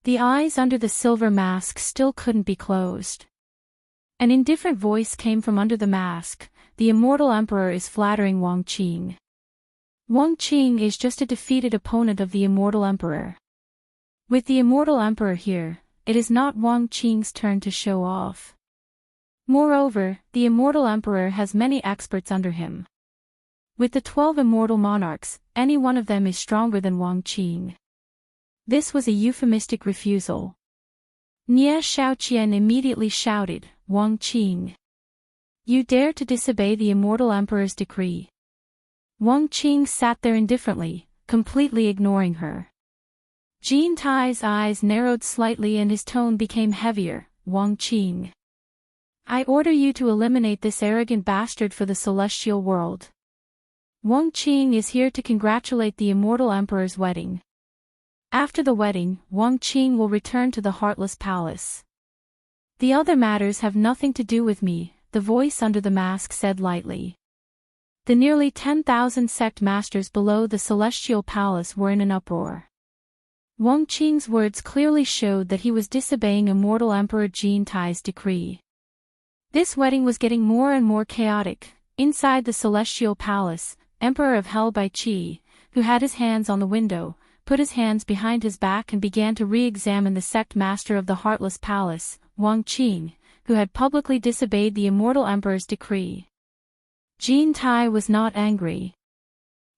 The eyes under the silver mask still couldn't be closed. An indifferent voice came from under the mask, the immortal emperor is flattering Wang Qing. Wang Qing is just a defeated opponent of the Immortal Emperor. With the Immortal Emperor here, it is not Wang Qing's turn to show off. Moreover, the Immortal Emperor has many experts under him. With the 12 immortal monarchs, any one of them is stronger than Wang Qing. This was a euphemistic refusal. Nie Shaoqian immediately shouted, "Wang Qing! You dare to disobey the Immortal Emperor's decree." Wang Qing sat there indifferently, completely ignoring her. Jin Tai's eyes narrowed slightly and his tone became heavier. "Wang Qing, I order you to eliminate this arrogant bastard for the celestial world. Wang Qing is here to congratulate the Immortal Emperor's wedding. After the wedding, Wang Qing will return to the Heartless Palace. The other matters have nothing to do with me," the voice under the mask said lightly. The nearly 10,000 sect masters below the Celestial Palace were in an uproar. Wang Qing's words clearly showed that he was disobeying Immortal Emperor Jin Tai's decree. This wedding was getting more and more chaotic. Inside the Celestial Palace, Emperor of Hell Bai Qi, who had his hands on the window, put his hands behind his back and began to re-examine the sect master of the Heartless Palace, Wang Qing, who had publicly disobeyed the Immortal Emperor's decree. Jin Tai was not angry.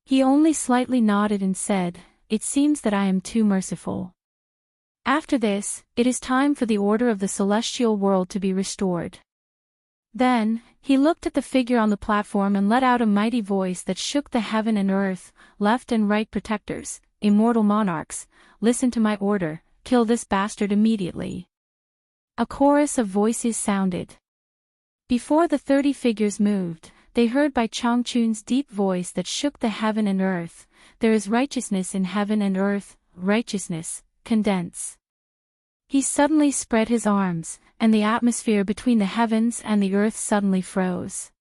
He only slightly nodded and said, "It seems that I am too merciful. After this, it is time for the order of the celestial world to be restored." Then, he looked at the figure on the platform and let out a mighty voice that shook the heaven and earth. "Left and right protectors, immortal monarchs, listen to my order, kill this bastard immediately." A chorus of voices sounded. Before the 30 figures moved, they heard Bai Changchun's deep voice that shook the heaven and earth. "There is righteousness in heaven and earth, righteousness, condense." He suddenly spread his arms, and the atmosphere between the heavens and the earth suddenly froze.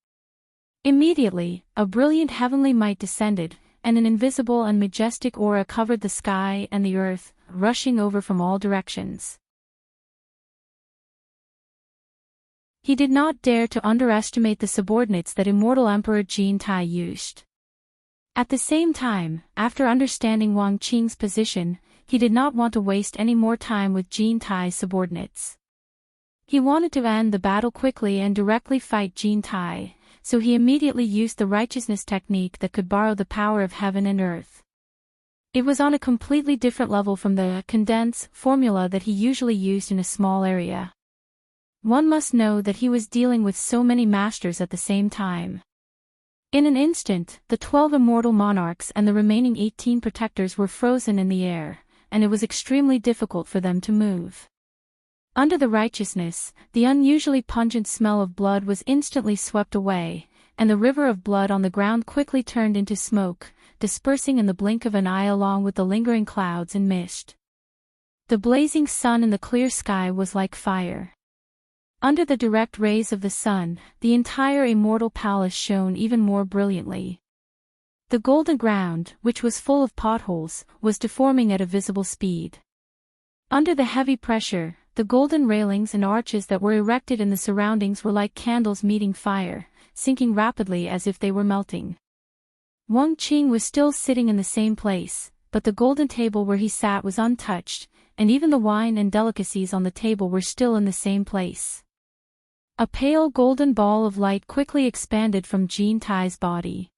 Immediately, a brilliant heavenly might descended, and an invisible and majestic aura covered the sky and the earth, rushing over from all directions. He did not dare to underestimate the subordinates that Immortal Emperor Jin Tai used. At the same time, after understanding Wang Qing's position, he did not want to waste any more time with Jin Tai's subordinates. He wanted to end the battle quickly and directly fight Jin Tai, so he immediately used the righteousness technique that could borrow the power of heaven and earth. It was on a completely different level from the condense formula that he usually used in a small area. One must know that he was dealing with so many masters at the same time. In an instant, the 12 immortal monarchs and the remaining 18 protectors were frozen in the air, and it was extremely difficult for them to move. Under the righteousness, the unusually pungent smell of blood was instantly swept away, and the river of blood on the ground quickly turned into smoke, dispersing in the blink of an eye along with the lingering clouds and mist. The blazing sun in the clear sky was like fire. Under the direct rays of the sun, the entire immortal palace shone even more brilliantly. The golden ground, which was full of potholes, was deforming at a visible speed. Under the heavy pressure, the golden railings and arches that were erected in the surroundings were like candles meeting fire, sinking rapidly as if they were melting. Wang Qing was still sitting in the same place, but the golden table where he sat was untouched, and even the wine and delicacies on the table were still in the same place. A pale golden ball of light quickly expanded from Jin Tai's body.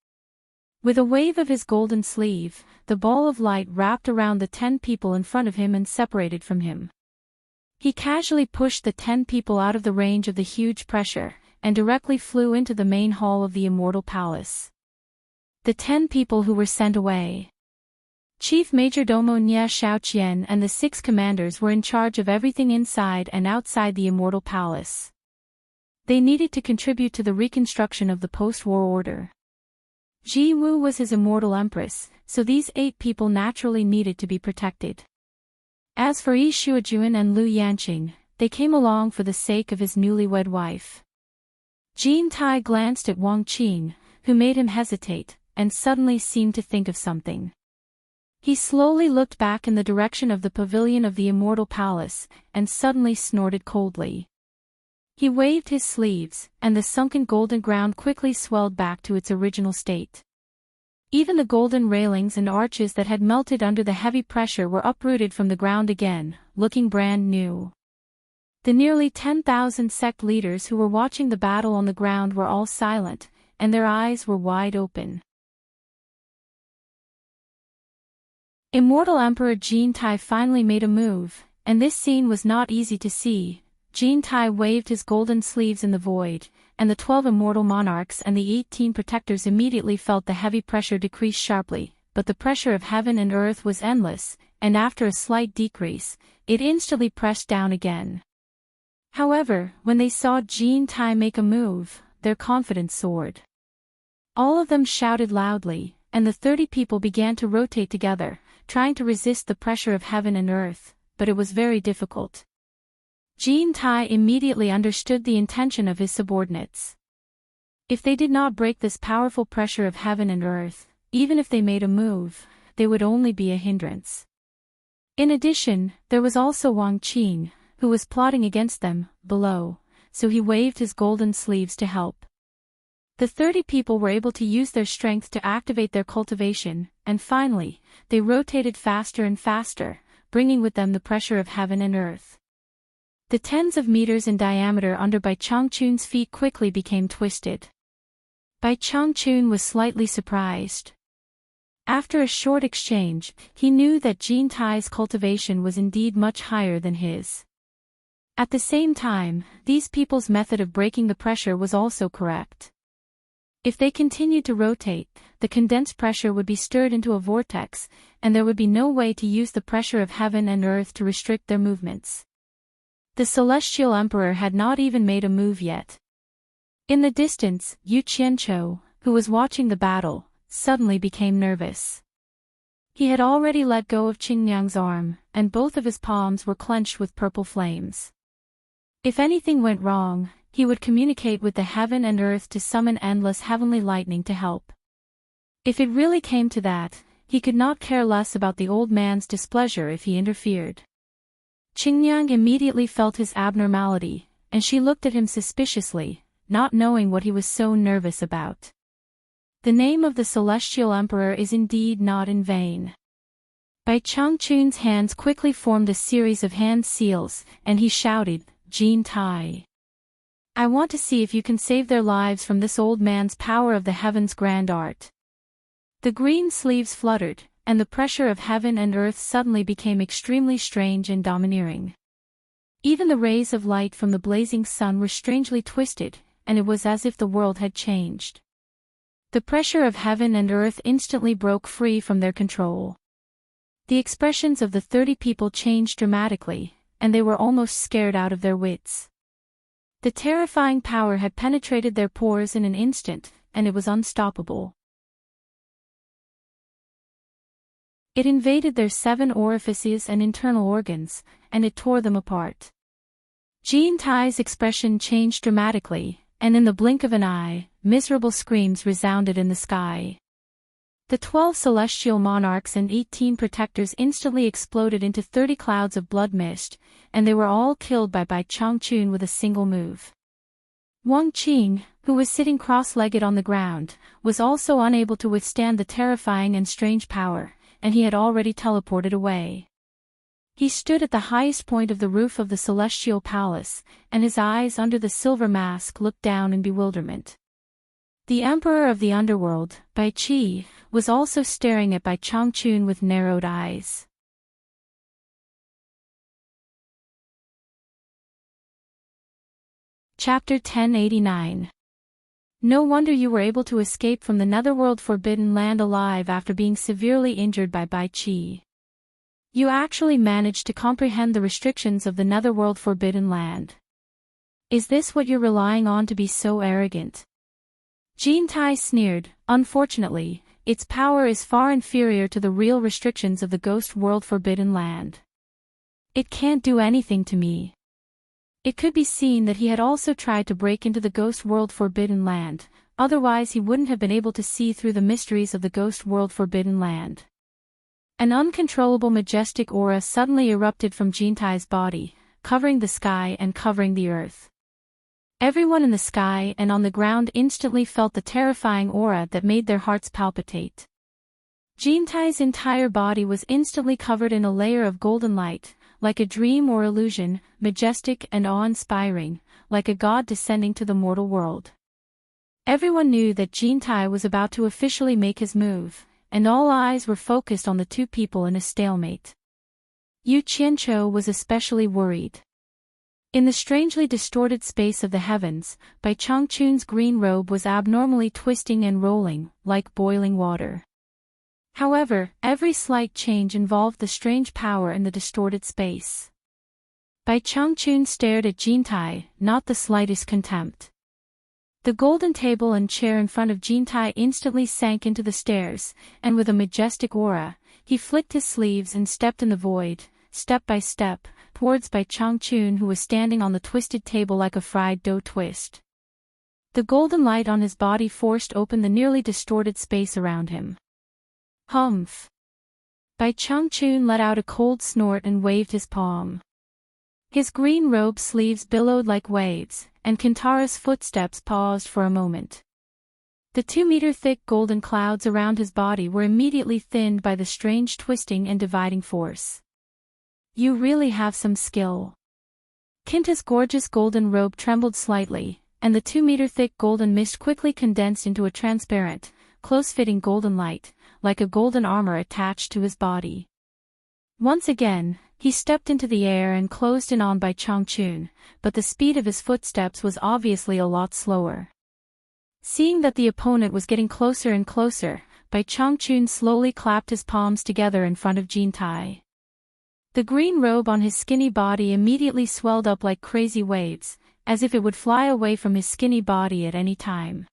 With a wave of his golden sleeve, the ball of light wrapped around the 10 people in front of him and separated from him. He casually pushed the 10 people out of the range of the huge pressure, and directly flew into the main hall of the Immortal Palace. The 10 people who were sent away. Chief Majordomo Nie Shaoqian and the 6 commanders were in charge of everything inside and outside the Immortal Palace. They needed to contribute to the reconstruction of the post-war order. Ji Wu was his immortal empress, so these 8 people naturally needed to be protected. As for Yi Shuojuan and Lu Yanqing, they came along for the sake of his newlywed wife. Jin Tai glanced at Wang Qing, who made him hesitate, and suddenly seemed to think of something. He slowly looked back in the direction of the pavilion of the Immortal Palace, and suddenly snorted coldly. He waved his sleeves, and the sunken golden ground quickly swelled back to its original state. Even the golden railings and arches that had melted under the heavy pressure were uprooted from the ground again, looking brand new. The nearly 10,000 sect leaders who were watching the battle on the ground were all silent, and their eyes were wide open. Immortal Emperor Jin Tai finally made a move, and this scene was not easy to see. Jin Tai waved his golden sleeves in the void, and the 12 immortal monarchs and the 18 protectors immediately felt the heavy pressure decrease sharply, but the pressure of heaven and earth was endless, and after a slight decrease, it instantly pressed down again. However, when they saw Jin Tai make a move, their confidence soared. All of them shouted loudly, and the 30 people began to rotate together, trying to resist the pressure of heaven and earth, but it was very difficult. Jin Tai immediately understood the intention of his subordinates. If they did not break this powerful pressure of heaven and earth, even if they made a move, they would only be a hindrance. In addition, there was also Wang Qing, who was plotting against them, below, so he waved his golden sleeves to help. The 30 people were able to use their strength to activate their cultivation, and finally, they rotated faster and faster, bringing with them the pressure of heaven and earth. The tens of meters in diameter under Bai Changchun's feet quickly became twisted. Bai Changchun was slightly surprised. After a short exchange, he knew that Jin Tai's cultivation was indeed much higher than his. At the same time, these people's method of breaking the pressure was also correct. If they continued to rotate, the condensed pressure would be stirred into a vortex, and there would be no way to use the pressure of heaven and earth to restrict their movements. The Celestial Emperor had not even made a move yet. In the distance, Yu Qianqiu, who was watching the battle, suddenly became nervous. He had already let go of Qingyang's arm, and both of his palms were clenched with purple flames. If anything went wrong, he would communicate with the heaven and earth to summon endless heavenly lightning to help. If it really came to that, he could not care less about the old man's displeasure if he interfered. Qingyang immediately felt his abnormality, and she looked at him suspiciously, not knowing what he was so nervous about. The name of the Celestial Emperor is indeed not in vain. Bai Changchun's hands quickly formed a series of hand seals, and he shouted, "Jin Tai! I want to see if you can save their lives from this old man's power of the heaven's grand art." The green sleeves fluttered, and the pressure of heaven and earth suddenly became extremely strange and domineering. Even the rays of light from the blazing sun were strangely twisted, and it was as if the world had changed. The pressure of heaven and earth instantly broke free from their control. The expressions of the 30 people changed dramatically, and they were almost scared out of their wits. The terrifying power had penetrated their pores in an instant, and it was unstoppable. It invaded their 7 orifices and internal organs, and it tore them apart. Jin Tai's expression changed dramatically, and in the blink of an eye, miserable screams resounded in the sky. The 12 celestial monarchs and 18 protectors instantly exploded into 30 clouds of blood mist, and they were all killed by Bai Changchun with a single move. Wang Qing, who was sitting cross-legged on the ground, was also unable to withstand the terrifying and strange power, and he had already teleported away. He stood at the highest point of the roof of the celestial palace, and his eyes under the silver mask looked down in bewilderment. The Emperor of the Underworld, Bai Qi, was also staring at Bai Changchun with narrowed eyes. Chapter 1089. No wonder you were able to escape from the Netherworld Forbidden Land alive after being severely injured by Bai Qi. You actually managed to comprehend the restrictions of the Netherworld Forbidden Land. Is this what you're relying on to be so arrogant? Jin Tai sneered. Unfortunately, its power is far inferior to the real restrictions of the Ghost World Forbidden Land. It can't do anything to me. It could be seen that he had also tried to break into the Ghost World Forbidden Land, otherwise he wouldn't have been able to see through the mysteries of the Ghost World Forbidden Land. An uncontrollable majestic aura suddenly erupted from Jin Tai's body, covering the sky and covering the earth. Everyone in the sky and on the ground instantly felt the terrifying aura that made their hearts palpitate. Jintai's entire body was instantly covered in a layer of golden light, like a dream or illusion, majestic and awe-inspiring, like a god descending to the mortal world. Everyone knew that Jintai was about to officially make his move, and all eyes were focused on the two people in a stalemate. Yu Qianqiu was especially worried. In the strangely distorted space of the heavens, Bai Changchun's green robe was abnormally twisting and rolling, like boiling water. However, every slight change involved the strange power in the distorted space. Bai Changchun stared at Jintai, not the slightest contempt. The golden table and chair in front of Jintai instantly sank into the stairs, and with a majestic aura, he flicked his sleeves and stepped in the void, step by step, towards Bai Changchun, who was standing on the twisted table like a fried dough twist. The golden light on his body forced open the nearly distorted space around him. Humph! Bai Changchun let out a cold snort and waved his palm. His green robe sleeves billowed like waves, and Kintara's footsteps paused for a moment. The 2-meter-thick golden clouds around his body were immediately thinned by the strange twisting and dividing force. You really have some skill. Kinta's gorgeous golden robe trembled slightly, and the 2-meter-thick golden mist quickly condensed into a transparent, close-fitting golden light, like a golden armor attached to his body. Once again, he stepped into the air and closed in on Bai Changchun, but the speed of his footsteps was obviously a lot slower. Seeing that the opponent was getting closer and closer, Bai Changchun slowly clapped his palms together in front of Jintai. The green robe on his skinny body immediately swelled up like crazy waves, as if it would fly away from his skinny body at any time.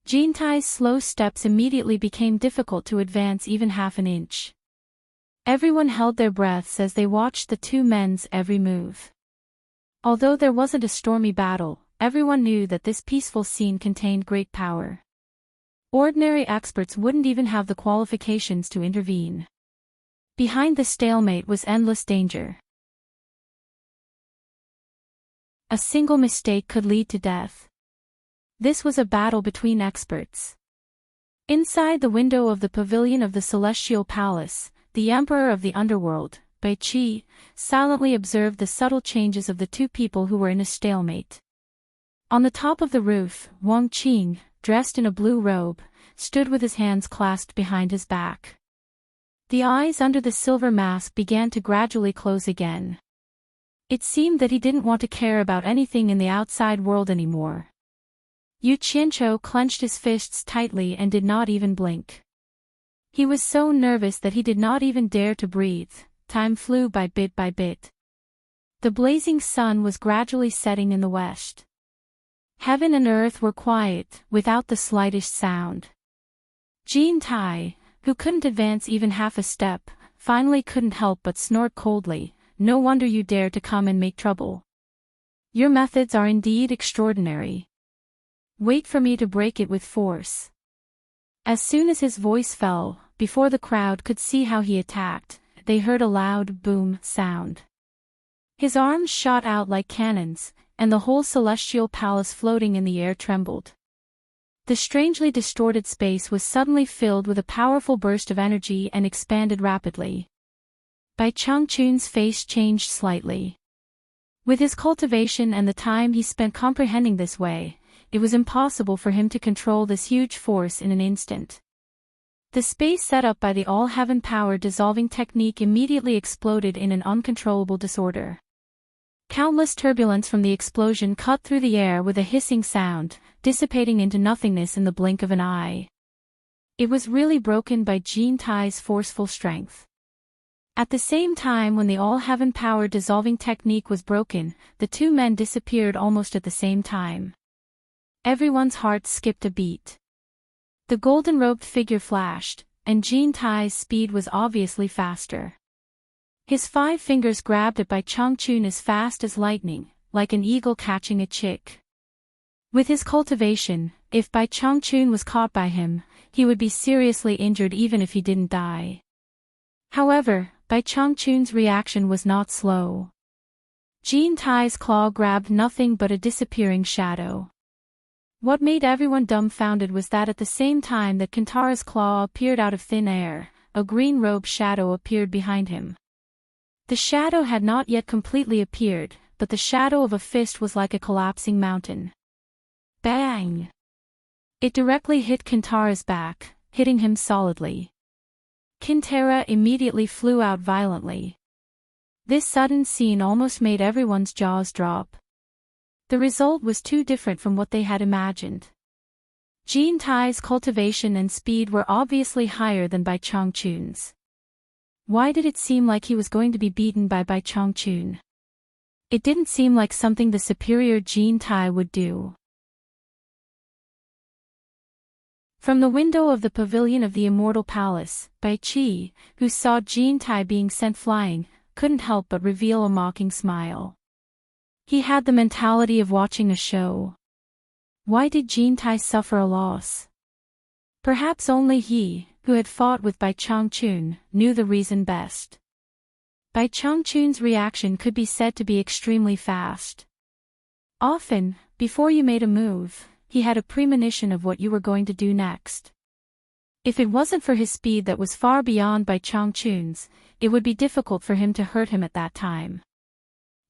Jintai's slow steps immediately became difficult to advance even half an inch. Everyone held their breaths as they watched the two men's every move. Although there wasn't a stormy battle, everyone knew that this peaceful scene contained great power. Ordinary experts wouldn't even have the qualifications to intervene. Behind the stalemate was endless danger. A single mistake could lead to death. This was a battle between experts. Inside the window of the pavilion of the Celestial Palace, the Emperor of the Underworld, Bai Qi, silently observed the subtle changes of the two people who were in a stalemate. On the top of the roof, Wang Qing, dressed in a blue robe, stood with his hands clasped behind his back. The eyes under the silver mask began to gradually close again. It seemed that he didn't want to care about anything in the outside world anymore. Yu Qianqiu clenched his fists tightly and did not even blink. He was so nervous that he did not even dare to breathe. Time flew by bit. The blazing sun was gradually setting in the west. Heaven and earth were quiet, without the slightest sound. Jintai, who couldn't advance even half a step, finally couldn't help but snort coldly. No wonder you dare to come and make trouble. Your methods are indeed extraordinary. Wait for me to break it with force. As soon as his voice fell, before the crowd could see how he attacked, they heard a loud boom sound. His arms shot out like cannons, and the whole celestial palace floating in the air trembled. The strangely distorted space was suddenly filled with a powerful burst of energy and expanded rapidly. Bai Changchun's face changed slightly. With his cultivation and the time he spent comprehending this way, it was impossible for him to control this huge force in an instant. The space set up by the all-heaven power dissolving technique immediately exploded in an uncontrollable disorder. Countless turbulence from the explosion cut through the air with a hissing sound, dissipating into nothingness in the blink of an eye. It was really broken by Jintai's forceful strength. At the same time when the all-heaven power dissolving technique was broken, the two men disappeared almost at the same time. Everyone's heart skipped a beat. The golden-robed figure flashed, and Jintai's speed was obviously faster. His 5 fingers grabbed at Bai Changchun as fast as lightning, like an eagle catching a chick. With his cultivation, if Bai Changchun was caught by him, he would be seriously injured even if he didn't die. However, Bai Changchun's reaction was not slow. Jintai's claw grabbed nothing but a disappearing shadow. What made everyone dumbfounded was that at the same time that Kintara's claw appeared out of thin air, a green-robed shadow appeared behind him. The shadow had not yet completely appeared, but the shadow of a fist was like a collapsing mountain. Bang! It directly hit Kintara's back, hitting him solidly. Kintara immediately flew out violently. This sudden scene almost made everyone's jaws drop. The result was too different from what they had imagined. Jin Tai's cultivation and speed were obviously higher than Bai Changchun's. Why did it seem like he was going to be beaten by Bai Changchun? It didn't seem like something the superior Jin Tai would do. From the window of the pavilion of the Immortal Palace, Bai Qi, who saw Jin Tai being sent flying, couldn't help but reveal a mocking smile. He had the mentality of watching a show. Why did Jin Tai suffer a loss? Perhaps only he, who had fought with Bai Changchun, knew the reason best. Bai Changchun's reaction could be said to be extremely fast. Often, before you made a move, he had a premonition of what you were going to do next. If it wasn't for his speed that was far beyond Bai Changchun's, it would be difficult for him to hurt him at that time.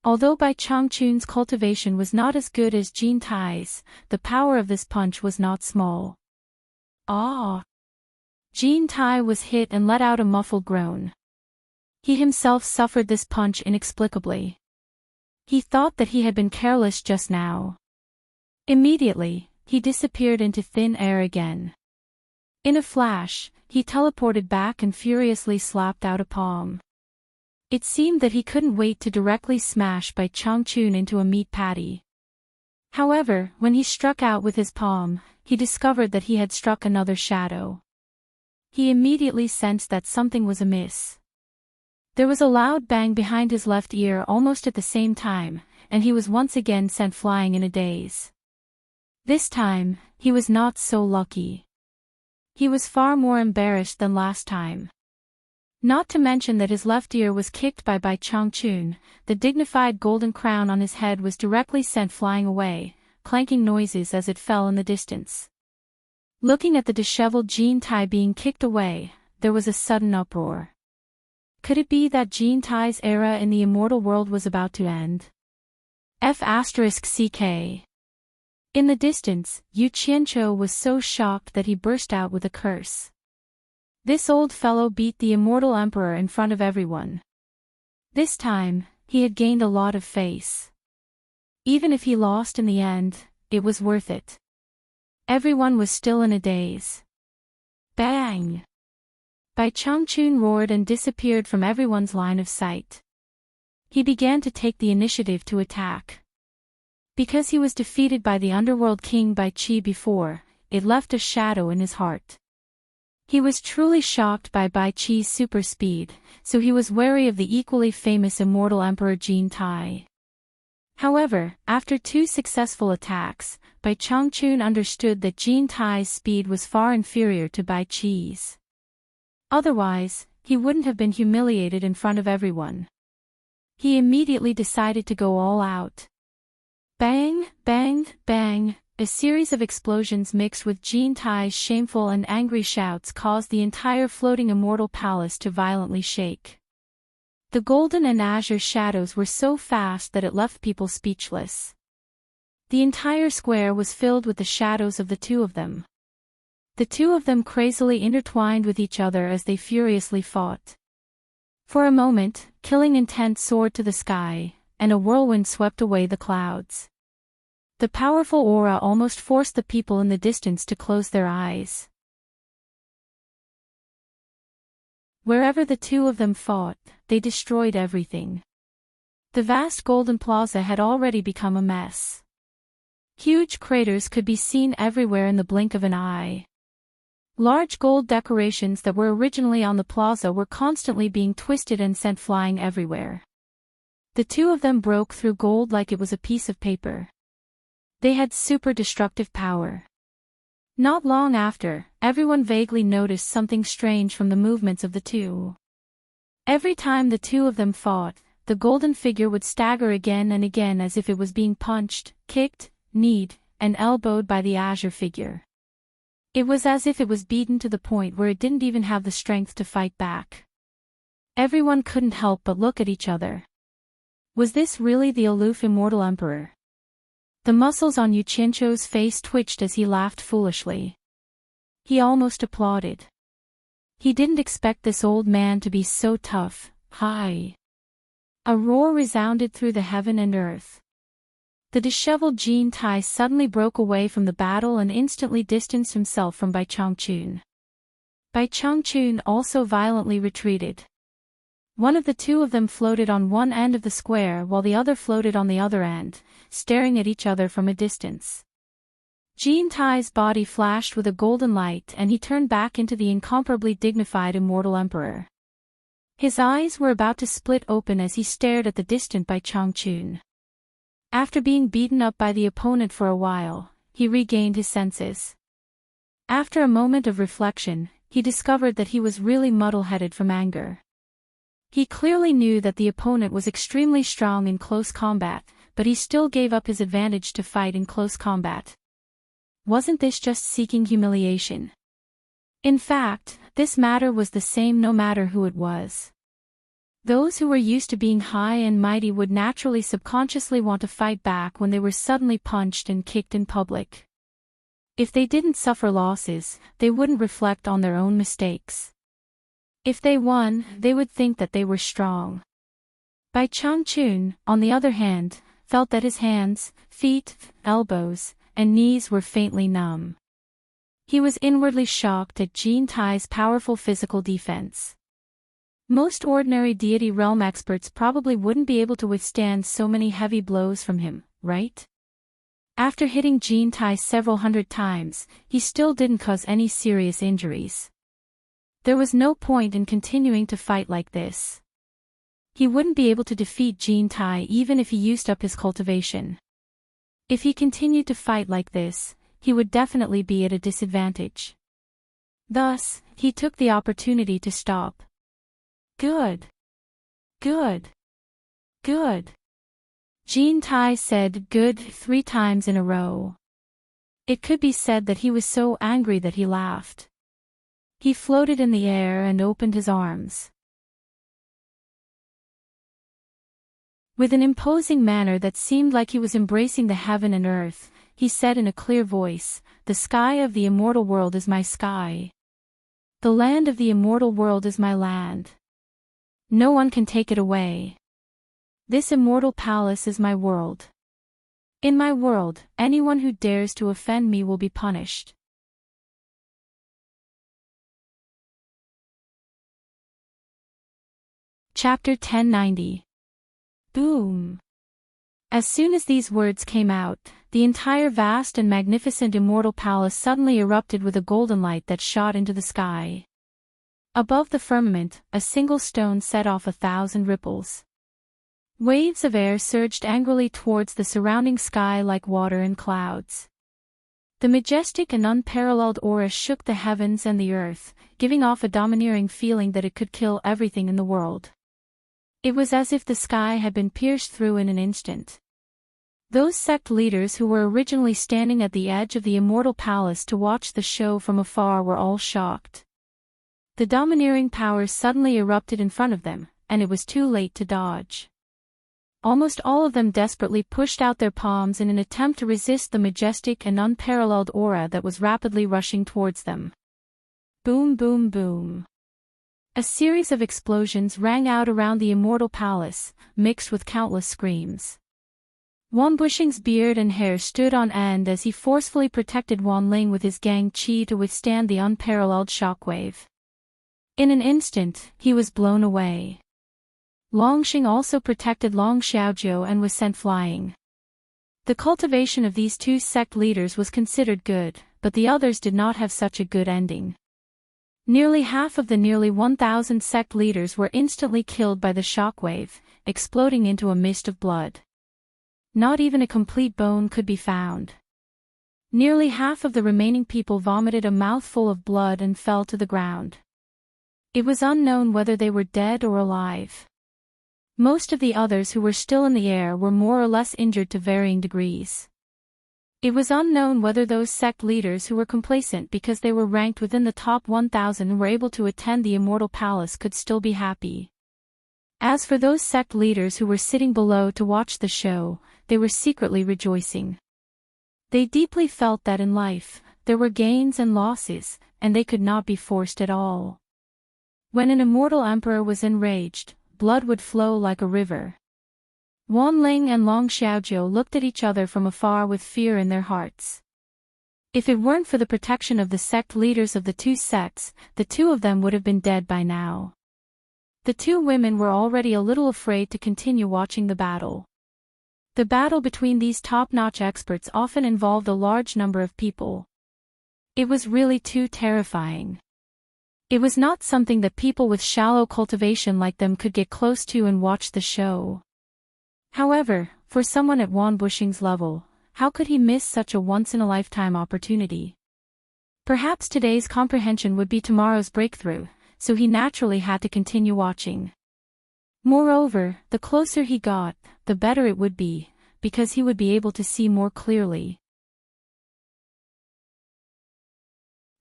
Although Bai Changchun's cultivation was not as good as Jin Tai's, the power of this punch was not small. Ah! Jin Tai was hit and let out a muffled groan. He himself suffered this punch inexplicably. He thought that he had been careless just now. Immediately, he disappeared into thin air again. In a flash, he teleported back and furiously slapped out a palm. It seemed that he couldn't wait to directly smash Bai Changchun into a meat patty. However, when he struck out with his palm, he discovered that he had struck another shadow. He immediately sensed that something was amiss. There was a loud bang behind his left ear almost at the same time, and he was once again sent flying in a daze. This time, he was not so lucky. He was far more embarrassed than last time. Not to mention that his left ear was kicked by Bai Changchun, the dignified golden crown on his head was directly sent flying away, clanking noises as it fell in the distance. Looking at the disheveled Jin Tai being kicked away, there was a sudden uproar. Could it be that Jin Tai's era in the immortal world was about to end? F***ck. In the distance, Yu Qianqiu was so shocked that he burst out with a curse. This old fellow beat the immortal emperor in front of everyone. This time, he had gained a lot of face. Even if he lost in the end, it was worth it. Everyone was still in a daze. Bang! Bai Changchun roared and disappeared from everyone's line of sight. He began to take the initiative to attack. Because he was defeated by the underworld king Bai Qi before, it left a shadow in his heart. He was truly shocked by Bai Qi's super speed, so he was wary of the equally famous immortal emperor Jin Tai. However, after 2 successful attacks, Bai Changchun understood that Jin Tai's speed was far inferior to Bai Qi's. Otherwise, he wouldn't have been humiliated in front of everyone. He immediately decided to go all out. Bang, bang, bang! A series of explosions mixed with Jin Tai's shameful and angry shouts caused the entire floating immortal palace to violently shake. The golden and azure shadows were so fast that it left people speechless. The entire square was filled with the shadows of the two of them. The two of them crazily intertwined with each other as they furiously fought. For a moment, killing intent soared to the sky, and a whirlwind swept away the clouds. The powerful aura almost forced the people in the distance to close their eyes. Wherever the two of them fought, they destroyed everything. The vast golden plaza had already become a mess. Huge craters could be seen everywhere in the blink of an eye. Large gold decorations that were originally on the plaza were constantly being twisted and sent flying everywhere. The two of them broke through gold like it was a piece of paper. They had super destructive power. Not long after, everyone vaguely noticed something strange from the movements of the two. Every time the two of them fought, the golden figure would stagger again and again as if it was being punched, kicked, kneed, and elbowed by the azure figure. It was as if it was beaten to the point where it didn't even have the strength to fight back. Everyone couldn't help but look at each other. Was this really the aloof immortal emperor? The muscles on Yuchincho's face twitched as he laughed foolishly. He almost applauded. He didn't expect this old man to be so tough. Hi! A roar resounded through the heaven and earth. The disheveled Jin Tai suddenly broke away from the battle and instantly distanced himself from Bai Changchun. Bai Changchun also violently retreated. One of the two of them floated on one end of the square while the other floated on the other end, staring at each other from a distance. Jin Tai's body flashed with a golden light and he turned back into the incomparably dignified immortal emperor. His eyes were about to split open as he stared at the distant Bai Changchun. After being beaten up by the opponent for a while, he regained his senses. After a moment of reflection, he discovered that he was really muddle-headed from anger. He clearly knew that the opponent was extremely strong in close combat, but he still gave up his advantage to fight in close combat. Wasn't this just seeking humiliation? In fact, this matter was the same no matter who it was. Those who were used to being high and mighty would naturally subconsciously want to fight back when they were suddenly punched and kicked in public. If they didn't suffer losses, they wouldn't reflect on their own mistakes. If they won, they would think that they were strong. Bai Changchun, on the other hand, felt that his hands, feet, elbows, and knees were faintly numb. He was inwardly shocked at Jin Tai's powerful physical defense. Most ordinary deity realm experts probably wouldn't be able to withstand so many heavy blows from him, right? After hitting Jin Tai several hundred times, he still didn't cause any serious injuries. There was no point in continuing to fight like this. He wouldn't be able to defeat Jin Tai even if he used up his cultivation. If he continued to fight like this, he would definitely be at a disadvantage. Thus, he took the opportunity to stop. Good. Good. Good. Jin Tai said good 3 times in a row. It could be said that he was so angry that he laughed. He floated in the air and opened his arms. With an imposing manner that seemed like he was embracing the heaven and earth, he said in a clear voice, "The sky of the immortal world is my sky. The land of the immortal world is my land. No one can take it away. This immortal palace is my world. In my world, anyone who dares to offend me will be punished." Chapter 1090. Boom. As soon as these words came out, the entire vast and magnificent immortal palace suddenly erupted with a golden light that shot into the sky. Above the firmament, a single stone set off 1,000 ripples. Waves of air surged angrily towards the surrounding sky like water in clouds. The majestic and unparalleled aura shook the heavens and the earth, giving off a domineering feeling that it could kill everything in the world. It was as if the sky had been pierced through in an instant. Those sect leaders who were originally standing at the edge of the immortal palace to watch the show from afar were all shocked. The domineering powers suddenly erupted in front of them, and it was too late to dodge. Almost all of them desperately pushed out their palms in an attempt to resist the majestic and unparalleled aura that was rapidly rushing towards them. Boom, boom, boom. A series of explosions rang out around the immortal palace, mixed with countless screams. Wan Bushing's beard and hair stood on end as he forcefully protected Wan Ling with his Gang Qi to withstand the unparalleled shockwave. In an instant, he was blown away. Longxing also protected Long Xiaojiu and was sent flying. The cultivation of these two sect leaders was considered good, but the others did not have such a good ending. Nearly half of the nearly 1,000 sect leaders were instantly killed by the shockwave, exploding into a mist of blood. Not even a complete bone could be found. Nearly half of the remaining people vomited a mouthful of blood and fell to the ground. It was unknown whether they were dead or alive. Most of the others who were still in the air were more or less injured to varying degrees. It was unknown whether those sect leaders who were complacent because they were ranked within the top 1,000 and were able to attend the Immortal Palace could still be happy. As for those sect leaders who were sitting below to watch the show, they were secretly rejoicing. They deeply felt that in life, there were gains and losses, and they could not be forced at all. When an immortal emperor was enraged, blood would flow like a river. Wan Ling and Long Xiaojiu looked at each other from afar with fear in their hearts. If it weren't for the protection of the sect leaders of the two sects, the two of them would have been dead by now. The two women were already a little afraid to continue watching the battle. The battle between these top-notch experts often involved a large number of people. It was really too terrifying. It was not something that people with shallow cultivation like them could get close to and watch the show. However, for someone at Wan Bushing's level, how could he miss such a once-in-a-lifetime opportunity? Perhaps today's comprehension would be tomorrow's breakthrough, so he naturally had to continue watching. Moreover, the closer he got, the better it would be, because he would be able to see more clearly.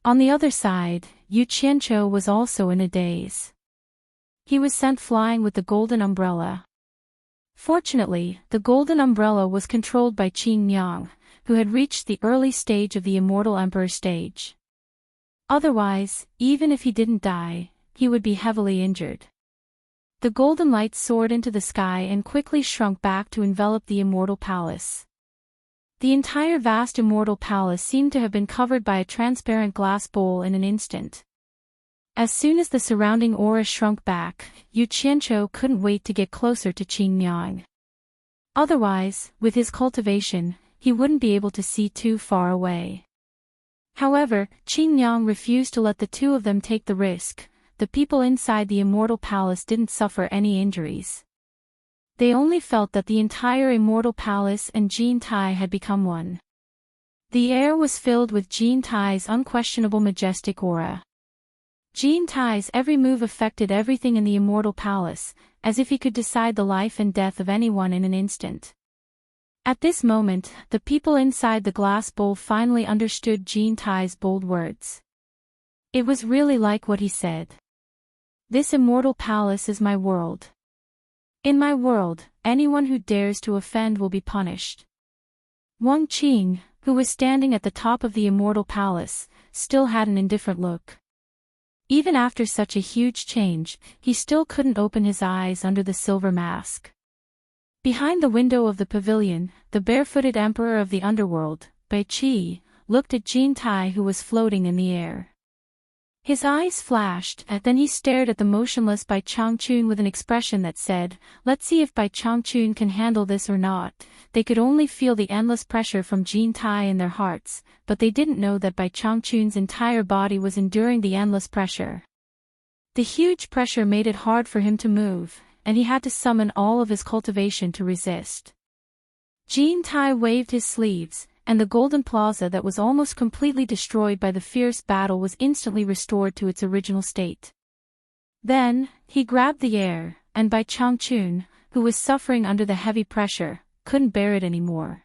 On the other side, Yu Qianqiu was also in a daze. He was sent flying with the golden umbrella. Fortunately, the golden umbrella was controlled by Qin Yang, who had reached the early stage of the Immortal Emperor stage. Otherwise, even if he didn't die, he would be heavily injured. The golden light soared into the sky and quickly shrunk back to envelop the Immortal Palace. The entire vast Immortal Palace seemed to have been covered by a transparent glass bowl in an instant. As soon as the surrounding aura shrunk back, Yu Qianqiu couldn't wait to get closer to Qin Yang. Otherwise, with his cultivation, he wouldn't be able to see too far away. However, Qin Yang refused to let the two of them take the risk. The people inside the Immortal Palace didn't suffer any injuries. They only felt that the entire Immortal Palace and Jin Tai had become one. The air was filled with Jin Tai's unquestionable majestic aura. Jin Tai's every move affected everything in the Immortal Palace, as if he could decide the life and death of anyone in an instant. At this moment, the people inside the glass bowl finally understood Jin Tai's bold words. It was really like what he said. This Immortal Palace is my world. In my world, anyone who dares to offend will be punished. Wang Qing, who was standing at the top of the Immortal Palace, still had an indifferent look. Even after such a huge change, he still couldn't open his eyes under the silver mask. Behind the window of the pavilion, the barefooted emperor of the underworld, Bai Qi, looked at Jin Tai who was floating in the air. His eyes flashed, and then he stared at the motionless Bai Changchun with an expression that said, "Let's see if Bai Changchun can handle this or not." They could only feel the endless pressure from Jin Tai in their hearts, but they didn't know that Bai Changchun's entire body was enduring the endless pressure. The huge pressure made it hard for him to move, and he had to summon all of his cultivation to resist. Jin Tai waved his sleeves, and the golden plaza that was almost completely destroyed by the fierce battle was instantly restored to its original state. Then, he grabbed the air, and Bai Changchun, who was suffering under the heavy pressure, couldn't bear it anymore.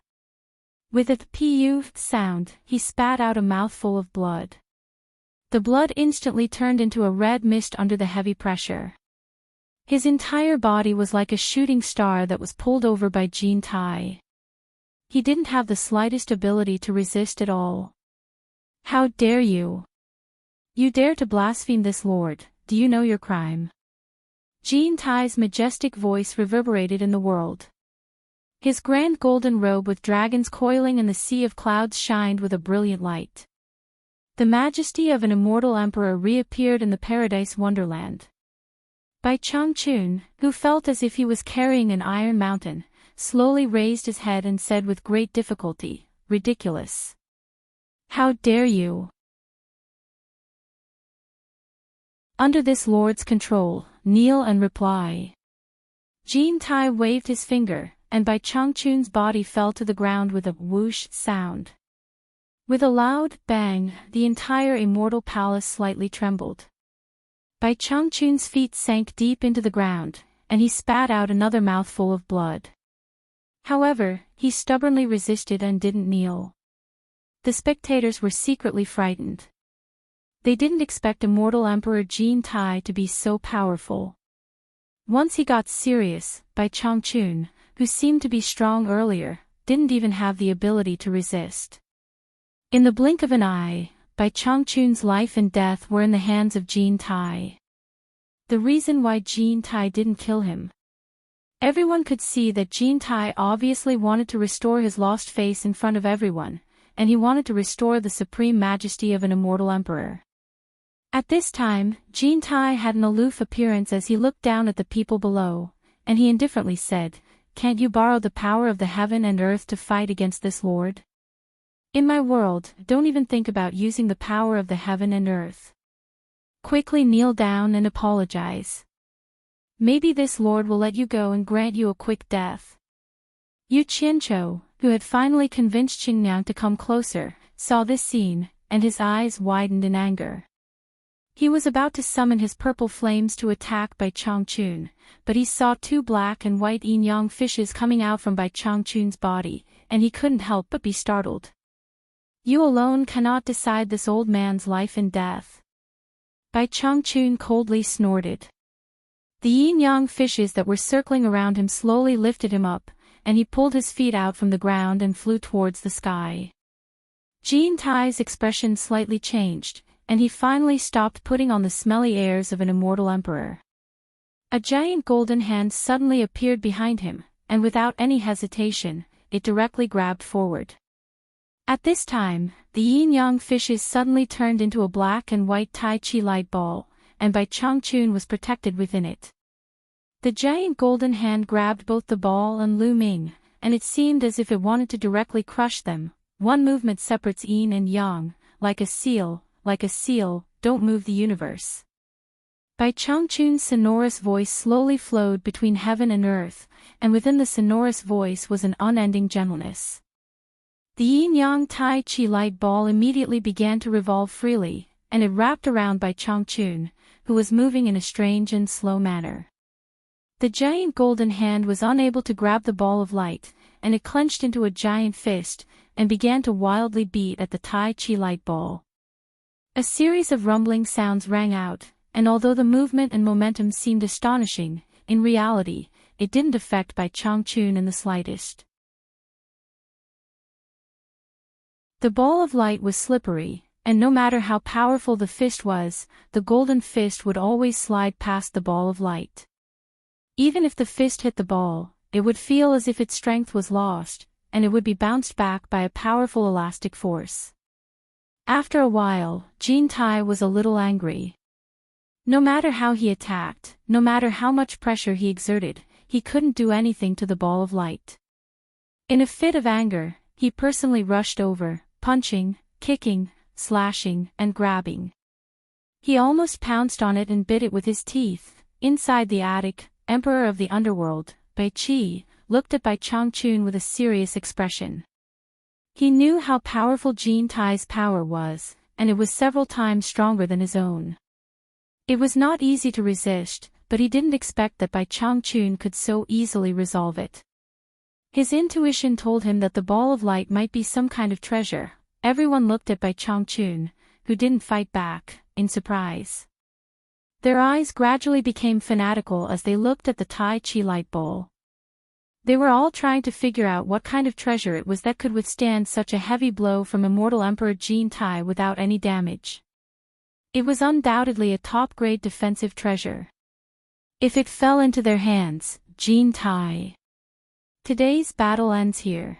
With a pu sound, he spat out a mouthful of blood. The blood instantly turned into a red mist under the heavy pressure. His entire body was like a shooting star that was pulled over by Jin Tai. He didn't have the slightest ability to resist at all. "How dare you? You dare to blaspheme this lord, do you know your crime?" Jin Tai's majestic voice reverberated in the world. His grand golden robe with dragons coiling in the sea of clouds shined with a brilliant light. The majesty of an immortal emperor reappeared in the paradise wonderland. Bai Changchun, who felt as if he was carrying an iron mountain, slowly raised his head and said with great difficulty, "Ridiculous. How dare you? Under this lord's control, kneel and reply." Jin Tai waved his finger, and Bai Changchun's body fell to the ground with a whoosh sound. With a loud bang, the entire immortal palace slightly trembled. Bai Changchun's feet sank deep into the ground, and he spat out another mouthful of blood. However, he stubbornly resisted and didn't kneel. The spectators were secretly frightened. They didn't expect immortal Emperor Jin Tai to be so powerful. Once he got serious, Bai Changchun, who seemed to be strong earlier, didn't even have the ability to resist. In the blink of an eye, Bai Changchun's life and death were in the hands of Jin Tai. The reason why Jin Tai didn't kill him. Everyone could see that Jin Tai obviously wanted to restore his lost face in front of everyone, and he wanted to restore the supreme majesty of an immortal emperor. At this time, Jin Tai had an aloof appearance as he looked down at the people below, and he indifferently said, "Can't you borrow the power of the heaven and earth to fight against this lord? In my world, don't even think about using the power of the heaven and earth. Quickly kneel down and apologize. Maybe this lord will let you go and grant you a quick death." Yu Qianzhou, who had finally convinced Qingyang to come closer, saw this scene, and his eyes widened in anger. He was about to summon his purple flames to attack Bai Changchun, but he saw two black and white yin-yang fishes coming out from Bai Changchun's body, and he couldn't help but be startled. "You alone cannot decide this old man's life and death." Bai Changchun coldly snorted. The yin-yang fishes that were circling around him slowly lifted him up, and he pulled his feet out from the ground and flew towards the sky. Jin Tai's expression slightly changed, and he finally stopped putting on the smelly airs of an immortal emperor. A giant golden hand suddenly appeared behind him, and without any hesitation, it directly grabbed forward. At this time, the yin-yang fishes suddenly turned into a black and white Tai Chi light ball, and Bai Changchun was protected within it. The giant golden hand grabbed both the ball and Lu Ming, and it seemed as if it wanted to directly crush them. One movement separates yin and yang, like a seal, don't move the universe. Bai Changchun's sonorous voice slowly flowed between heaven and earth, and within the sonorous voice was an unending gentleness. The yin-yang Tai Chi light ball immediately began to revolve freely, and it wrapped around Bai Changchun, who was moving in a strange and slow manner. The giant golden hand was unable to grab the ball of light, and it clenched into a giant fist, and began to wildly beat at the Tai Chi light ball. A series of rumbling sounds rang out, and although the movement and momentum seemed astonishing, in reality, it didn't affect Bai Changchun in the slightest. The ball of light was slippery, and no matter how powerful the fist was, the golden fist would always slide past the ball of light. Even if the fist hit the ball, it would feel as if its strength was lost, and it would be bounced back by a powerful elastic force. After a while, Jin Tai was a little angry. No matter how he attacked, no matter how much pressure he exerted, he couldn't do anything to the ball of light. In a fit of anger, he personally rushed over, punching, kicking, slashing, and grabbing. He almost pounced on it and bit it with his teeth. Inside the attic, Emperor of the Underworld, Bai Qi, looked at Bai Changchun with a serious expression. He knew how powerful Jin Tai's power was, and it was several times stronger than his own. It was not easy to resist, but he didn't expect that Bai Changchun could so easily resolve it. His intuition told him that the ball of light might be some kind of treasure. Everyone looked at Bai Changchun, who didn't fight back, in surprise. Their eyes gradually became fanatical as they looked at the Tai Chi light ball. They were all trying to figure out what kind of treasure it was that could withstand such a heavy blow from immortal Emperor Jin Tai without any damage. It was undoubtedly a top-grade defensive treasure. If it fell into their hands, Jin Tai. Today's battle ends here.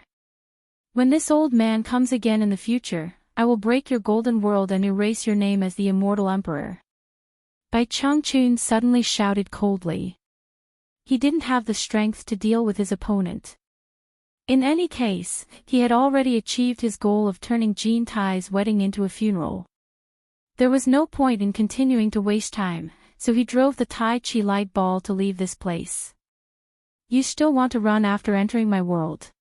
When this old man comes again in the future, I will break your golden world and erase your name as the immortal emperor. Bai Changchun suddenly shouted coldly. He didn't have the strength to deal with his opponent. In any case, he had already achieved his goal of turning Jin Tai's wedding into a funeral. There was no point in continuing to waste time, so he drove the Tai Chi light ball to leave this place. You still want to run after entering my world?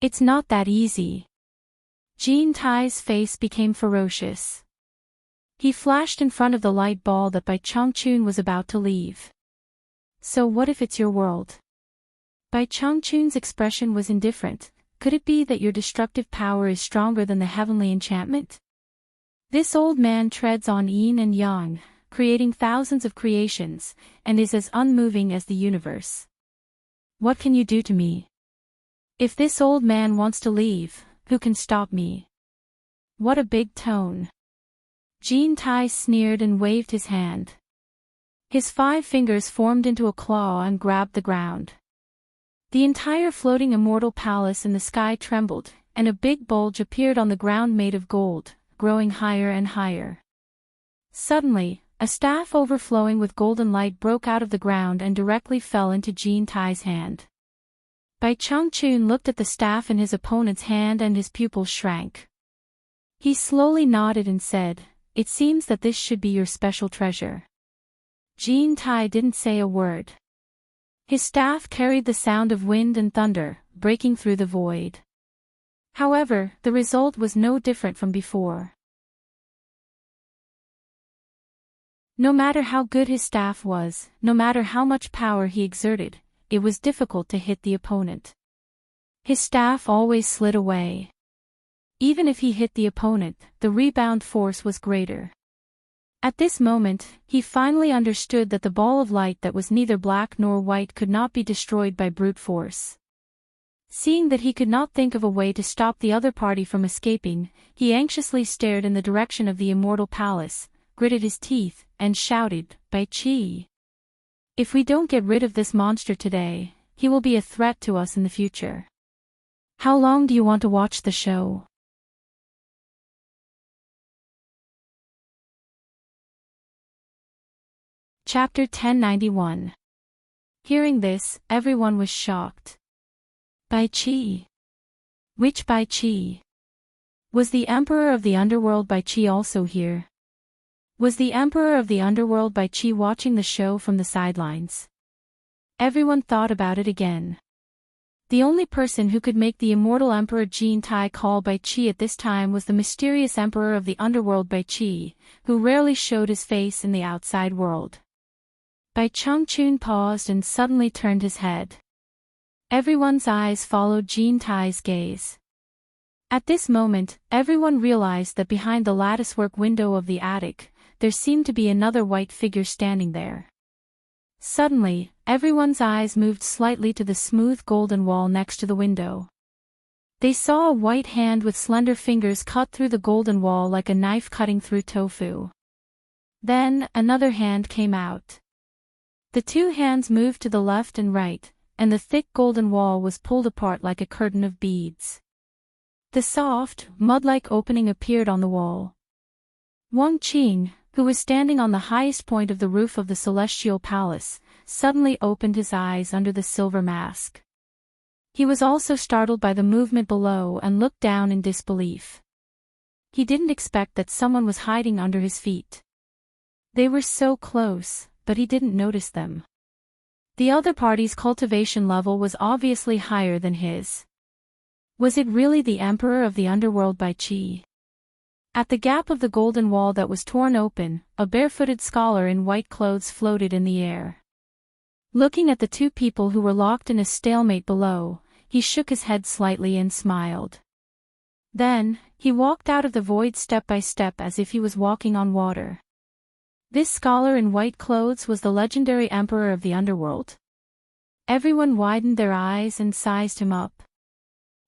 It's not that easy. Jin Tai's face became ferocious. He flashed in front of the light ball that Bai Changchun was about to leave. So what if it's your world? Bai Changchun's expression was indifferent, could it be that your destructive power is stronger than the heavenly enchantment? This old man treads on yin and yang, creating thousands of creations, and is as unmoving as the universe. What can you do to me? If this old man wants to leave, who can stop me? What a big tone. Jean-Tai sneered and waved his hand. His 5 fingers formed into a claw and grabbed the ground. The entire floating immortal palace in the sky trembled, and a big bulge appeared on the ground made of gold, growing higher and higher. Suddenly, a staff overflowing with golden light broke out of the ground and directly fell into Jean-Tai's hand. Bai Changchun looked at the staff in his opponent's hand and his pupils shrank. He slowly nodded and said, "It seems that this should be your special treasure." Jean-Tai didn't say a word. His staff carried the sound of wind and thunder, breaking through the void. However, the result was no different from before. No matter how good his staff was, no matter how much power he exerted, it was difficult to hit the opponent. His staff always slid away. Even if he hit the opponent, the rebound force was greater. At this moment, he finally understood that the ball of light that was neither black nor white could not be destroyed by brute force. Seeing that he could not think of a way to stop the other party from escaping, he anxiously stared in the direction of the immortal palace, gritted his teeth, and shouted, "Bai Qi! If we don't get rid of this monster today, he will be a threat to us in the future. How long do you want to watch the show?" Chapter 1091. Hearing this, everyone was shocked. Bai Qi? Which Bai Qi? Was the Emperor of the Underworld Bai Qi also here? Was the Emperor of the Underworld Bai Qi watching the show from the sidelines? Everyone thought about it again. The only person who could make the immortal Emperor Jean-Tai call Bai Qi at this time was the mysterious Emperor of the Underworld Bai Qi, who rarely showed his face in the outside world. Bai Changchun paused and suddenly turned his head. Everyone's eyes followed Jean-Tai's gaze. At this moment, everyone realized that behind the latticework window of the attic, there seemed to be another white figure standing there. Suddenly, everyone's eyes moved slightly to the smooth golden wall next to the window. They saw a white hand with slender fingers cut through the golden wall like a knife cutting through tofu. Then, another hand came out. The 2 hands moved to the left and right, and the thick golden wall was pulled apart like a curtain of beads. The soft, mud-like opening appeared on the wall. Wang Qing, who was standing on the highest point of the roof of the celestial palace, suddenly opened his eyes under the silver mask. He was also startled by the movement below and looked down in disbelief. He didn't expect that someone was hiding under his feet. They were so close, but he didn't notice them. The other party's cultivation level was obviously higher than his. Was it really the Emperor of the Underworld Bai Qi? At the gap of the golden wall that was torn open, a barefooted scholar in white clothes floated in the air. Looking at the 2 people who were locked in a stalemate below, he shook his head slightly and smiled. Then, he walked out of the void step by step as if he was walking on water. This scholar in white clothes was the legendary Emperor of the Underworld. Everyone widened their eyes and sized him up.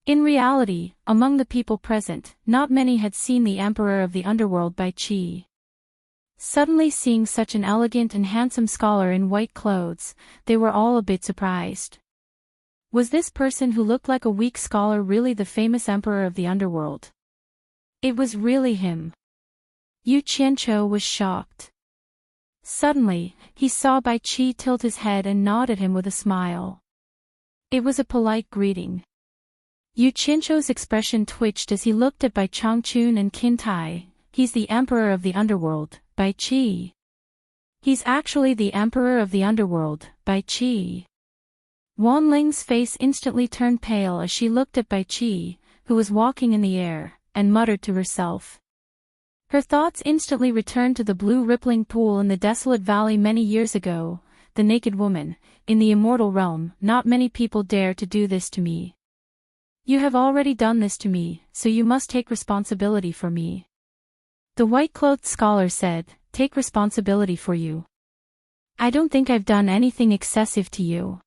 In reality, among the people present, not many had seen the Emperor of the Underworld Bai Qi. Suddenly seeing such an elegant and handsome scholar in white clothes, they were all a bit surprised. Was this person who looked like a weak scholar really the famous Emperor of the Underworld? It was really him. Yu Qianqiu was shocked. Suddenly, he saw Bai Qi tilt his head and nod at him with a smile. It was a polite greeting. Yu Qianqiu's expression twitched as he looked at Bai Changchun and Qin Tai. He's the Emperor of the Underworld, Bai Qi. He's actually the Emperor of the Underworld, Bai Qi. Wan Ling's face instantly turned pale as she looked at Bai Qi, who was walking in the air, and muttered to herself. Her thoughts instantly returned to the blue rippling pool in the desolate valley many years ago. The naked woman, in the immortal realm. Not many people dare to do this to me. You have already done this to me, so you must take responsibility for me. The white-clothed scholar said, take responsibility for you. I don't think I've done anything excessive to you.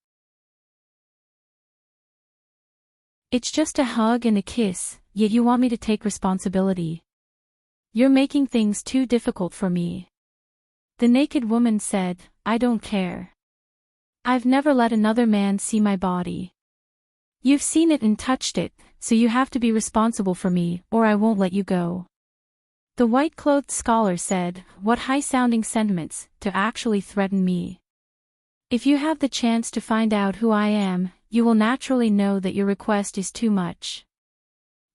It's just a hug and a kiss, yet you want me to take responsibility. You're making things too difficult for me. The naked woman said, I don't care. I've never let another man see my body. You've seen it and touched it, so you have to be responsible for me, or I won't let you go. The white-clothed scholar said, what high-sounding sentiments, to actually threaten me. If you have the chance to find out who I am, you will naturally know that your request is too much.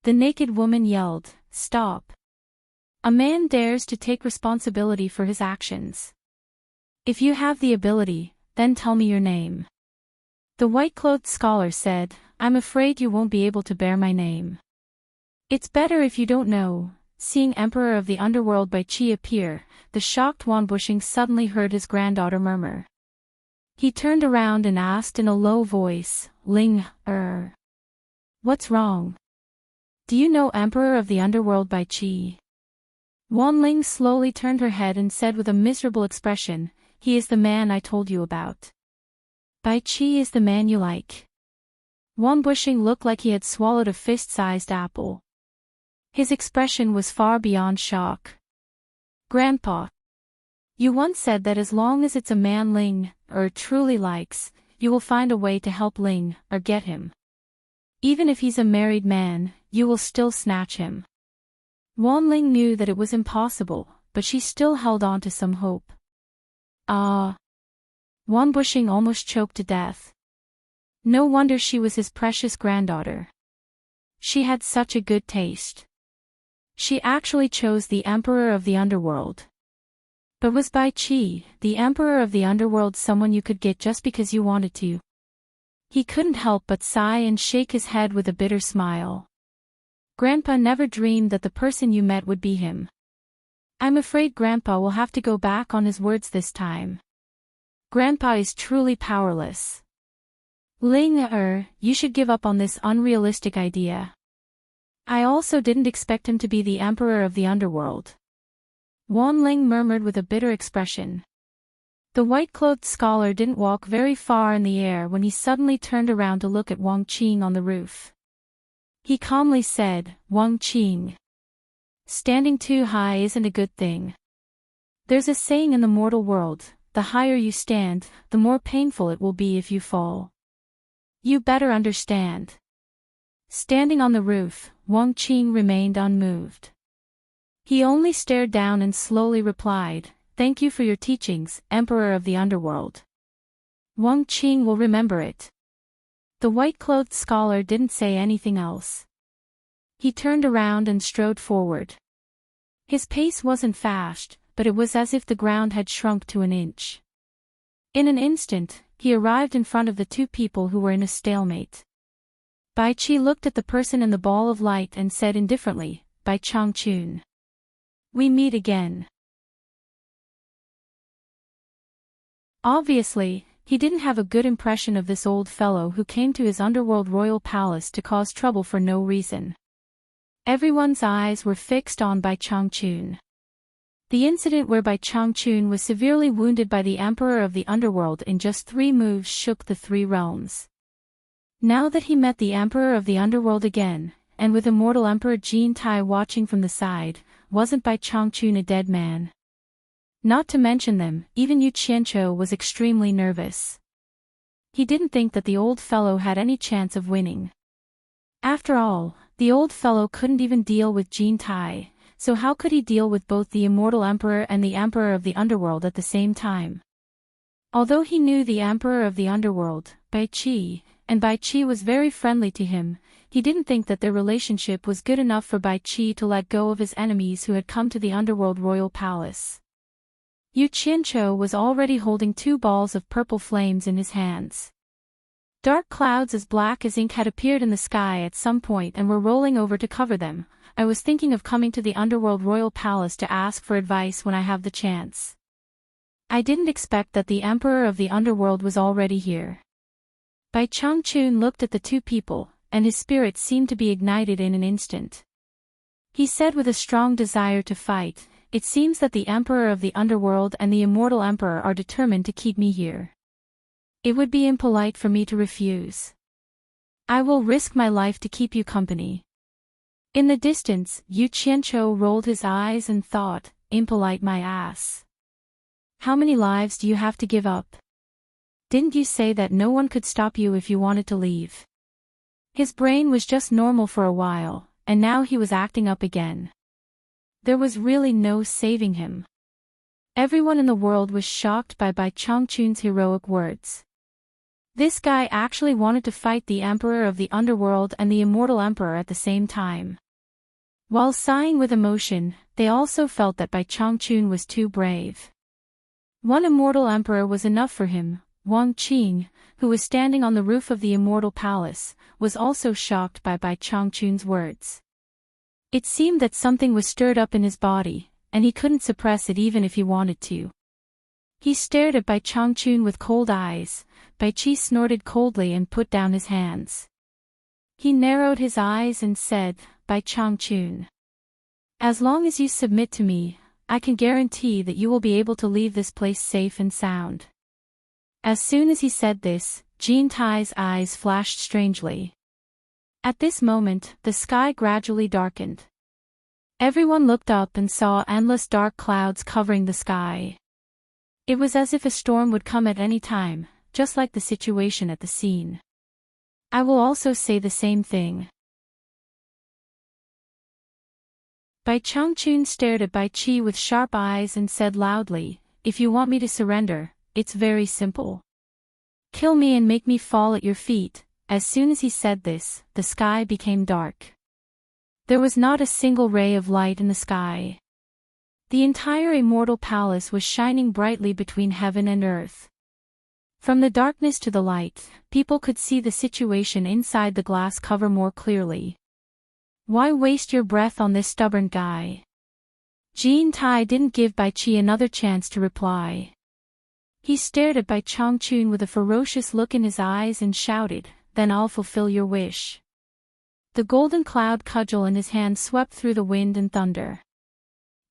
The naked woman yelled, stop. A man dares to take responsibility for his actions. If you have the ability, then tell me your name. The white-clothed scholar said, I'm afraid you won't be able to bear my name. It's better if you don't know. Seeing Emperor of the Underworld by Chi appear, the shocked Wanbushing suddenly heard his granddaughter murmur. He turned around and asked in a low voice, Ling, what's wrong? Do you know Emperor of the Underworld by Chi? Wan Ling slowly turned her head and said with a miserable expression, he is the man I told you about. Bai Chi is the man you like. Wanbushing looked like he had swallowed a fist-sized apple. His expression was far beyond shock. Grandpa. You once said that as long as it's a man Ling, truly likes, you will find a way to help Ling, get him. Even if he's a married man, you will still snatch him. Wan Ling knew that it was impossible, but she still held on to some hope. Wanbushing almost choked to death. No wonder she was his precious granddaughter. She had such a good taste. She actually chose the Emperor of the Underworld. But was Bai Chi, the Emperor of the Underworld, someone you could get just because you wanted to? He couldn't help but sigh and shake his head with a bitter smile. Grandpa never dreamed that the person you met would be him. I'm afraid Grandpa will have to go back on his words this time. Grandpa is truly powerless. Ling, you should give up on this unrealistic idea. I also didn't expect him to be the Emperor of the Underworld. Wan Ling murmured with a bitter expression. The white-clothed scholar didn't walk very far in the air when he suddenly turned around to look at Wang Qing on the roof. He calmly said, Wang Qing. Standing too high isn't a good thing. There's a saying in the mortal world, the higher you stand, the more painful it will be if you fall. You better understand. Standing on the roof, Wang Qing remained unmoved. He only stared down and slowly replied, Thank you for your teachings, Emperor of the Underworld. Wang Qing will remember it. The white-clothed scholar didn't say anything else. He turned around and strode forward. His pace wasn't fast, but it was as if the ground had shrunk to an inch. In an instant, he arrived in front of the two people who were in a stalemate. Bai Chi looked at the person in the ball of light and said indifferently, Bai Changchun. We meet again. Obviously, he didn't have a good impression of this old fellow who came to his underworld royal palace to cause trouble for no reason. Everyone's eyes were fixed on Bai Changchun. The incident where Bai Changchun was severely wounded by the Emperor of the Underworld in just 3 moves shook the 3 realms. Now that he met the Emperor of the Underworld again, and with immortal Emperor Jin Tai watching from the side, wasn't Bai Changchun a dead man? Not to mention them, even Yu Qianqiu was extremely nervous. He didn't think that the old fellow had any chance of winning. After all, the old fellow couldn't even deal with Jin Tai, so how could he deal with both the immortal Emperor and the Emperor of the Underworld at the same time? Although he knew the Emperor of the Underworld, Bai Chi, and Bai Chi was very friendly to him, he didn't think that their relationship was good enough for Bai Chi to let go of his enemies who had come to the Underworld Royal Palace. Yu Qianqiu was already holding 2 balls of purple flames in his hands. Dark clouds as black as ink had appeared in the sky at some point and were rolling over to cover them. I was thinking of coming to the Underworld Royal Palace to ask for advice when I have the chance. I didn't expect that the Emperor of the Underworld was already here. Bai Changchun looked at the 2 people, and his spirit seemed to be ignited in an instant. He said with a strong desire to fight, "It seems that the Emperor of the Underworld and the Immortal Emperor are determined to keep me here. It would be impolite for me to refuse. I will risk my life to keep you company." In the distance, Yu Qianqiu rolled his eyes and thought, "Impolite my ass. How many lives do you have to give up? Didn't you say that no one could stop you if you wanted to leave?" His brain was just normal for a while, and now he was acting up again. There was really no saving him. Everyone in the world was shocked by Bai Changchun's heroic words. This guy actually wanted to fight the Emperor of the Underworld and the Immortal Emperor at the same time. While sighing with emotion, they also felt that Bai Changchun was too brave. One Immortal Emperor was enough for him. Wang Qing, who was standing on the roof of the Immortal Palace, was also shocked by Bai Changchun's words. It seemed that something was stirred up in his body, and he couldn't suppress it even if he wanted to. He stared at Bai Changchun with cold eyes. Bai Qi snorted coldly and put down his hands. He narrowed his eyes and said, "Bai Changchun, as long as you submit to me, I can guarantee that you will be able to leave this place safe and sound." As soon as he said this, Jin Tai's eyes flashed strangely. At this moment, the sky gradually darkened. Everyone looked up and saw endless dark clouds covering the sky. It was as if a storm would come at any time, just like the situation at the scene. I will also say the same thing. Bai Changchun stared at Bai Qi with sharp eyes and said loudly, "If you want me to surrender, it's very simple. Kill me and make me fall at your feet." As soon as he said this, the sky became dark. There was not a single ray of light in the sky. The entire Immortal Palace was shining brightly between heaven and earth. From the darkness to the light, people could see the situation inside the glass cover more clearly. "Why waste your breath on this stubborn guy?" Jin Tai didn't give Bai Qi another chance to reply. He stared at Bai Changchun with a ferocious look in his eyes and shouted, "Then I'll fulfill your wish." The golden cloud cudgel in his hand swept through the wind and thunder.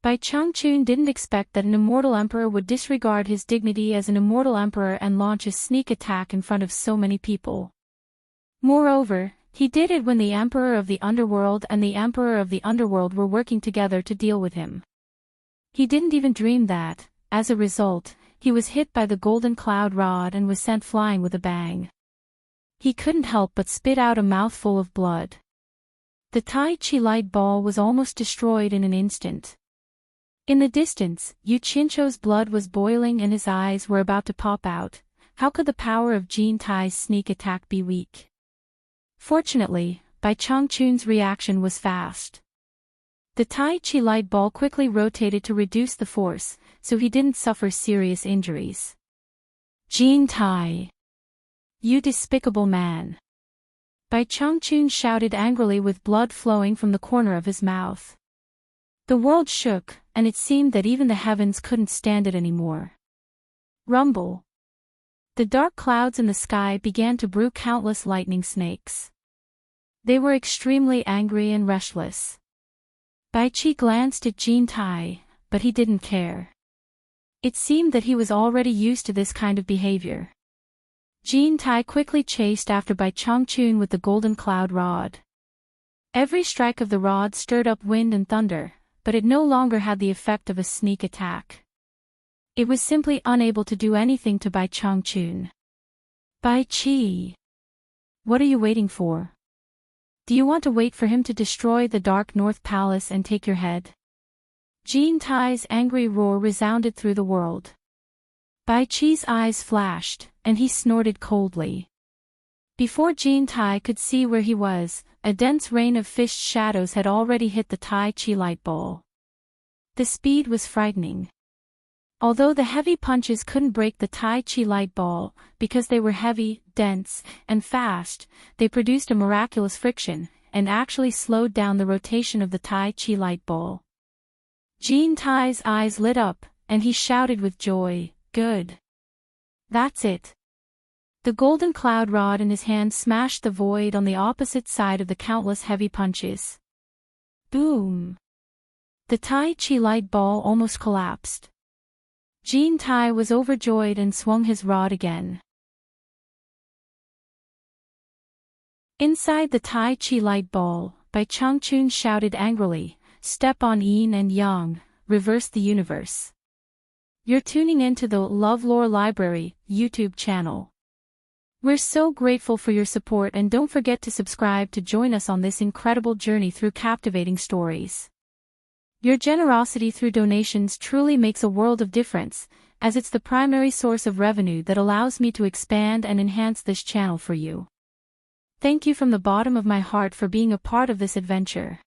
Bai Changchun didn't expect that an Immortal Emperor would disregard his dignity as an Immortal Emperor and launch a sneak attack in front of so many people. Moreover, he did it when the Emperor of the Underworld and the Emperor of the Underworld were working together to deal with him. He didn't even dream that, as a result, he was hit by the golden cloud rod and was sent flying with a bang. He couldn't help but spit out a mouthful of blood. The Tai Chi light ball was almost destroyed in an instant. In the distance, Yu Qianqiu's blood was boiling and his eyes were about to pop out. How could the power of Jin Tai's sneak attack be weak? Fortunately, Bai Changchun's reaction was fast. The Tai Chi light ball quickly rotated to reduce the force, so he didn't suffer serious injuries. "Jin Tai! You despicable man!" Bai Changchun shouted angrily with blood flowing from the corner of his mouth. The world shook, and it seemed that even the heavens couldn't stand it anymore. Rumble. The dark clouds in the sky began to brew countless lightning snakes. They were extremely angry and restless. Bai Qi glanced at Jin Tai, but he didn't care. It seemed that he was already used to this kind of behavior. Jin Tai quickly chased after Bai Changchun with the golden cloud rod. Every strike of the rod stirred up wind and thunder, but it no longer had the effect of a sneak attack. It was simply unable to do anything to Bai Changchun. "Bai Qi! What are you waiting for? Do you want to wait for him to destroy the Dark North Palace and take your head?" Jin Tai's angry roar resounded through the world. Bai Qi's eyes flashed, and he snorted coldly. Before Jin Tai could see where he was, a dense rain of fish shadows had already hit the Tai Chi light ball. The speed was frightening. Although the heavy punches couldn't break the Tai Chi light ball, because they were heavy, dense, and fast, they produced a miraculous friction, and actually slowed down the rotation of the Tai Chi light ball. Jin Tai's eyes lit up, and he shouted with joy, "Good. That's it. The golden cloud rod in his hand smashed the void on the opposite side of the countless heavy punches. Boom! The Tai Chi light ball almost collapsed. Jean Tai was overjoyed and swung his rod again. Inside the Tai Chi light ball, Bai Changchun shouted angrily, "Step on yin and yang, reverse the universe." You're tuning in to the LoveLore Library YouTube channel. We're so grateful for your support, and don't forget to subscribe to join us on this incredible journey through captivating stories. Your generosity through donations truly makes a world of difference, as it's the primary source of revenue that allows me to expand and enhance this channel for you. Thank you from the bottom of my heart for being a part of this adventure.